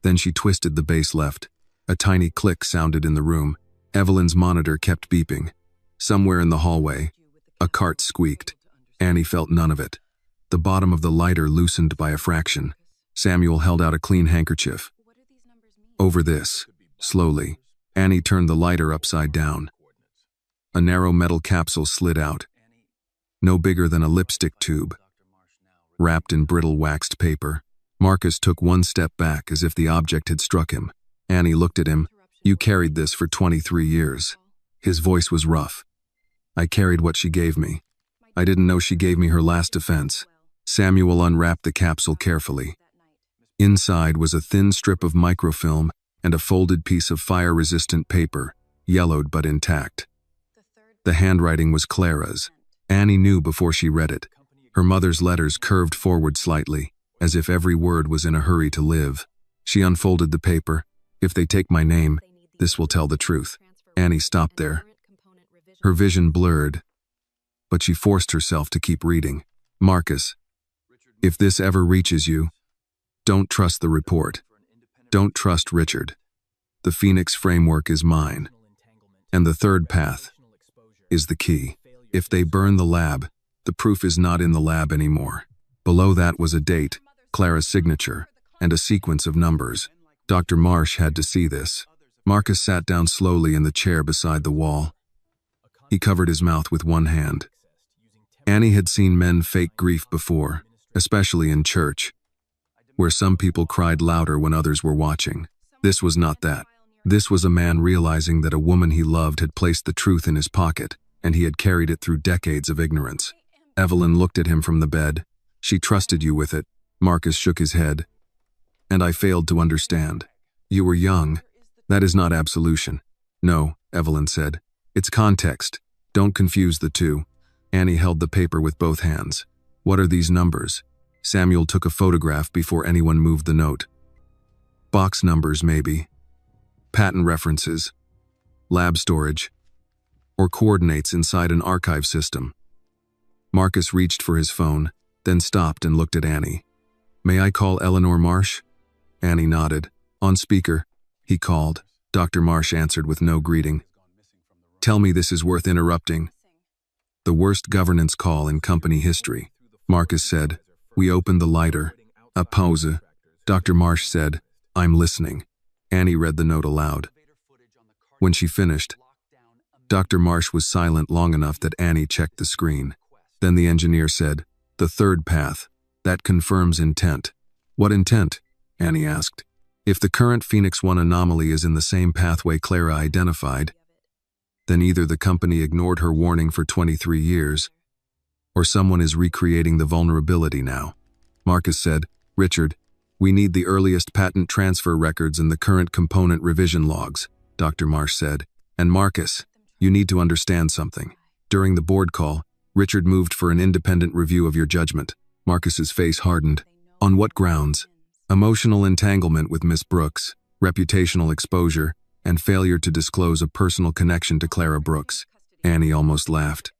Then she twisted the base left. A tiny click sounded in the room. Evelyn's monitor kept beeping. Somewhere in the hallway, a cart squeaked. Annie felt none of it. The bottom of the lighter loosened by a fraction. Samuel held out a clean handkerchief. "Over this." Slowly, Annie turned the lighter upside down. A narrow metal capsule slid out, no bigger than a lipstick tube, wrapped in brittle waxed paper. Marcus took one step back as if the object had struck him. Annie looked at him. "You carried this for 23 years. His voice was rough. "I carried what she gave me. I didn't know she gave me her last defense." Samuel unwrapped the capsule carefully. Inside was a thin strip of microfilm and a folded piece of fire-resistant paper, yellowed but intact. The handwriting was Clara's. Annie knew before she read it. Her mother's letters curved forward slightly, as if every word was in a hurry to live. She unfolded the paper. "If they take my name, this will tell the truth." Annie stopped there. Her vision blurred, but she forced herself to keep reading. "Marcus, if this ever reaches you, don't trust the report. Don't trust Richard. The Phoenix framework is mine. And the third path is the key. If they burn the lab, the proof is not in the lab anymore." Below that was a date, Clara's signature, and a sequence of numbers. Dr. Marsh had to see this. Marcus sat down slowly in the chair beside the wall. He covered his mouth with one hand. Annie had seen men fake grief before, especially in church, where some people cried louder when others were watching. This was not that. This was a man realizing that a woman he loved had placed the truth in his pocket, and he had carried it through decades of ignorance. Evelyn looked at him from the bed. "She trusted you with it." Marcus shook his head. "And I failed to understand. You were young. That is not absolution." "No," Evelyn said. "It's context. Don't confuse the two." Annie held the paper with both hands. "What are these numbers?" Samuel took a photograph before anyone moved the note. "Box numbers, maybe. Patent references. Lab storage. Or coordinates inside an archive system." Marcus reached for his phone, then stopped and looked at Annie. "May I call Eleanor Marsh?" Annie nodded. "On speaker," he called. Dr. Marsh answered with no greeting. "Tell me this is worth interrupting." "The worst governance call in company history," Marcus said. We opened the lighter. "A pause." Dr. Marsh said, "I'm listening." Annie read the note aloud. When she finished, Dr. Marsh was silent long enough that Annie checked the screen. Then the engineer said, "The third path. That confirms intent." "What intent?" Annie asked. "If the current Phoenix 1 anomaly is in the same pathway Clara identified, then either the company ignored her warning for 23 years, or someone is recreating the vulnerability now." Marcus said, Richard, we need the earliest patent transfer records and the current component revision logs, Dr. Marsh said. And Marcus, you need to understand something. During the board call, Richard moved for an independent review of your judgment. Marcus's face hardened. On what grounds? Emotional entanglement with Miss Brooks, reputational exposure, and failure to disclose a personal connection to Clara Brooks. Annie almost laughed.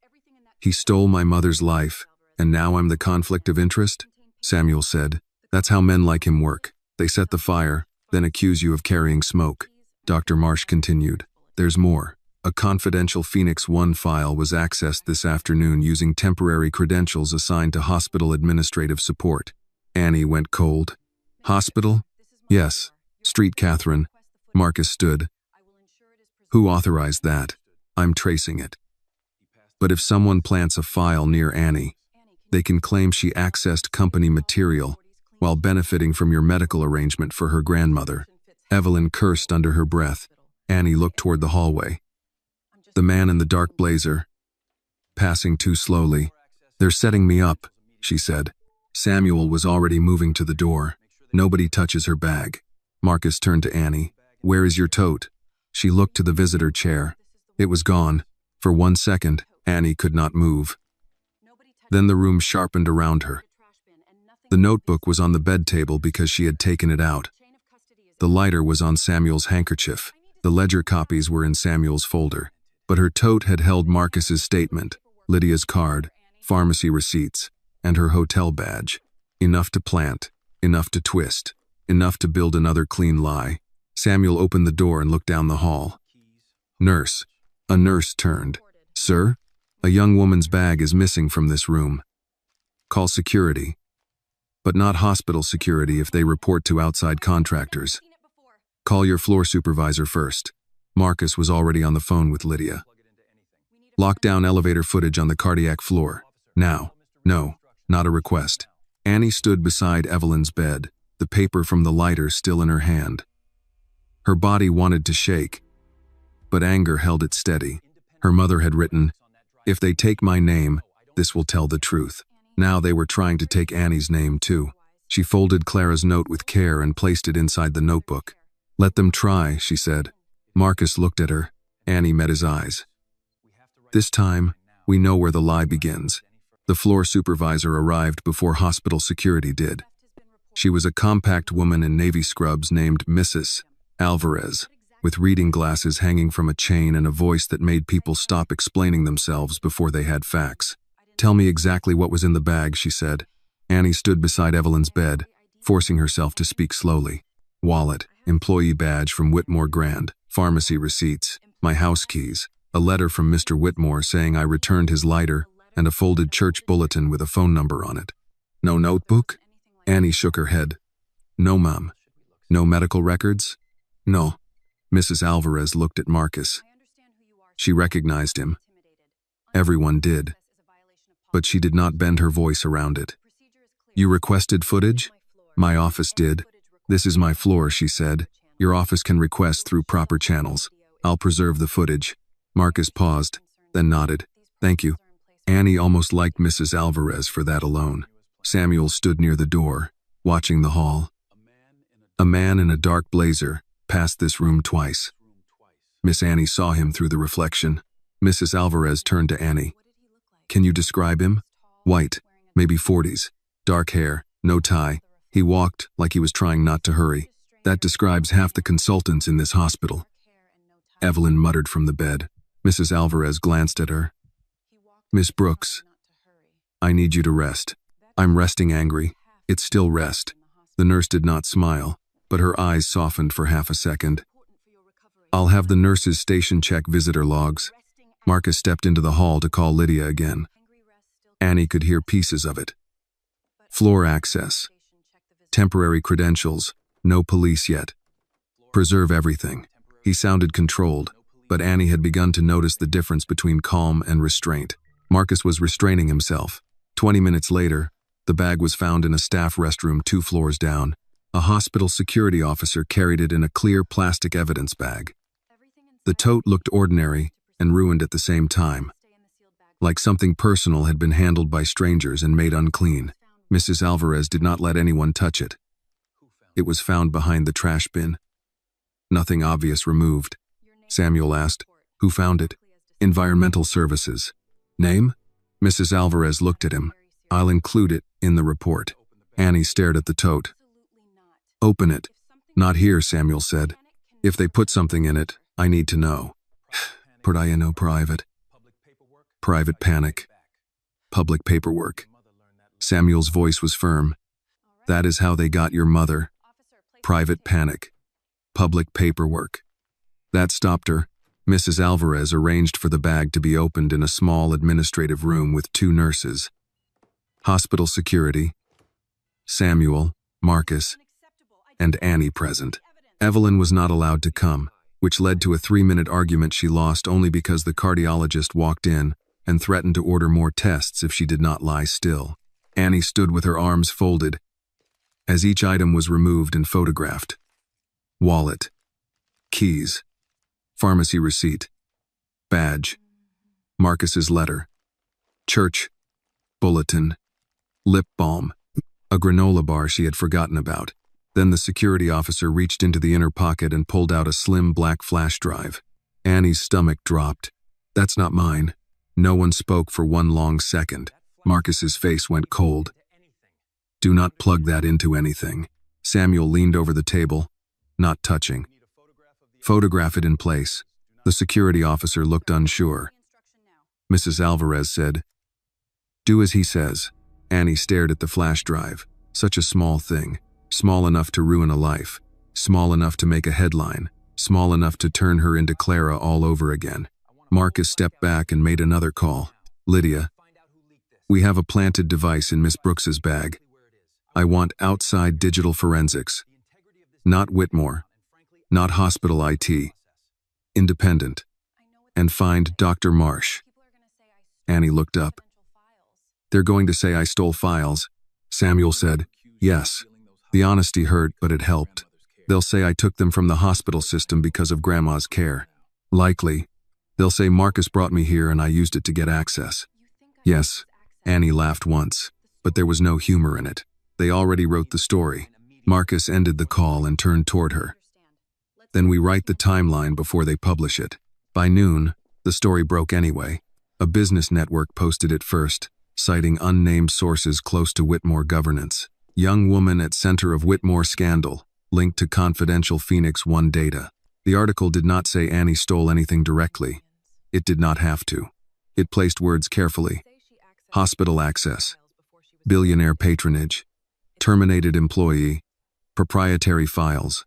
He stole my mother's life, and now I'm the conflict of interest? Samuel said. That's how men like him work. They set the fire, then accuse you of carrying smoke. Dr. Marsh continued. There's more. A confidential Phoenix 1 file was accessed this afternoon using temporary credentials assigned to hospital administrative support. Annie went cold. Hospital? Yes. Street Catherine. Marcus stood. Who authorized that? I'm tracing it. But if someone plants a file near Annie, they can claim she accessed company material while benefiting from your medical arrangement for her grandmother. Evelyn cursed under her breath. Annie looked toward the hallway. The man in the dark blazer, passing too slowly. They're setting me up, she said. Samuel was already moving to the door. Nobody touches her bag. Marcus turned to Annie. Where is your tote? She looked to the visitor chair. It was gone. For 1 second, Annie could not move. Then the room sharpened around her. The notebook was on the bed table because she had taken it out. The lighter was on Samuel's handkerchief. The ledger copies were in Samuel's folder. But her tote had held Marcus's statement, Lydia's card, pharmacy receipts, and her hotel badge. Enough to plant, enough to twist, enough to build another clean lie. Samuel opened the door and looked down the hall. Nurse. A nurse turned. Sir? A young woman's bag is missing from this room. Call security. But not hospital security if they report to outside contractors. Call your floor supervisor first. Marcus was already on the phone with Lydia. Lock down elevator footage on the cardiac floor. Now. No, not a request. Annie stood beside Evelyn's bed, the paper from the lighter still in her hand. Her body wanted to shake, but anger held it steady. Her mother had written, if they take my name, this will tell the truth. Now they were trying to take Annie's name too. She folded Clara's note with care and placed it inside the notebook. Let them try, she said. Marcus looked at her. Annie met his eyes. This time, we know where the lie begins. The floor supervisor arrived before hospital security did. She was a compact woman in navy scrubs named Mrs. Alvarez, with reading glasses hanging from a chain and a voice that made people stop explaining themselves before they had facts. Tell me exactly what was in the bag, she said. Annie stood beside Evelyn's bed, forcing herself to speak slowly. Wallet, employee badge from Whitmore Grand, pharmacy receipts, my house keys, a letter from Mr. Whitmore saying I returned his lighter, and a folded church bulletin with a phone number on it. No notebook? Annie shook her head. No, Mom. No medical records? No. Mrs. Alvarez looked at Marcus. She recognized him. Everyone did. But she did not bend her voice around it. You requested footage? My office did. This is my floor, she said. Your office can request through proper channels. I'll preserve the footage. Marcus paused, then nodded. Thank you. Annie almost liked Mrs. Alvarez for that alone. Samuel stood near the door, watching the hall. A man in a dark blazer passed this room twice. Miss Annie saw him through the reflection. Mrs. Alvarez turned to Annie. Can you describe him? White, maybe 40s, dark hair, no tie. He walked like he was trying not to hurry. That describes half the consultants in this hospital. Evelyn muttered from the bed. Mrs. Alvarez glanced at her. Miss Brooks, I need you to rest. I'm resting angry. It's still rest. The nurse did not smile, but her eyes softened for half a second. I'll have the nurses station check visitor logs. Marcus stepped into the hall to call Lydia again. Annie could hear pieces of it. Floor access. Temporary credentials. No police yet. Preserve everything. He sounded controlled, but Annie had begun to notice the difference between calm and restraint. Marcus was restraining himself. 20 minutes later, the bag was found in a staff restroom 2 floors down. A hospital security officer carried it in a clear plastic evidence bag. The tote looked ordinary and ruined at the same time, like something personal had been handled by strangers and made unclean. Mrs. Alvarez did not let anyone touch it. It was found behind the trash bin. Nothing obvious removed. Samuel asked, "Who found it?" "Environmental Services." "Name?" Mrs. Alvarez looked at him. "I'll include it in the report." Annie stared at the tote. "Open it." "Not here," Samuel said. "If they put something in it, I need to know." Private. Private panic. Public paperwork. Samuel's voice was firm. "That is how they got your mother. Private panic. Public paperwork." That stopped her. Mrs. Alvarez arranged for the bag to be opened in a small administrative room with 2 nurses. Hospital security. Samuel, Marcus, and Annie present. Evelyn was not allowed to come, which led to a 3-minute argument she lost only because the cardiologist walked in and threatened to order more tests if she did not lie still. Annie stood with her arms folded as each item was removed and photographed. Wallet. Keys. Pharmacy receipt. Badge. Marcus's letter. Church. Bulletin. Lip balm. A granola bar she had forgotten about. Then the security officer reached into the inner pocket and pulled out a slim black flash drive. Annie's stomach dropped. "That's not mine." No one spoke for one long second. Marcus's face went cold. "Do not plug that into anything." Samuel leaned over the table, not touching. "Photograph it in place." The security officer looked unsure. Mrs. Alvarez said, "Do as he says." Annie stared at the flash drive. Such a small thing. Small enough to ruin a life. Small enough to make a headline. Small enough to turn her into Clara all over again. Marcus stepped back and made another call. "Lydia, we have a planted device in Miss Brooks's bag. I want outside digital forensics. Not Whitmore. Not hospital IT. Independent. And find Dr. Marsh." Annie looked up. "They're going to say I stole files." Samuel said, "Yes." The honesty hurt, but it helped. "They'll say I took them from the hospital system because of Grandma's care. Likely. They'll say Marcus brought me here and I used it to get access." "Yes." Annie laughed once, but there was no humor in it. They already wrote the story. Marcus ended the call and turned toward her. "Then we write the timeline before they publish it." By noon, the story broke anyway. A business network posted it first, citing unnamed sources close to Whitmore governance. "Young woman at center of Whitmore scandal, linked to confidential Phoenix 1 data." The article did not say Annie stole anything directly. It did not have to. It placed words carefully. Hospital access. Billionaire patronage. Terminated employee. Proprietary files.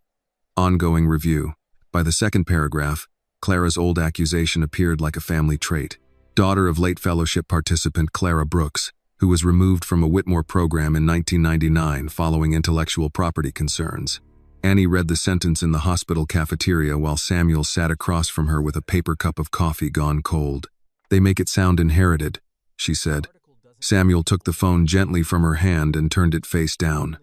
Ongoing review. By the second paragraph, Clara's old accusation appeared like a family trait. Daughter of late fellowship participant Clara Brooks, who was removed from a Whitmore program in 1999 following intellectual property concerns. Annie read the sentence in the hospital cafeteria while Samuel sat across from her with a paper cup of coffee gone cold. "They make it sound inherited," she said. Samuel took the phone gently from her hand and turned it face down.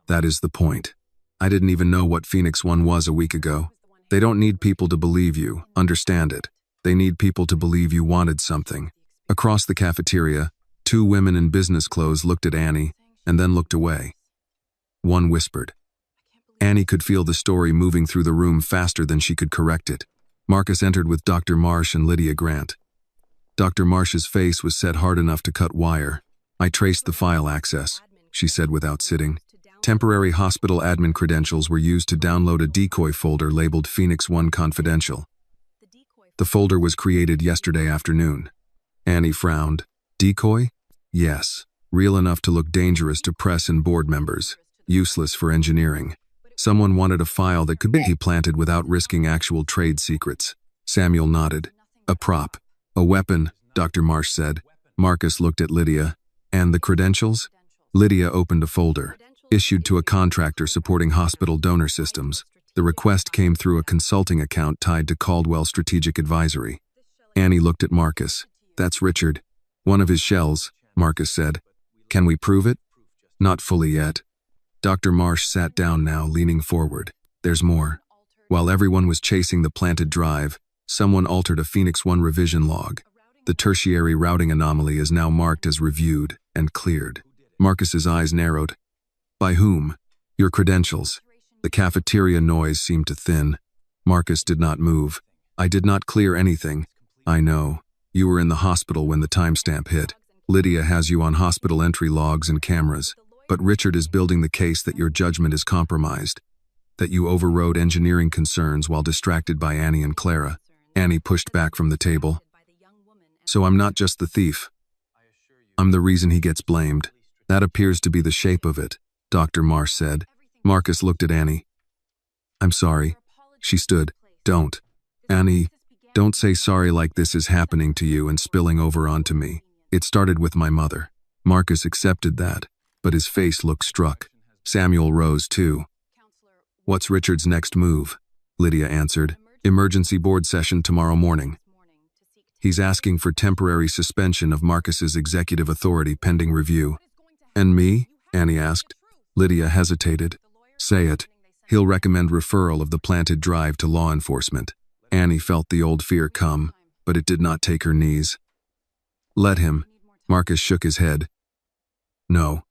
"That is the point. I didn't even know what Phoenix 1 was a week ago. They don't need people to believe you, understand it. They need people to believe you wanted something." Across the cafeteria, 2 women in business clothes looked at Annie and then looked away. One whispered. Annie could feel the story moving through the room faster than she could correct it. Marcus entered with Dr. Marsh and Lydia Grant. Dr. Marsh's face was set hard enough to cut wire. "I traced the file access," she said without sitting. "Temporary hospital admin credentials were used to download a decoy folder labeled Phoenix 1 Confidential. The folder was created yesterday afternoon." Annie frowned. "Decoy?" "Yes. Real enough to look dangerous to press and board members. Useless for engineering. Someone wanted a file that could be planted without risking actual trade secrets." Samuel nodded. "A prop. A weapon," Dr. Marsh said. Marcus looked at Lydia. "And the credentials?" Lydia opened a folder. "Issued to a contractor supporting hospital donor systems. The request came through a consulting account tied to Caldwell Strategic Advisory." Annie looked at Marcus. "That's Richard. One of his shells," Marcus said. "Can we prove it?" "Not fully yet." Dr. Marsh sat down now, leaning forward. "There's more. While everyone was chasing the planted drive, someone altered a Phoenix 1 revision log. The tertiary routing anomaly is now marked as reviewed and cleared. Marcus's eyes narrowed. By whom? Your credentials. The cafeteria noise seemed to thin. Marcus did not move. I did not clear anything. I know. You were in the hospital when the timestamp hit. Lydia has you on hospital entry logs and cameras. But Richard is building the case that your judgment is compromised. That you overrode engineering concerns while distracted by Annie and Clara. Annie pushed back from the table. So I'm not just the thief. I'm the reason he gets blamed. That appears to be the shape of it, Dr. Marsh said. Marcus looked at Annie. I'm sorry. She stood. Don't. Annie, don't say sorry like this is happening to you and spilling over onto me. It started with my mother. Marcus accepted that, but his face looked struck. Samuel rose too. What's Richard's next move? Lydia answered. Emergency board session tomorrow morning. He's asking for temporary suspension of Marcus's executive authority pending review. And me? Annie asked. Lydia hesitated. Say it. He'll recommend referral of the planted drive to law enforcement. Annie felt the old fear come, but it did not take her knees. Let him. Marcus shook his head. No.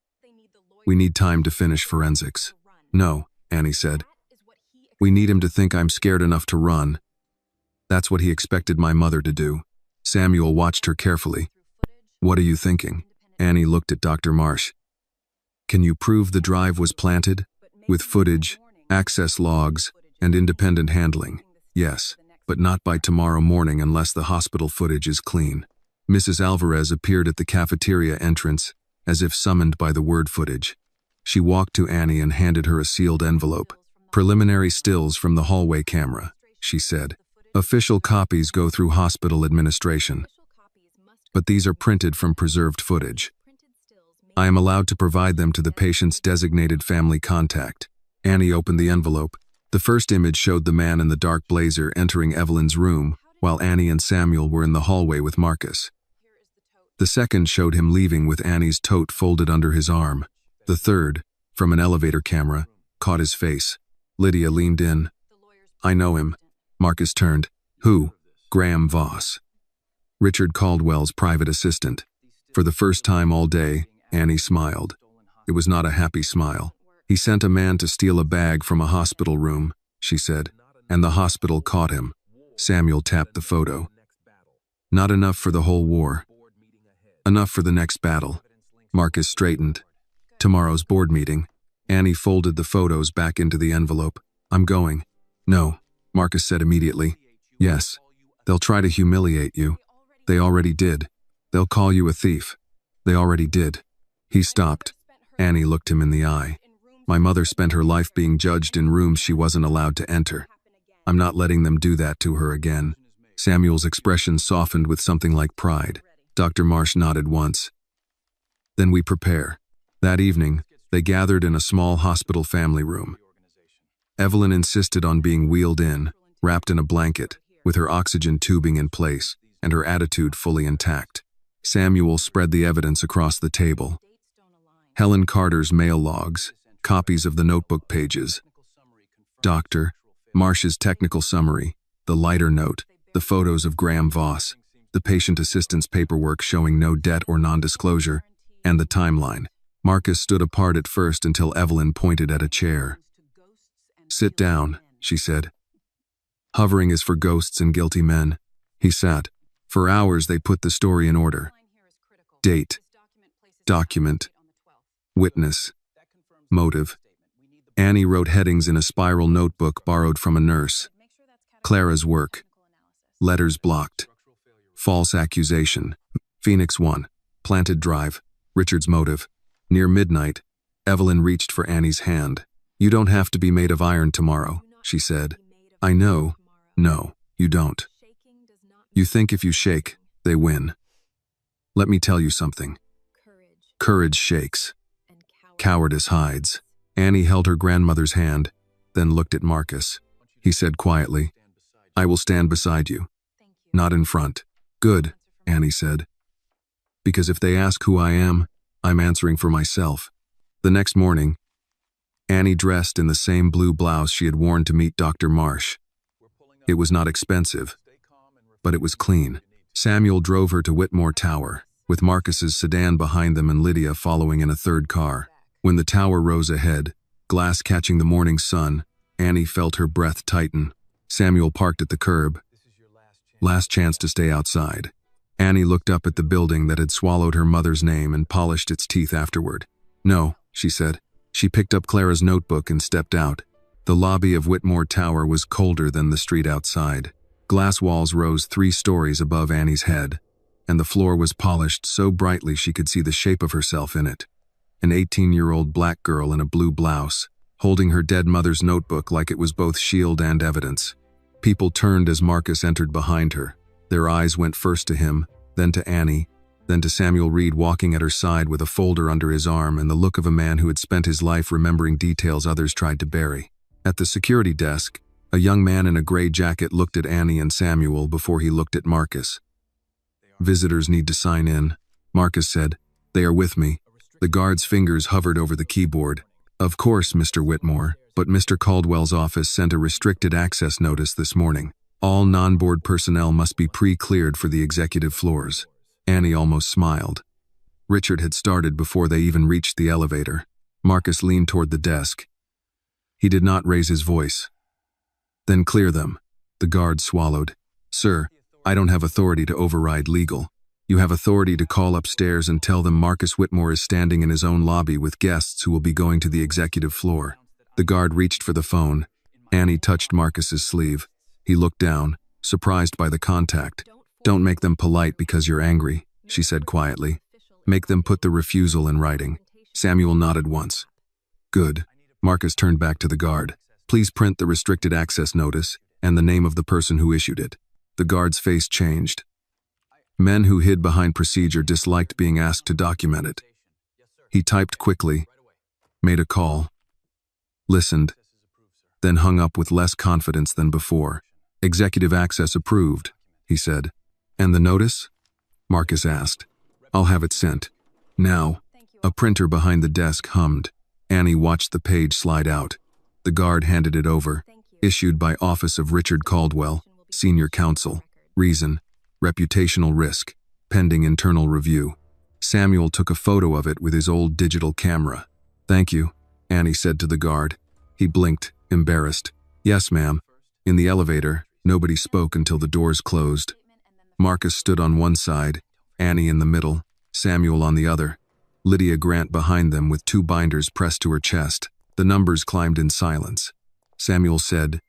We need time to finish forensics. No, Annie said. We need him to think I'm scared enough to run. That's what he expected my mother to do. Samuel watched her carefully. What are you thinking? Annie looked at Dr. Marsh. Can you prove the drive was planted? With footage, access logs, and independent handling? Yes, but not by tomorrow morning unless the hospital footage is clean. Mrs. Alvarez appeared at the cafeteria entrance, as if summoned by the word footage. She walked to Annie and handed her a sealed envelope. Preliminary stills from the hallway camera, she said. Official copies go through hospital administration. But these are printed from preserved footage. I am allowed to provide them to the patient's designated family contact. Annie opened the envelope. The first image showed the man in the dark blazer entering Evelyn's room, while Annie and Samuel were in the hallway with Marcus. The second showed him leaving with Annie's tote folded under his arm. The third, from an elevator camera, caught his face. Lydia leaned in. I know him. Marcus turned. Who? Graham Voss. Richard Caldwell's private assistant. For the first time all day, Annie smiled. It was not a happy smile. He sent a man to steal a bag from a hospital room, she said, and the hospital caught him. Samuel tapped the photo. Not enough for the whole war. Enough for the next battle. Marcus straightened. Tomorrow's board meeting. Annie folded the photos back into the envelope. I'm going. No, Marcus said immediately. Yes, they'll try to humiliate you. They already did. They'll call you a thief. They already did. He stopped. Annie looked him in the eye. My mother spent her life being judged in rooms she wasn't allowed to enter. I'm not letting them do that to her again. Samuel's expression softened with something like pride. Dr. Marsh nodded once. Then we prepare. That evening, they gathered in a small hospital family room. Evelyn insisted on being wheeled in, wrapped in a blanket, with her oxygen tubing in place, and her attitude fully intact. Samuel spread the evidence across the table. Helen Carter's mail logs, copies of the notebook pages. Dr. Marsh's technical summary, the lighter note, the photos of Graham Voss, the patient assistance paperwork showing no debt or non-disclosure, and the timeline. Marcus stood apart at first until Evelyn pointed at a chair. Sit down, she said. Hovering is for ghosts and guilty men. He sat. For hours they put the story in order. Date. Document. Witness. Motive. Annie wrote headings in a spiral notebook borrowed from a nurse. Clara's work. Letters blocked. False accusation. Phoenix 1. Planted drive. Richard's motive. Near midnight, Evelyn reached for Annie's hand. You don't have to be made of iron tomorrow, she said. I know. No, you don't. You think if you shake, they win. Let me tell you something. Courage shakes. Cowardice hides. Annie held her grandmother's hand, then looked at Marcus. He said quietly, I will stand beside you. Not in front. Good, Annie said. Because if they ask who I am, I'm answering for myself. The next morning, Annie dressed in the same blue blouse she had worn to meet Dr. Marsh. It was not expensive, but it was clean. Samuel drove her to Whitmore Tower. with Marcus's sedan behind them and Lydia following in a third car. When the tower rose ahead, glass catching the morning sun, Annie felt her breath tighten. Samuel parked at the curb. Last chance to stay outside. Annie looked up at the building that had swallowed her mother's name and polished its teeth afterward. "No," she said. She picked up Clara's notebook and stepped out. The lobby of Whitmore Tower was colder than the street outside. Glass walls rose 3 stories above Annie's head, and the floor was polished so brightly she could see the shape of herself in it. An 18-year-old black girl in a blue blouse, holding her dead mother's notebook like it was both shield and evidence. People turned as Marcus entered behind her. Their eyes went first to him, then to Annie, then to Samuel Reed walking at her side with a folder under his arm and the look of a man who had spent his life remembering details others tried to bury. At the security desk, a young man in a gray jacket looked at Annie and Samuel before he looked at Marcus. "Visitors need to sign in," Marcus said. "They are with me." The guard's fingers hovered over the keyboard. "Of course, Mr. Whitmore, but Mr. Caldwell's office sent a restricted access notice this morning. All non-board personnel must be pre-cleared for the executive floors." Annie almost smiled. Richard had started before they even reached the elevator. Marcus leaned toward the desk. He did not raise his voice. "Then clear them." The guard swallowed. "Sir, I don't have authority to override legal. You have authority to call upstairs and tell them Marcus Whitmore is standing in his own lobby with guests who will be going to the executive floor." The guard reached for the phone. Annie touched Marcus's sleeve. He looked down, surprised by the contact. "Don't make them polite because you're angry," she said quietly. "Make them put the refusal in writing." Samuel nodded once. "Good." Marcus turned back to the guard. "Please print the restricted access notice and the name of the person who issued it." The guard's face changed. Men who hid behind procedure disliked being asked to document it. He typed quickly, made a call, listened, then hung up with less confidence than before. "Executive access approved," he said. "And the notice?" Marcus asked. "I'll have it sent. Now." A printer behind the desk hummed. Annie watched the page slide out. The guard handed it over. "Issued by Office of Richard Caldwell, Senior Counsel. Reason: reputational risk. Pending internal review." Samuel took a photo of it with his old digital camera. "Thank you," Annie said to the guard. He blinked, embarrassed. "Yes, ma'am." In the elevator, nobody spoke until the doors closed. Marcus stood on one side, Annie in the middle, Samuel on the other, Lydia Grant behind them with 2 binders pressed to her chest. The numbers climbed in silence. Samuel said,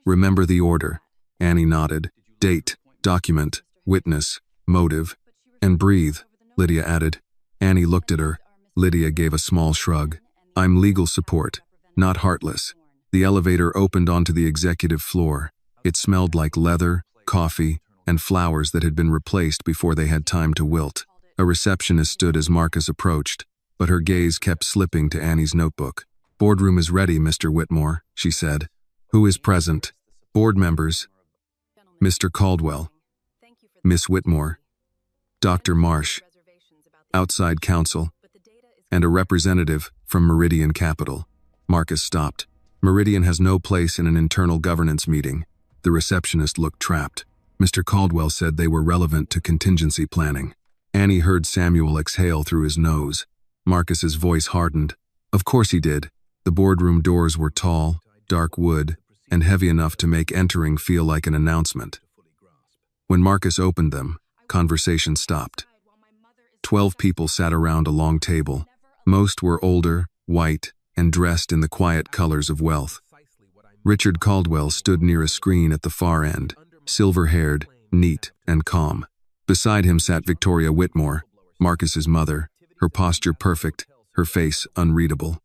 "Remember the order." Annie nodded. "Date, document, witness, motive, and breathe," Lydia added. Annie looked at her. Lydia gave a small shrug. "I'm legal support, not heartless." The elevator opened onto the executive floor. It smelled like leather, coffee, and flowers that had been replaced before they had time to wilt. A receptionist stood as Marcus approached, but her gaze kept slipping to Annie's notebook. "Boardroom is ready, Mr. Whitmore," she said. "Who is present?" "Board members. Mr. Caldwell, Miss Whitmore, Dr. Marsh, outside counsel, and a representative from Meridian Capital." Marcus stopped. "Meridian has no place in an internal governance meeting." The receptionist looked trapped. "Mr. Caldwell said they were relevant to contingency planning." Annie heard Samuel exhale through his nose. Marcus's voice hardened. "Of course he did." The boardroom doors were tall, dark wood, and heavy enough to make entering feel like an announcement. When Marcus opened them, conversation stopped. 12 people sat around a long table. Most were older, white, and dressed in the quiet colors of wealth. Richard Caldwell stood near a screen at the far end, silver-haired, neat, and calm. Beside him sat Victoria Whitmore, Marcus's mother, her posture perfect, her face unreadable.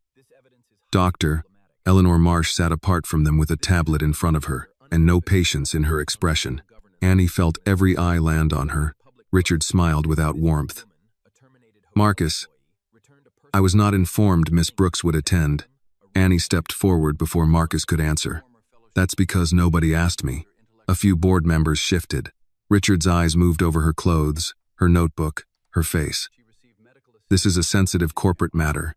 Dr. Eleanor Marsh sat apart from them with a tablet in front of her, and no patience in her expression. Annie felt every eye land on her. Richard smiled without warmth. "Marcus, I was not informed Miss Brooks would attend." Annie stepped forward before Marcus could answer. "That's because nobody asked me." A few board members shifted. Richard's eyes moved over her clothes, her notebook, her face. "This is a sensitive corporate matter.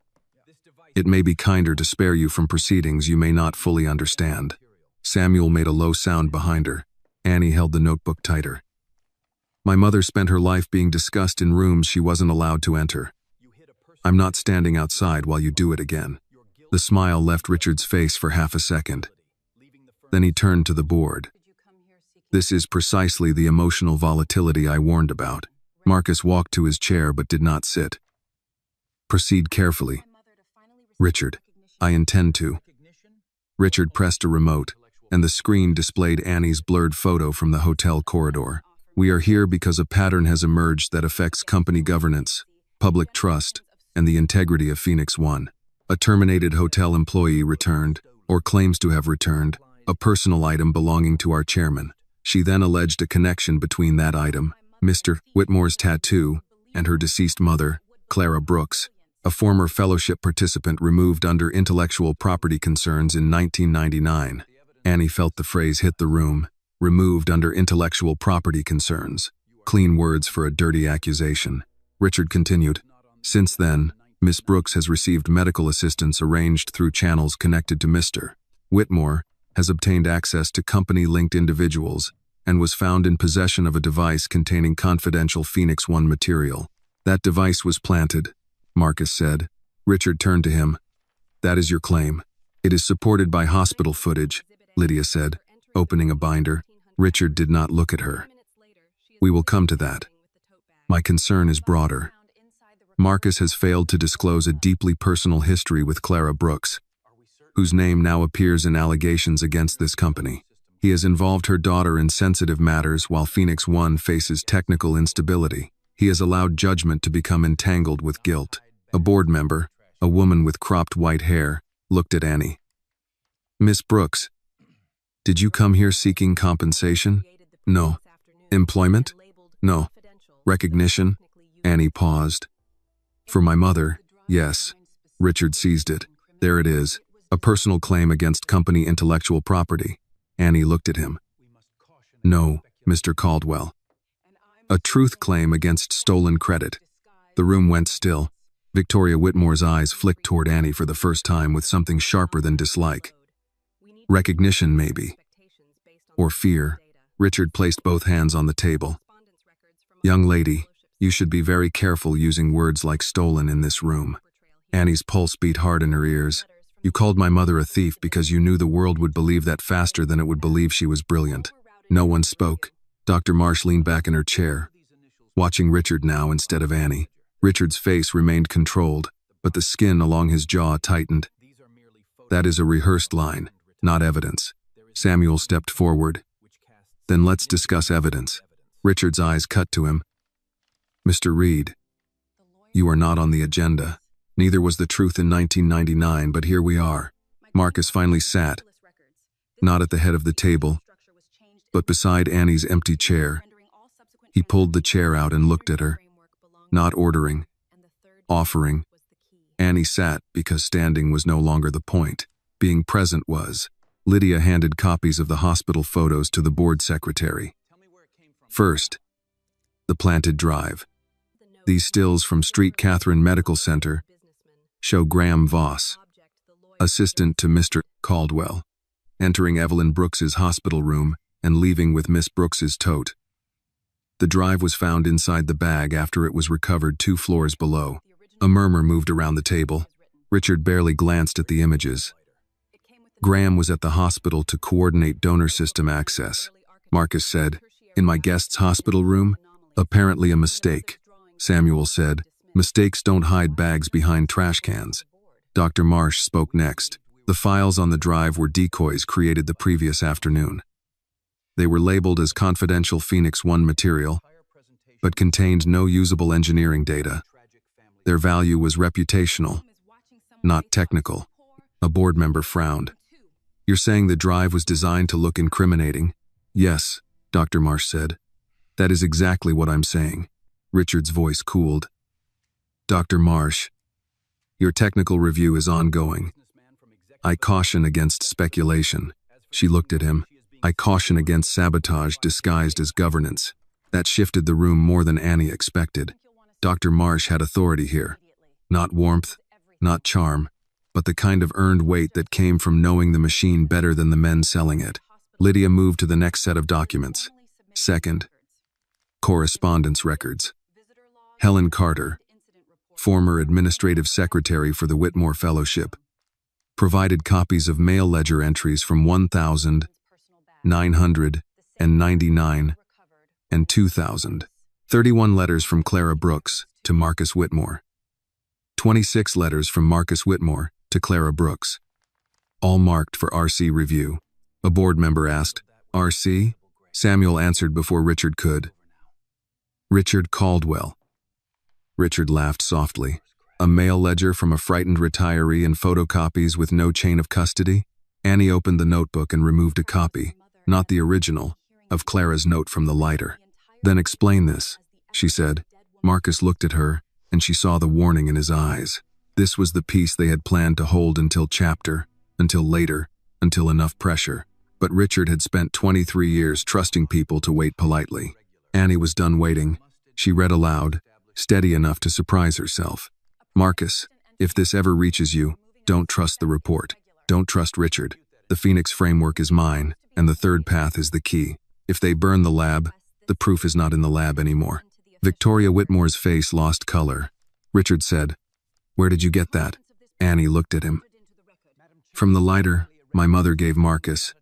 It may be kinder to spare you from proceedings you may not fully understand." Samuel made a low sound behind her. Annie held the notebook tighter. My mother spent her life being discussed in rooms she wasn't allowed to enter. I'm not standing outside while you do it again. The smile left Richard's face for half a second. Then he turned to the board. This is precisely the emotional volatility I warned about. Marcus walked to his chair but did not sit. Proceed carefully. Richard, I intend to. Richard pressed a remote, and the screen displayed Annie's blurred photo from the hotel corridor. We are here because a pattern has emerged that affects company governance, public trust, and the integrity of Phoenix One. A terminated hotel employee returned, or claims to have returned, a personal item belonging to our chairman. She then alleged a connection between that item, Mr. Whitmore's tattoo, and her deceased mother, Clara Brooks, a former fellowship participant removed under intellectual property concerns in 1999. Annie felt the phrase hit the room, removed under intellectual property concerns. Clean words for a dirty accusation. Richard continued, since then, Miss Brooks has received medical assistance arranged through channels connected to Mr. Whitmore, has obtained access to company-linked individuals, and was found in possession of a device containing confidential Phoenix One material. That device was planted, Marcus said. Richard turned to him. That is your claim. It is supported by hospital footage, Lydia said, opening a binder. Richard did not look at her. We will come to that. My concern is broader. Marcus has failed to disclose a deeply personal history with Clara Brooks, whose name now appears in allegations against this company. He has involved her daughter in sensitive matters while Phoenix One faces technical instability. He has allowed judgment to become entangled with guilt. A board member, a woman with cropped white hair, looked at Annie. Miss Brooks, did you come here seeking compensation? No. Employment? No. Recognition? Annie paused. For my mother, yes. Richard seized it. There it is. A personal claim against company intellectual property. Annie looked at him. No, Mr. Caldwell. A truth claim against stolen credit. The room went still. Victoria Whitmore's eyes flicked toward Annie for the first time with something sharper than dislike. Recognition, maybe. Or fear. Richard placed both hands on the table. Young lady, you should be very careful using words like stolen in this room. Annie's pulse beat hard in her ears. You called my mother a thief because you knew the world would believe that faster than it would believe she was brilliant. No one spoke. Dr. Marsh leaned back in her chair, watching Richard now instead of Annie. Richard's face remained controlled, but the skin along his jaw tightened. That is a rehearsed line, not evidence. Samuel stepped forward. Then let's discuss evidence. Richard's eyes cut to him. Mr. Reed, you are not on the agenda. Neither was the truth in 1999, but here we are. Marcus finally sat, not at the head of the table, but beside Annie's empty chair. He pulled the chair out and looked at her, not ordering, offering. Annie sat because standing was no longer the point. Being present was. Lydia handed copies of the hospital photos to the board secretary. First, the planted drive. These stills from Street Catherine Medical Center show Graham Voss, assistant to Mr. Caldwell, entering Evelyn Brooks's hospital room and leaving with Miss Brooks's tote. The drive was found inside the bag after it was recovered 2 floors below. A murmur moved around the table. Richard barely glanced at the images. Graham was at the hospital to coordinate donor system access. Marcus said, in my guest's hospital room? Apparently a mistake. Samuel said, mistakes don't hide bags behind trash cans. Dr. Marsh spoke next. The files on the drive were decoys created the previous afternoon. They were labeled as confidential Phoenix One material, but contained no usable engineering data. Their value was reputational, not technical. A board member frowned. You're saying the drive was designed to look incriminating? Yes, Dr. Marsh said. That is exactly what I'm saying. Richard's voice cooled. Dr. Marsh, your technical review is ongoing. I caution against speculation. She looked at him. I caution against sabotage disguised as governance. That shifted the room more than Annie expected. Dr. Marsh had authority here. Not warmth, not charm, but the kind of earned weight that came from knowing the machine better than the men selling it. Lydia moved to the next set of documents. Second, correspondence records. Helen Carter, former administrative secretary for the Whitmore Fellowship, provided copies of mail ledger entries from 1,999 and 2,000. 31 letters from Clara Brooks to Marcus Whitmore. 26 letters from Marcus Whitmore to Clara Brooks, all marked for RC review. A board member asked, "RC?" Samuel answered before Richard could. "Richard Caldwell." Richard laughed softly. "A mail ledger from a frightened retiree and photocopies with no chain of custody?" Annie opened the notebook and removed a copy, not the original, of Clara's note from the lighter. "Then explain this," she said. Marcus looked at her, and she saw the warning in his eyes. This was the piece they had planned to hold until later, until enough pressure. But Richard had spent 23 years trusting people to wait politely. Annie was done waiting. She read aloud, steady enough to surprise herself. "Marcus, if this ever reaches you, don't trust the report. Don't trust Richard. The Phoenix framework is mine, and the third path is the key. If they burn the lab, the proof is not in the lab anymore." Victoria Whitmore's face lost color. Richard said, "Where did you get that?" Annie looked at him. "From the lighter my mother gave Marcus.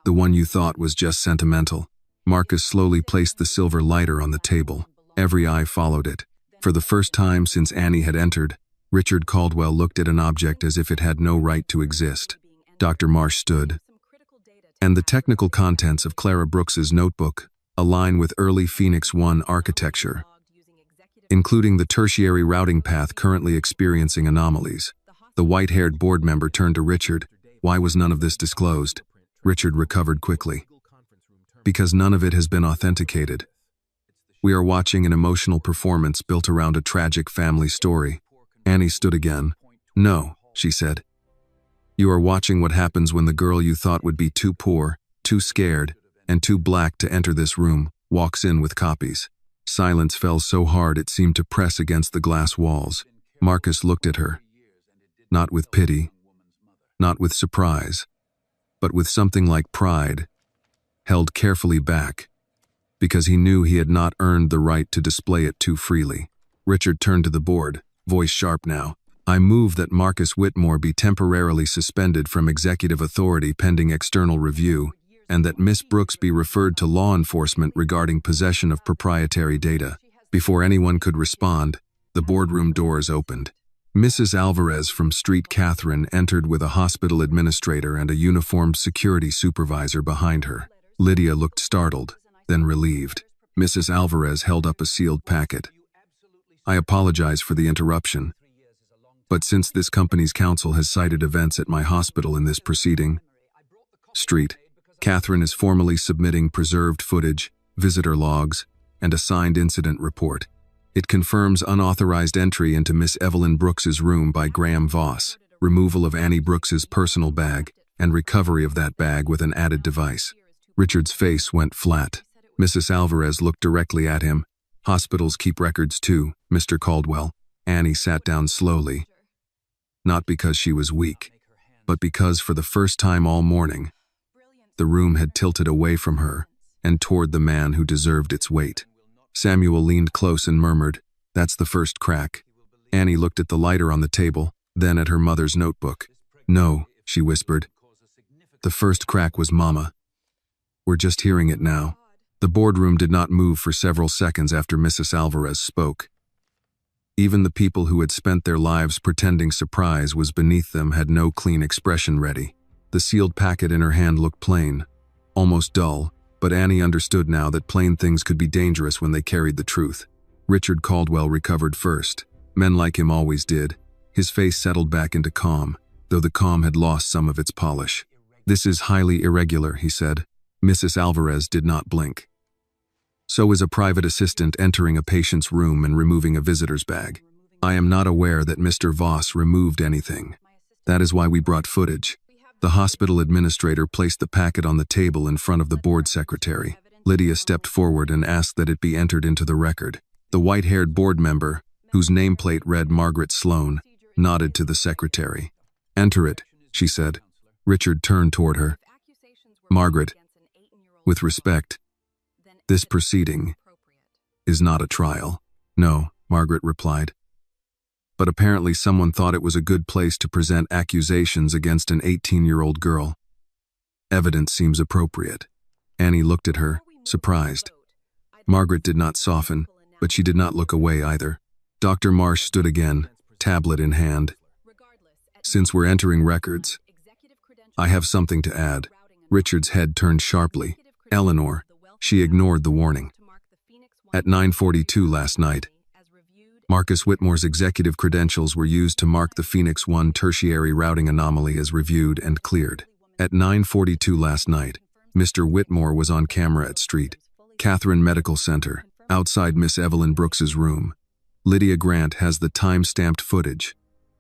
The one you thought was just sentimental." Marcus slowly placed the silver lighter on the table. Every eye followed it. For the first time since Annie had entered, Richard Caldwell looked at an object as if it had no right to exist. Dr. Marsh stood. "And the technical contents of Clara Brooks's notebook align with early Phoenix 1 architecture, including the tertiary routing path currently experiencing anomalies." The white-haired board member turned to Richard. "Why was none of this disclosed?" Richard recovered quickly. "Because none of it has been authenticated. We are watching an emotional performance built around a tragic family story." Annie stood again. "No," she said. "You are watching what happens when the girl you thought would be too poor, too scared, and too black to enter this room walks in with copies." Silence fell so hard it seemed to press against the glass walls. Marcus looked at her. Not with pity, not with surprise, but with something like pride, held carefully back, because he knew he had not earned the right to display it too freely. Richard turned to the board, voice sharp now. "I move that Marcus Whitmore be temporarily suspended from executive authority pending external review, and that Miss Brooks be referred to law enforcement regarding possession of proprietary data." Before anyone could respond, the boardroom doors opened. Mrs. Alvarez from Street Catherine entered with a hospital administrator and a uniformed security supervisor behind her. Lydia looked startled, then relieved. Mrs. Alvarez held up a sealed packet. "I apologize for the interruption, but since this company's counsel has cited events at my hospital in this proceeding, Street Catherine is formally submitting preserved footage, visitor logs, and a signed incident report. It confirms unauthorized entry into Miss Evelyn Brooks's room by Graham Voss, removal of Annie Brooks's personal bag, and recovery of that bag with an added device." Richard's face went flat. Mrs. Alvarez looked directly at him. "Hospitals keep records too, Mr. Caldwell." Annie sat down slowly. Not because she was weak, but because for the first time all morning, the room had tilted away from her and toward the man who deserved its weight. Samuel leaned close and murmured, "That's the first crack." Annie looked at the lighter on the table, then at her mother's notebook. "No," she whispered. "The first crack was Mama. We're just hearing it now." The boardroom did not move for several seconds after Mrs. Alvarez spoke. Even the people who had spent their lives pretending surprise was beneath them had no clean expression ready. The sealed packet in her hand looked plain, almost dull, but Annie understood now that plain things could be dangerous when they carried the truth. Richard Caldwell recovered first. Men like him always did. His face settled back into calm, though the calm had lost some of its polish. "This is highly irregular," he said. Mrs. Alvarez did not blink. "So is a private assistant entering a patient's room and removing a visitor's bag. I am not aware that Mr. Voss removed anything. That is why we brought footage." The hospital administrator placed the packet on the table in front of the board secretary. Lydia stepped forward and asked that it be entered into the record. The white-haired board member, whose nameplate read Margaret Sloan, nodded to the secretary. "Enter it," she said. Richard turned toward her. "Margaret, with respect, this proceeding is not a trial." "No," Margaret replied. "But apparently someone thought it was a good place to present accusations against an 18-year-old girl. Evidence seems appropriate." Annie looked at her, surprised. Margaret did not soften, but she did not look away either. Dr. Marsh stood again, tablet in hand. "Since we're entering records, I have something to add." Richard's head turned sharply. "Eleanor," she ignored the warning. "At 9:42 last night, Marcus Whitmore's executive credentials were used to mark the Phoenix 1 tertiary routing anomaly as reviewed and cleared. At 9:42 last night, Mr. Whitmore was on camera at Street Catherine Medical Center, outside Miss Evelyn Brooks's room. Lydia Grant has the time-stamped footage.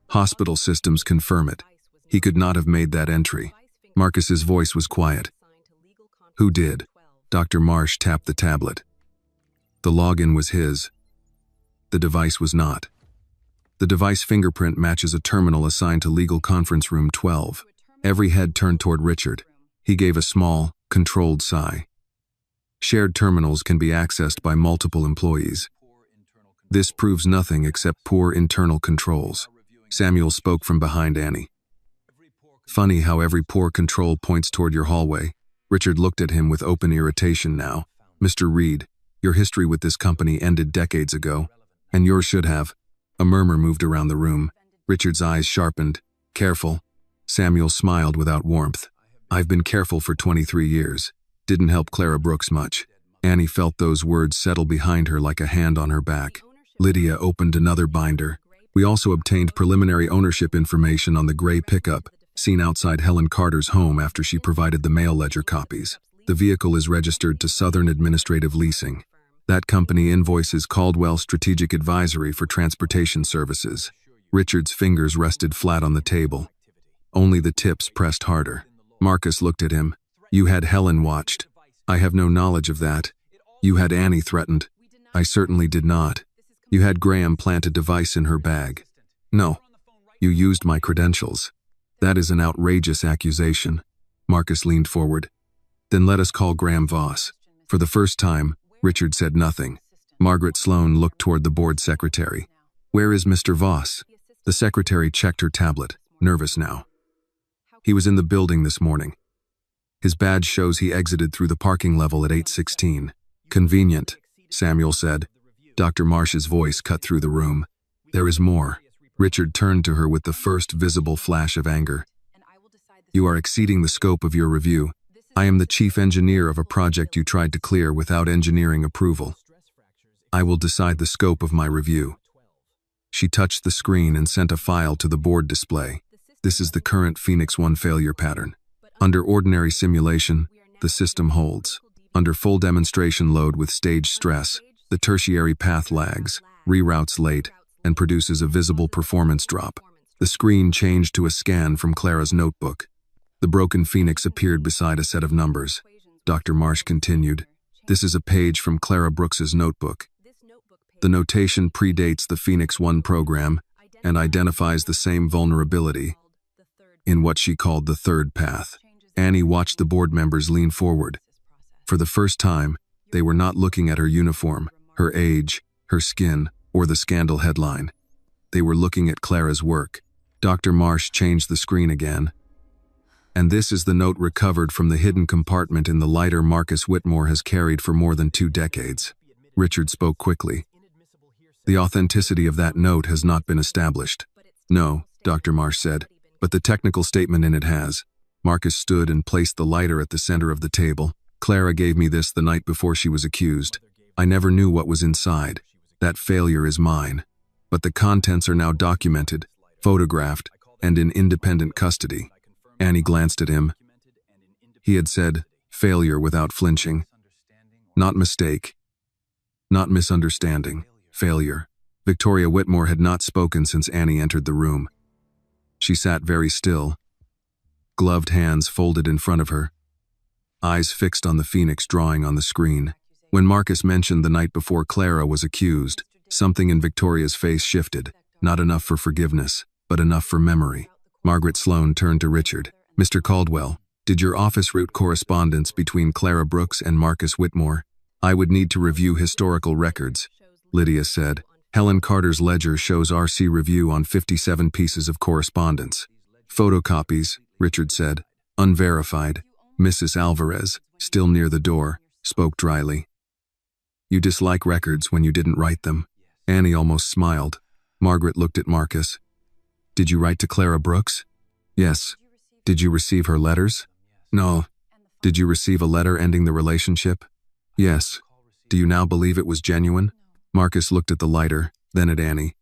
Hospital systems confirm it. He could not have made that entry." Marcus's voice was quiet. "Who did?" Dr. Marsh tapped the tablet. "The login was his. The device was not. The device fingerprint matches a terminal assigned to Legal Conference Room 12. Every head turned toward Richard. He gave a small, controlled sigh. "Shared terminals can be accessed by multiple employees. This proves nothing except poor internal controls." Samuel spoke from behind Annie. "Funny how every poor control points toward your hallway." Richard looked at him with open irritation now. "Mr. Reed, your history with this company ended decades ago, and yours should have." A murmur moved around the room. Richard's eyes sharpened. "Careful." Samuel smiled without warmth. "I've been careful for 23 years. Didn't help Clara Brooks much." Annie felt those words settle behind her like a hand on her back. Lydia opened another binder. "We also obtained preliminary ownership information on the gray pickup seen outside Helen Carter's home after she provided the mail ledger copies. The vehicle is registered to Southern Administrative Leasing. That company invoices Caldwell Strategic Advisory for transportation services." Richard's fingers rested flat on the table. Only the tips pressed harder. Marcus looked at him. "You had Helen watched." "I have no knowledge of that." "You had Annie threatened." "I certainly did not." "You had Graham plant a device in her bag." "No." "You used my credentials." "That is an outrageous accusation." Marcus leaned forward. "Then let us call Graham Voss." For the first time, Richard said nothing. Margaret Sloan looked toward the board secretary. "Where is Mr. Voss?" The secretary checked her tablet, nervous now. "He was in the building this morning. His badge shows he exited through the parking level at 8:16. "Convenient," Samuel said. Dr. Marsh's voice cut through the room. "There is more." Richard turned to her with the first visible flash of anger. "You are exceeding the scope of your review. I am the chief engineer of a project you tried to clear without engineering approval. I will decide the scope of my review." She touched the screen and sent a file to the board display. "This is the current Phoenix 1 failure pattern. Under ordinary simulation, the system holds. Under full demonstration load with stage stress, the tertiary path lags, reroutes late, and produces a visible performance drop." The screen changed to a scan from Clara's notebook. The broken Phoenix appeared beside a set of numbers. Dr. Marsh continued, "This is a page from Clara Brooks's notebook. The notation predates the Phoenix 1 program and identifies the same vulnerability in what she called the third path." Annie watched the board members lean forward. For the first time, they were not looking at her uniform, her age, her skin, or the scandal headline. They were looking at Clara's work. Dr. Marsh changed the screen again. "And this is the note recovered from the hidden compartment in the lighter Marcus Whitmore has carried for more than 2 decades. Richard spoke quickly. "The authenticity of that note has not been established." "No," Dr. Marsh said, "but the technical statement in it has." Marcus stood and placed the lighter at the center of the table. "Clara gave me this the night before she was accused. I never knew what was inside. That failure is mine. But the contents are now documented, photographed, and in independent custody." Annie glanced at him. He had said, failure without flinching. Not mistake. Not misunderstanding. Failure. Victoria Whitmore had not spoken since Annie entered the room. She sat very still, gloved hands folded in front of her, eyes fixed on the Phoenix drawing on the screen. When Marcus mentioned the night before Clara was accused, something in Victoria's face shifted, not enough for forgiveness, but enough for memory. Margaret Sloan turned to Richard. "Mr. Caldwell, did your office route correspondence between Clara Brooks and Marcus Whitmore?" I would need to review historical records, Lydia said. Helen Carter's ledger shows RC review on 57 pieces of correspondence. Photocopies, Richard said. Unverified. Mrs. Alvarez, still near the door, spoke dryly. You dislike records when you didn't write them. Annie almost smiled. Margaret looked at Marcus. Did you write to Clara Brooks? Yes. Did you receive her letters? No. Did you receive a letter ending the relationship? Yes. Do you now believe it was genuine? Marcus looked at the lighter, then at Annie.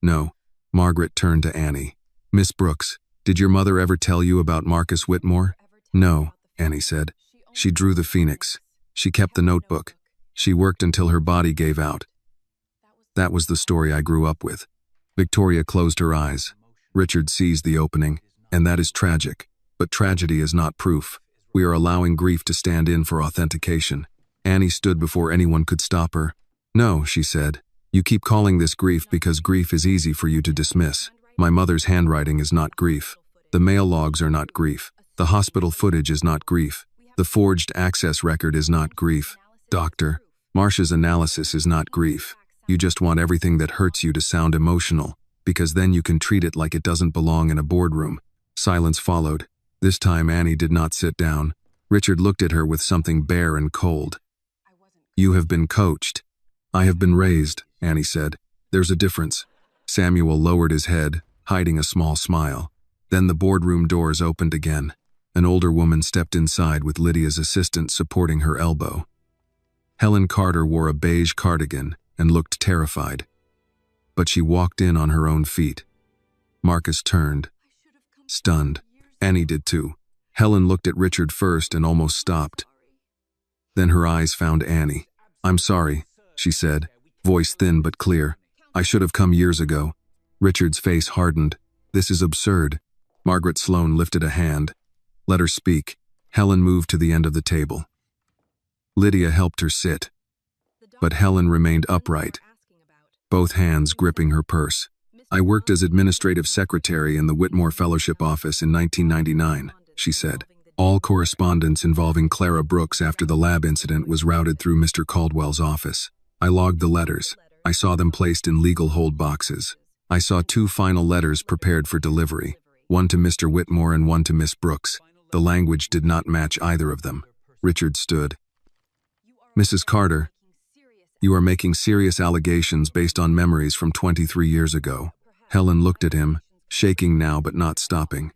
No. Margaret turned to Annie. Miss Brooks, did your mother ever tell you about Marcus Whitmore? No, Annie said. She drew the phoenix. She kept the notebook. She worked until her body gave out. That was the story I grew up with. Victoria closed her eyes. Richard seized the opening, and that is tragic. But tragedy is not proof. We are allowing grief to stand in for authentication. Annie stood before anyone could stop her. No, she said. You keep calling this grief because grief is easy for you to dismiss. My mother's handwriting is not grief. The mail logs are not grief. The hospital footage is not grief. The forged access record is not grief. Doctor, Marcia's analysis is not grief. You just want everything that hurts you to sound emotional, because then you can treat it like it doesn't belong in a boardroom. Silence followed. This time Annie did not sit down. Richard looked at her with something bare and cold. You have been coached. I have been raised, Annie said. There's a difference. Samuel lowered his head, hiding a small smile. Then the boardroom doors opened again. An older woman stepped inside with Lydia's assistant supporting her elbow. Helen Carter wore a beige cardigan and looked terrified. But she walked in on her own feet. Marcus turned, stunned. Annie did too. Helen looked at Richard first and almost stopped. Then her eyes found Annie. I'm sorry, she said, voice thin but clear. I should have come years ago. Richard's face hardened. This is absurd. Margaret Sloane lifted a hand. Let her speak. Helen moved to the end of the table. Lydia helped her sit. But Helen remained upright, both hands gripping her purse. I worked as administrative secretary in the Whitmore Fellowship office in 1999, she said. All correspondence involving Clara Brooks after the lab incident was routed through Mr. Caldwell's office. I logged the letters. I saw them placed in legal hold boxes. I saw 2 final letters prepared for delivery, one to Mr. Whitmore and one to Miss Brooks. The language did not match either of them. Richard stood. Mrs. Carter, you are making serious allegations based on memories from 23 years ago. Helen looked at him, shaking now but not stopping.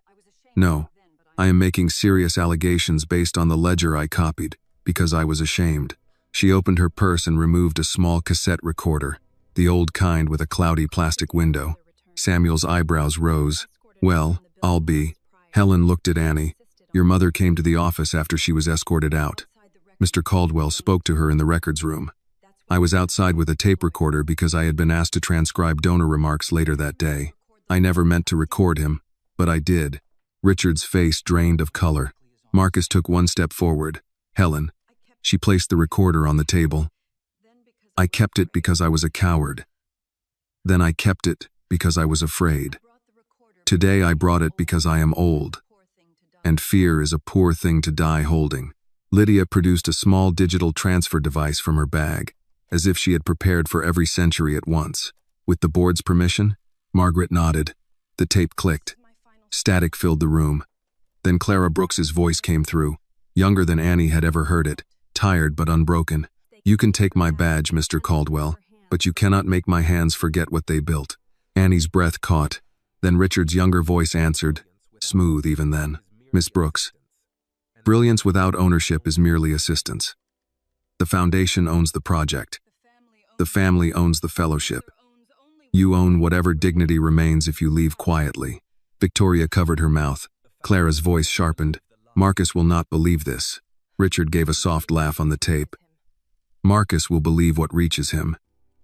No, I am making serious allegations based on the ledger I copied, because I was ashamed. She opened her purse and removed a small cassette recorder, the old kind with a cloudy plastic window. Samuel's eyebrows rose. Well, I'll be. Helen looked at Annie. Your mother came to the office after she was escorted out. Mr. Caldwell spoke to her in the records room. I was outside with a tape recorder because I had been asked to transcribe donor remarks later that day. I never meant to record him, but I did. Richard's face drained of color. Marcus took one step forward. Helen. She placed the recorder on the table. I kept it because I was a coward. Then I kept it because I was afraid. Today I brought it because I am old. And fear is a poor thing to die holding. Lydia produced a small digital transfer device from her bag, as if she had prepared for every century at once. With the board's permission, Margaret nodded. The tape clicked. Static filled the room. Then Clara Brooks's voice came through, younger than Annie had ever heard it, tired but unbroken. You can take my badge, Mr. Caldwell, but you cannot make my hands forget what they built. Annie's breath caught. Then Richard's younger voice answered, smooth even then. Miss Brooks. Brilliance without ownership is merely assistance. The foundation owns the project. The family owns the fellowship. You own whatever dignity remains if you leave quietly. Victoria covered her mouth. Clara's voice sharpened. Marcus will not believe this. Richard gave a soft laugh on the tape. Marcus will believe what reaches him.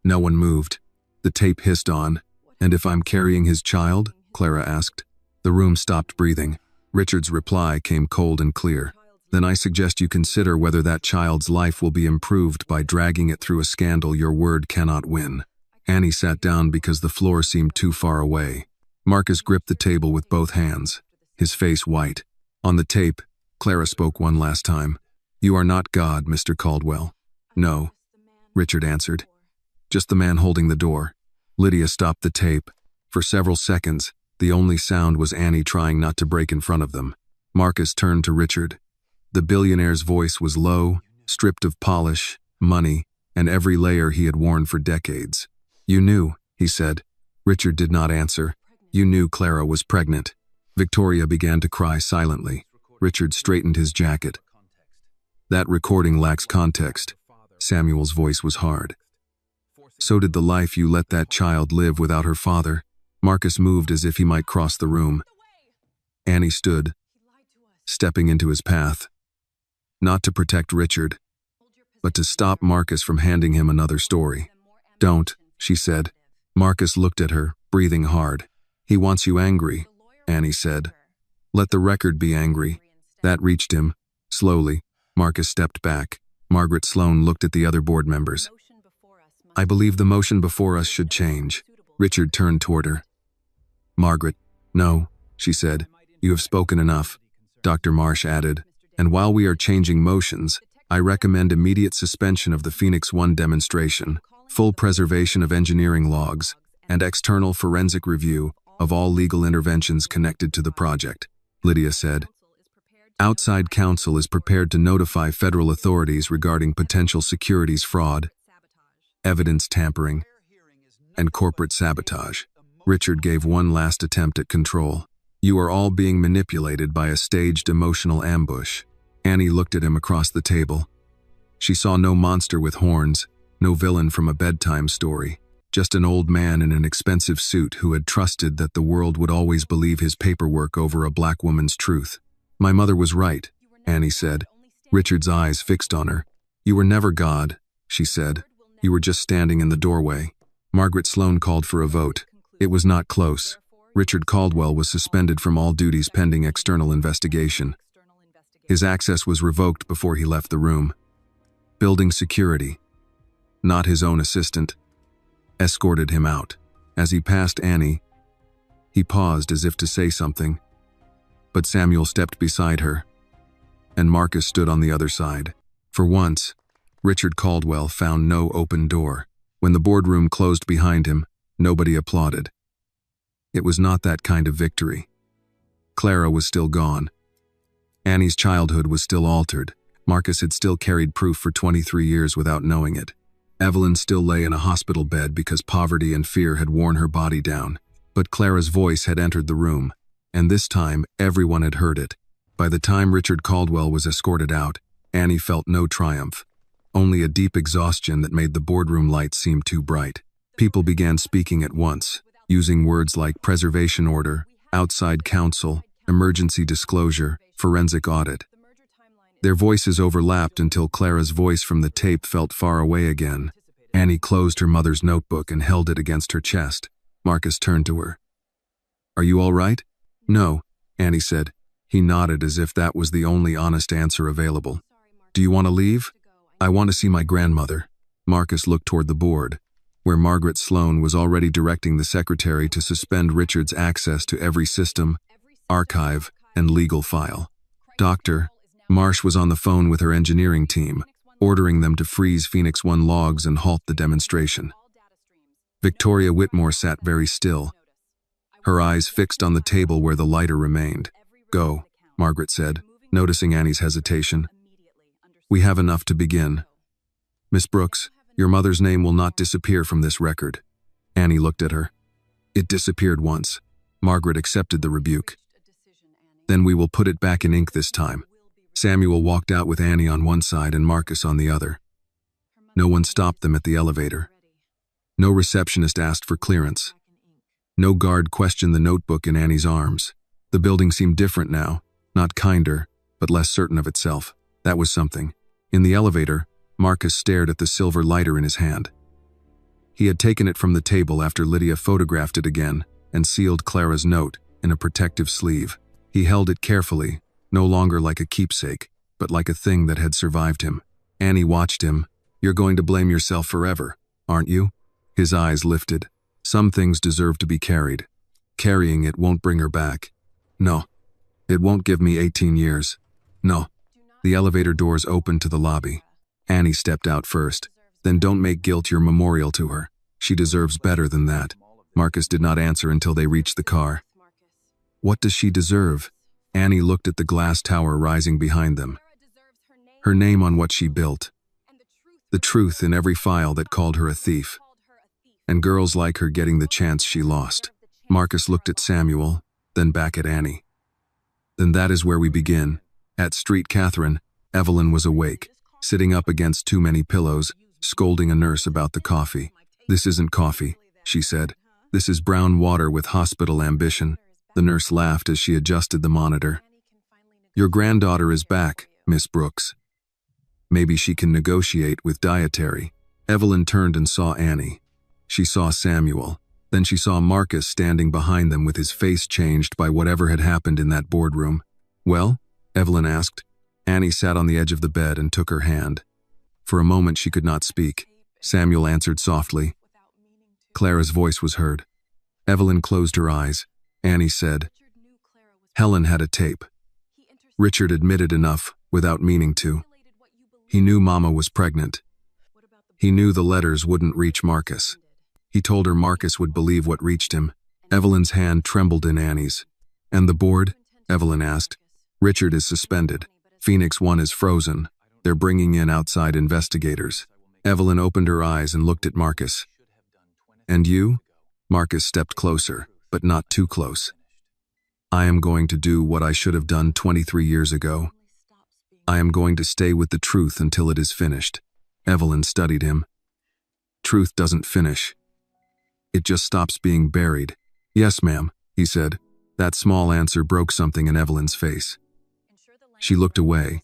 No one moved. The tape hissed on. And if I'm carrying his child? Clara asked. The room stopped breathing. Richard's reply came cold and clear. Then I suggest you consider whether that child's life will be improved by dragging it through a scandal your word cannot win. Annie sat down because the floor seemed too far away. Marcus gripped the table with both hands, his face white. On the tape, Clara spoke one last time. You are not God, Mr. Caldwell. No, Richard answered. Just the man holding the door. Lydia stopped the tape. For several seconds, the only sound was Annie trying not to break in front of them. Marcus turned to Richard. The billionaire's voice was low, stripped of polish, money, and every layer he had worn for decades. You knew, he said. Richard did not answer. You knew Clara was pregnant. Victoria began to cry silently. Richard straightened his jacket. That recording lacks context. Samuel's voice was hard. So did the life you let that child live without her father. Marcus moved as if he might cross the room. Annie stood, stepping into his path. Not to protect Richard, but to stop Marcus from handing him another story. Don't, she said. Marcus looked at her, breathing hard. He wants you angry, Annie said. Let the record be angry. That reached him. Slowly, Marcus stepped back. Margaret Sloane looked at the other board members. I believe the motion before us should change. Richard turned toward her. Margaret, no, she said. You have spoken enough. Dr. Marsh added, and while we are changing motions, I recommend immediate suspension of the Phoenix 1 demonstration, full preservation of engineering logs, and external forensic review of all legal interventions connected to the project, Lydia said. Outside counsel is prepared to notify federal authorities regarding potential securities fraud, evidence tampering, and corporate sabotage. Richard gave one last attempt at control. You are all being manipulated by a staged emotional ambush. Annie looked at him across the table. She saw no monster with horns, no villain from a bedtime story, just an old man in an expensive suit who had trusted that the world would always believe his paperwork over a black woman's truth. My mother was right, Annie said. Richard's eyes fixed on her. You were never God, she said. You were just standing in the doorway. Margaret Sloane called for a vote. It was not close. Richard Caldwell was suspended from all duties pending external investigation. His access was revoked before he left the room. Building security, not his own assistant, escorted him out. As he passed Annie, he paused as if to say something, but Samuel stepped beside her, and Marcus stood on the other side. For once, Richard Caldwell found no open door. When the boardroom closed behind him, nobody applauded. It was not that kind of victory. Clara was still gone. Annie's childhood was still altered. Marcus had still carried proof for 23 years without knowing it. Evelyn still lay in a hospital bed because poverty and fear had worn her body down. But Clara's voice had entered the room, and this time everyone had heard it. By the time Richard Caldwell was escorted out, Annie felt no triumph, only a deep exhaustion that made the boardroom lights seem too bright. People began speaking at once, using words like preservation order, outside counsel, emergency disclosure, forensic audit. Their voices overlapped until Clara's voice from the tape felt far away again. Annie closed her mother's notebook and held it against her chest. Marcus turned to her. Are you all right? No, Annie said. He nodded as if that was the only honest answer available. Do you want to leave? I want to see my grandmother. Marcus looked toward the board, where Margaret Sloane was already directing the secretary to suspend Richard's access to every system, archive, and legal file. Dr. Marsh was on the phone with her engineering team, ordering them to freeze Phoenix 1 logs and halt the demonstration. Victoria Whitmore sat very still, her eyes fixed on the table where the lighter remained. Go, Margaret said, noticing Annie's hesitation. We have enough to begin. Miss Brooks, your mother's name will not disappear from this record. Annie looked at her. It disappeared once. Margaret accepted the rebuke. Then we will put it back in ink this time. Samuel walked out with Annie on one side and Marcus on the other. No one stopped them at the elevator. No receptionist asked for clearance. No guard questioned the notebook in Annie's arms. The building seemed different now, not kinder, but less certain of itself. That was something. In the elevator, Marcus stared at the silver lighter in his hand. He had taken it from the table after Lydia photographed it again and sealed Clara's note in a protective sleeve. He held it carefully, no longer like a keepsake, but like a thing that had survived him. Annie watched him. You're going to blame yourself forever, aren't you? His eyes lifted. Some things deserve to be carried. Carrying it won't bring her back. No. It won't give me 18 years. No. The elevator doors opened to the lobby. Annie stepped out first. Then don't make guilt your memorial to her. She deserves better than that. Marcus did not answer until they reached the car. What does she deserve? Annie looked at the glass tower rising behind them. Her name on what she built. The truth in every file that called her a thief. And girls like her getting the chance she lost. Marcus looked at Samuel, then back at Annie. Then that is where we begin. At Street Catherine, Evelyn was awake, sitting up against too many pillows, scolding a nurse about the coffee. This isn't coffee, she said. This is brown water with hospital ambition. The nurse laughed as she adjusted the monitor. Your granddaughter is back, Miss Brooks. Maybe she can negotiate with dietary. Evelyn turned and saw Annie. She saw Samuel. Then she saw Marcus standing behind them with his face changed by whatever had happened in that boardroom. Well? Evelyn asked. Annie sat on the edge of the bed and took her hand. For a moment she could not speak. Samuel answered softly. Clara's voice was heard. Evelyn closed her eyes. Annie said, Helen had a tape. Richard admitted enough without meaning to. He knew Mama was pregnant. He knew the letters wouldn't reach Marcus. He told her Marcus would believe what reached him. Evelyn's hand trembled in Annie's. And the board? Evelyn asked. Richard is suspended. Phoenix 1 is frozen. They're bringing in outside investigators. Evelyn opened her eyes and looked at Marcus. And you? Marcus stepped closer, but not too close. I am going to do what I should have done 23 years ago. I am going to stay with the truth until it is finished. Evelyn studied him. Truth doesn't finish. It just stops being buried. Yes, ma'am, he said. That small answer broke something in Evelyn's face. She looked away,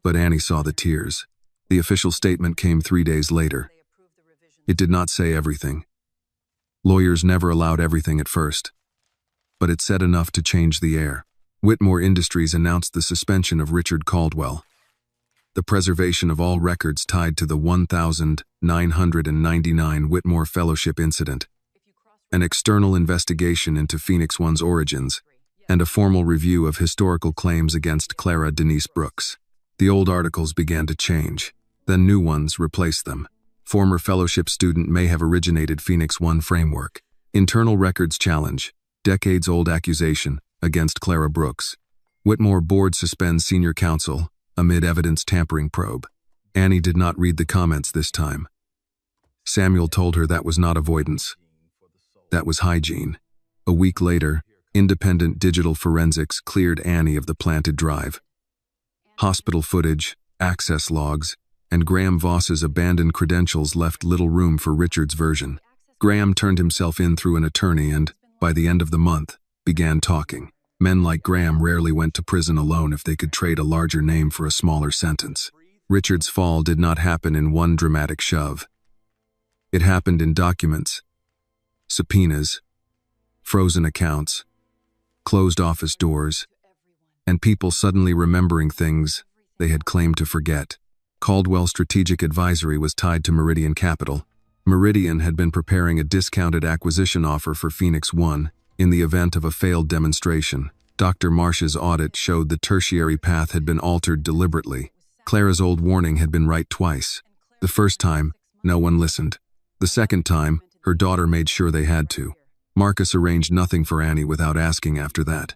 but Annie saw the tears. The official statement came 3 days later. It did not say everything. Lawyers never allowed everything at first. But it said enough to change the air. Whitmore Industries announced the suspension of Richard Caldwell. The preservation of all records tied to the 1999 Whitmore Fellowship incident. An external investigation into Phoenix 1's origins, and a formal review of historical claims against Clara Denise Brooks. The old articles began to change, then new ones replaced them. Former fellowship student may have originated Phoenix 1 framework. Internal records challenge, decades-old accusation against Clara Brooks. Whitmore board suspends senior counsel amid evidence tampering probe. Annie did not read the comments this time. Samuel told her that was not avoidance. That was hygiene. A week later, independent digital forensics cleared Annie of the planted drive. Hospital footage, access logs, and Graham Voss's abandoned credentials left little room for Richard's version. Graham turned himself in through an attorney and, by the end of the month, began talking. Men like Graham rarely went to prison alone if they could trade a larger name for a smaller sentence. Richard's fall did not happen in one dramatic shove. It happened in documents, subpoenas, frozen accounts, closed office doors, and people suddenly remembering things they had claimed to forget. Caldwell Strategic Advisory was tied to Meridian Capital. Meridian had been preparing a discounted acquisition offer for Phoenix 1 in the event of a failed demonstration. Dr. Marsh's audit showed the tertiary path had been altered deliberately. Clara's old warning had been right twice. The first time, no one listened. The second time, her daughter made sure they had to. Marcus arranged nothing for Annie without asking after that.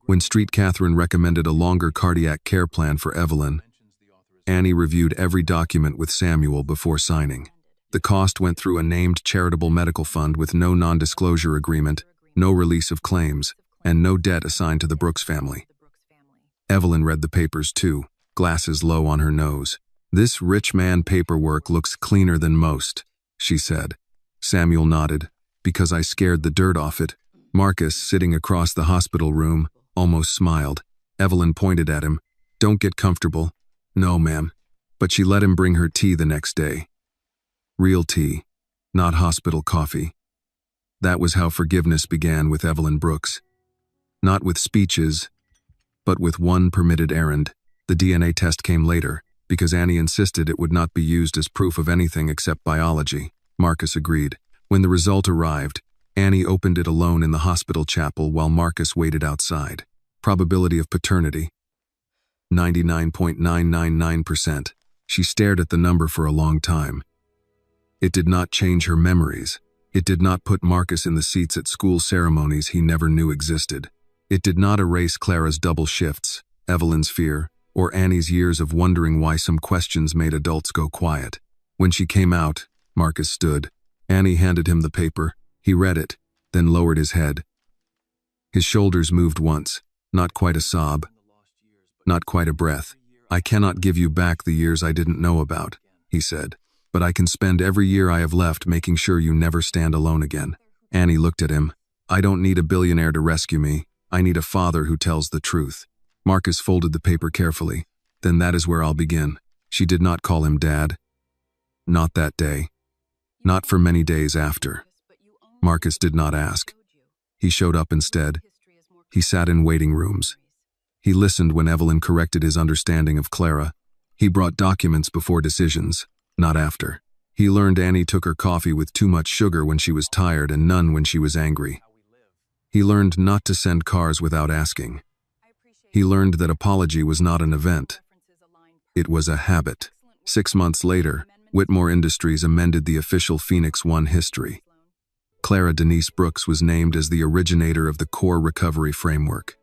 When Street Catherine recommended a longer cardiac care plan for Evelyn, Annie reviewed every document with Samuel before signing. The cost went through a named charitable medical fund with no non-disclosure agreement, no release of claims, and no debt assigned to the Brooks family. Evelyn read the papers too, glasses low on her nose. This rich man paperwork looks cleaner than most, she said. Samuel nodded, because I scared the dirt off it. Marcus, sitting across the hospital room, almost smiled. Evelyn pointed at him. Don't get comfortable. No, ma'am. But she let him bring her tea the next day. Real tea, not hospital coffee. That was how forgiveness began with Evelyn Brooks. Not with speeches, but with one permitted errand. The DNA test came later, because Annie insisted it would not be used as proof of anything except biology. Marcus agreed. When the result arrived, Annie opened it alone in the hospital chapel while Marcus waited outside. Probability of paternity, 99.999%. She stared at the number for a long time. It did not change her memories. It did not put Marcus in the seats at school ceremonies he never knew existed. It did not erase Clara's double shifts, Evelyn's fear, or Annie's years of wondering why some questions made adults go quiet. When she came out, Marcus stood. Annie handed him the paper. He read it, then lowered his head. His shoulders moved once, not quite a sob, not quite a breath. "I cannot give you back the years I didn't know about," he said, "but I can spend every year I have left making sure you never stand alone again." Annie looked at him. "I don't need a billionaire to rescue me. I need a father who tells the truth." Marcus folded the paper carefully. "Then that is where I'll begin." She did not call him Dad. Not that day. Not for many days after. Marcus did not ask. He showed up instead. He sat in waiting rooms. He listened when Evelyn corrected his understanding of Clara. He brought documents before decisions, not after. He learned Annie took her coffee with too much sugar when she was tired and none when she was angry. He learned not to send cars without asking. He learned that apology was not an event. It was a habit. 6 months later, Whitmore Industries amended the official Phoenix 1 history. Clara Denise Brooks was named as the originator of the core recovery framework.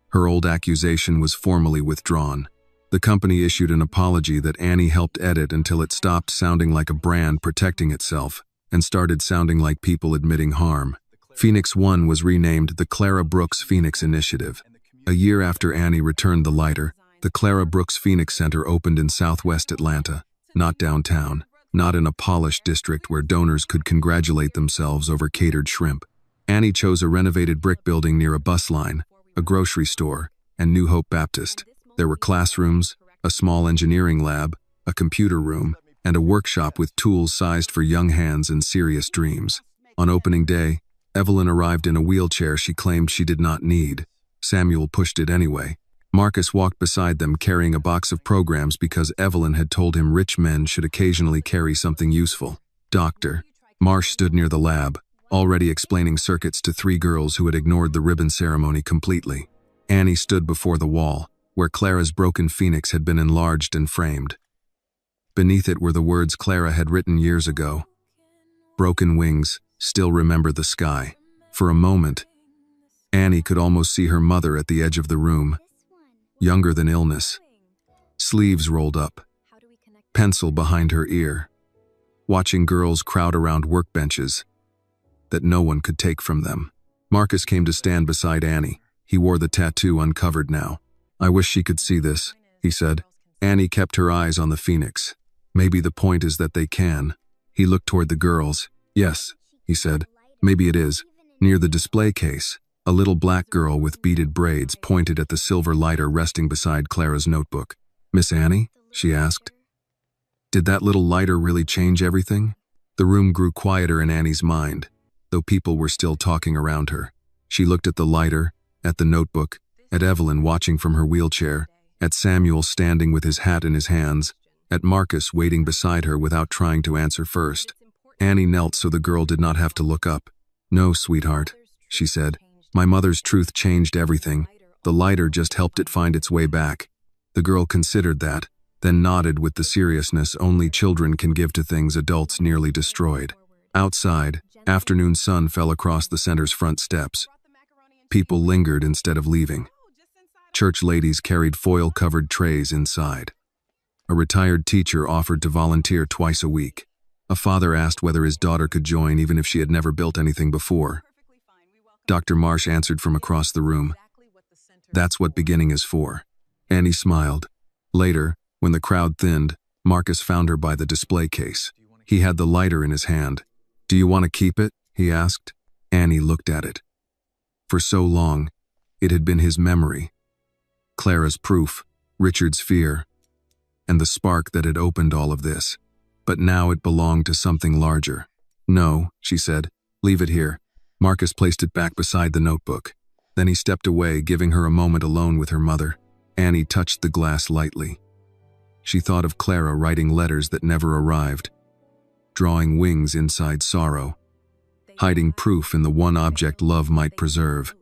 Her old accusation was formally withdrawn. The company issued an apology that Annie helped edit until it stopped sounding like a brand protecting itself and started sounding like people admitting harm. Phoenix 1 was renamed the Clara Brooks Phoenix Initiative. A year after Annie returned the lighter, the Clara Brooks Phoenix Center opened in southwest Atlanta, not downtown, not in a polished district where donors could congratulate themselves over catered shrimp. Annie chose a renovated brick building near a bus line, a grocery store, and New Hope Baptist. There were classrooms, a small engineering lab, a computer room, and a workshop with tools sized for young hands and serious dreams. On opening day, Evelyn arrived in a wheelchair she claimed she did not need. Samuel pushed it anyway. Marcus walked beside them carrying a box of programs because Evelyn had told him rich men should occasionally carry something useful. Dr. Marsh stood near the lab, already explaining circuits to 3 girls who had ignored the ribbon ceremony completely. Annie stood before the wall, where Clara's broken phoenix had been enlarged and framed. Beneath it were the words Clara had written years ago. "Broken wings, still remember the sky." For a moment, Annie could almost see her mother at the edge of the room, younger than illness, sleeves rolled up, pencil behind her ear, watching girls crowd around workbenches that no one could take from them. Marcus came to stand beside Annie. He wore the tattoo uncovered now. "I wish she could see this," he said. Annie kept her eyes on the phoenix. "Maybe the point is that they can." He looked toward the girls. "Yes," he said. "Maybe it is." Near the display case, a little black girl with beaded braids pointed at the silver lighter resting beside Clara's notebook. "Miss Annie?" she asked. Did that little lighter really change everything? The room grew quieter in Annie's mind, though people were still talking around her. She looked at the lighter, at the notebook, at Evelyn watching from her wheelchair, at Samuel standing with his hat in his hands, at Marcus waiting beside her without trying to answer first. Annie knelt so the girl did not have to look up. "No, sweetheart," she said. "My mother's truth changed everything. The lighter just helped it find its way back." The girl considered that, then nodded with the seriousness only children can give to things adults nearly destroyed. Outside, afternoon sun fell across the center's front steps. People lingered instead of leaving. Church ladies carried foil-covered trays inside. A retired teacher offered to volunteer twice a week. A father asked whether his daughter could join even if she had never built anything before. Dr. Marsh answered from across the room. "That's what beginning is for." Annie smiled. Later, when the crowd thinned, Marcus found her by the display case. He had the lighter in his hand. "Do you want to keep it?" he asked. Annie looked at it. For so long, it had been his memory. Clara's proof, Richard's fear, and the spark that had opened all of this. But now it belonged to something larger. "No," she said. "Leave it here." Marcus placed it back beside the notebook. Then he stepped away, giving her a moment alone with her mother. Annie touched the glass lightly. She thought of Clara writing letters that never arrived, drawing wings inside sorrow, hiding proof in the one object love might preserve.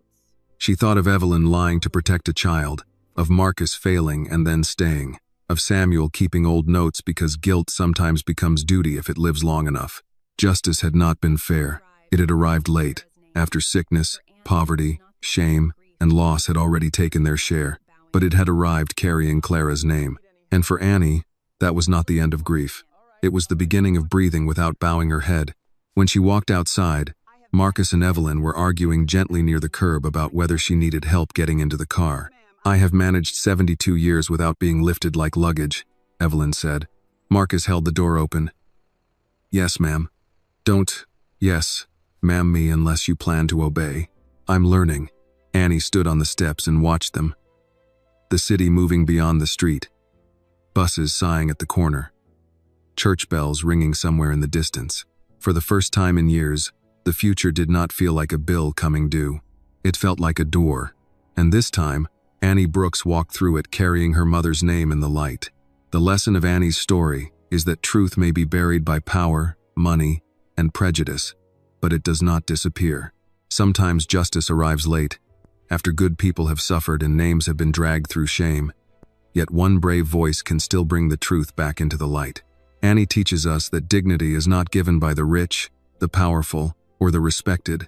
She thought of Evelyn lying to protect a child, of Marcus failing and then staying. of Samuel keeping old notes because guilt sometimes becomes duty if it lives long enough. Justice had not been fair. It had arrived late, after sickness, poverty, shame, and loss had already taken their share. But it had arrived carrying Clara's name. And for Annie, that was not the end of grief. It was the beginning of breathing without bowing her head. When she walked outside, Marcus and Evelyn were arguing gently near the curb about whether she needed help getting into the car. "I have managed 72 years without being lifted like luggage," Evelyn said. Marcus held the door open. "Yes, ma'am. Don't, yes, ma'am me unless you plan to obey. I'm learning." Annie stood on the steps and watched them. The city moving beyond the street. Buses sighing at the corner. Church bells ringing somewhere in the distance. For the first time in years, the future did not feel like a bill coming due. It felt like a door. And this time, Annie Brooks walked through it carrying her mother's name in the light. The lesson of Annie's story is that truth may be buried by power, money, and prejudice, but it does not disappear. Sometimes justice arrives late, after good people have suffered and names have been dragged through shame. Yet one brave voice can still bring the truth back into the light. Annie teaches us that dignity is not given by the rich, the powerful, or the respected.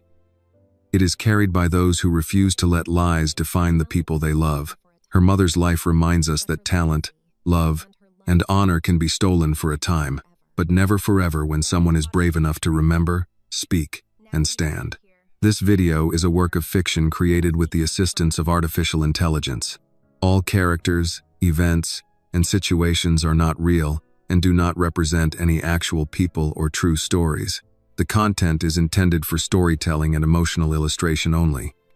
It is carried by those who refuse to let lies define the people they love. Her mother's life reminds us that talent, love, and honor can be stolen for a time, but never forever when someone is brave enough to remember, speak, and stand. This video is a work of fiction created with the assistance of artificial intelligence. All characters, events, and situations are not real and do not represent any actual people or true stories. The content is intended for storytelling and emotional illustration only.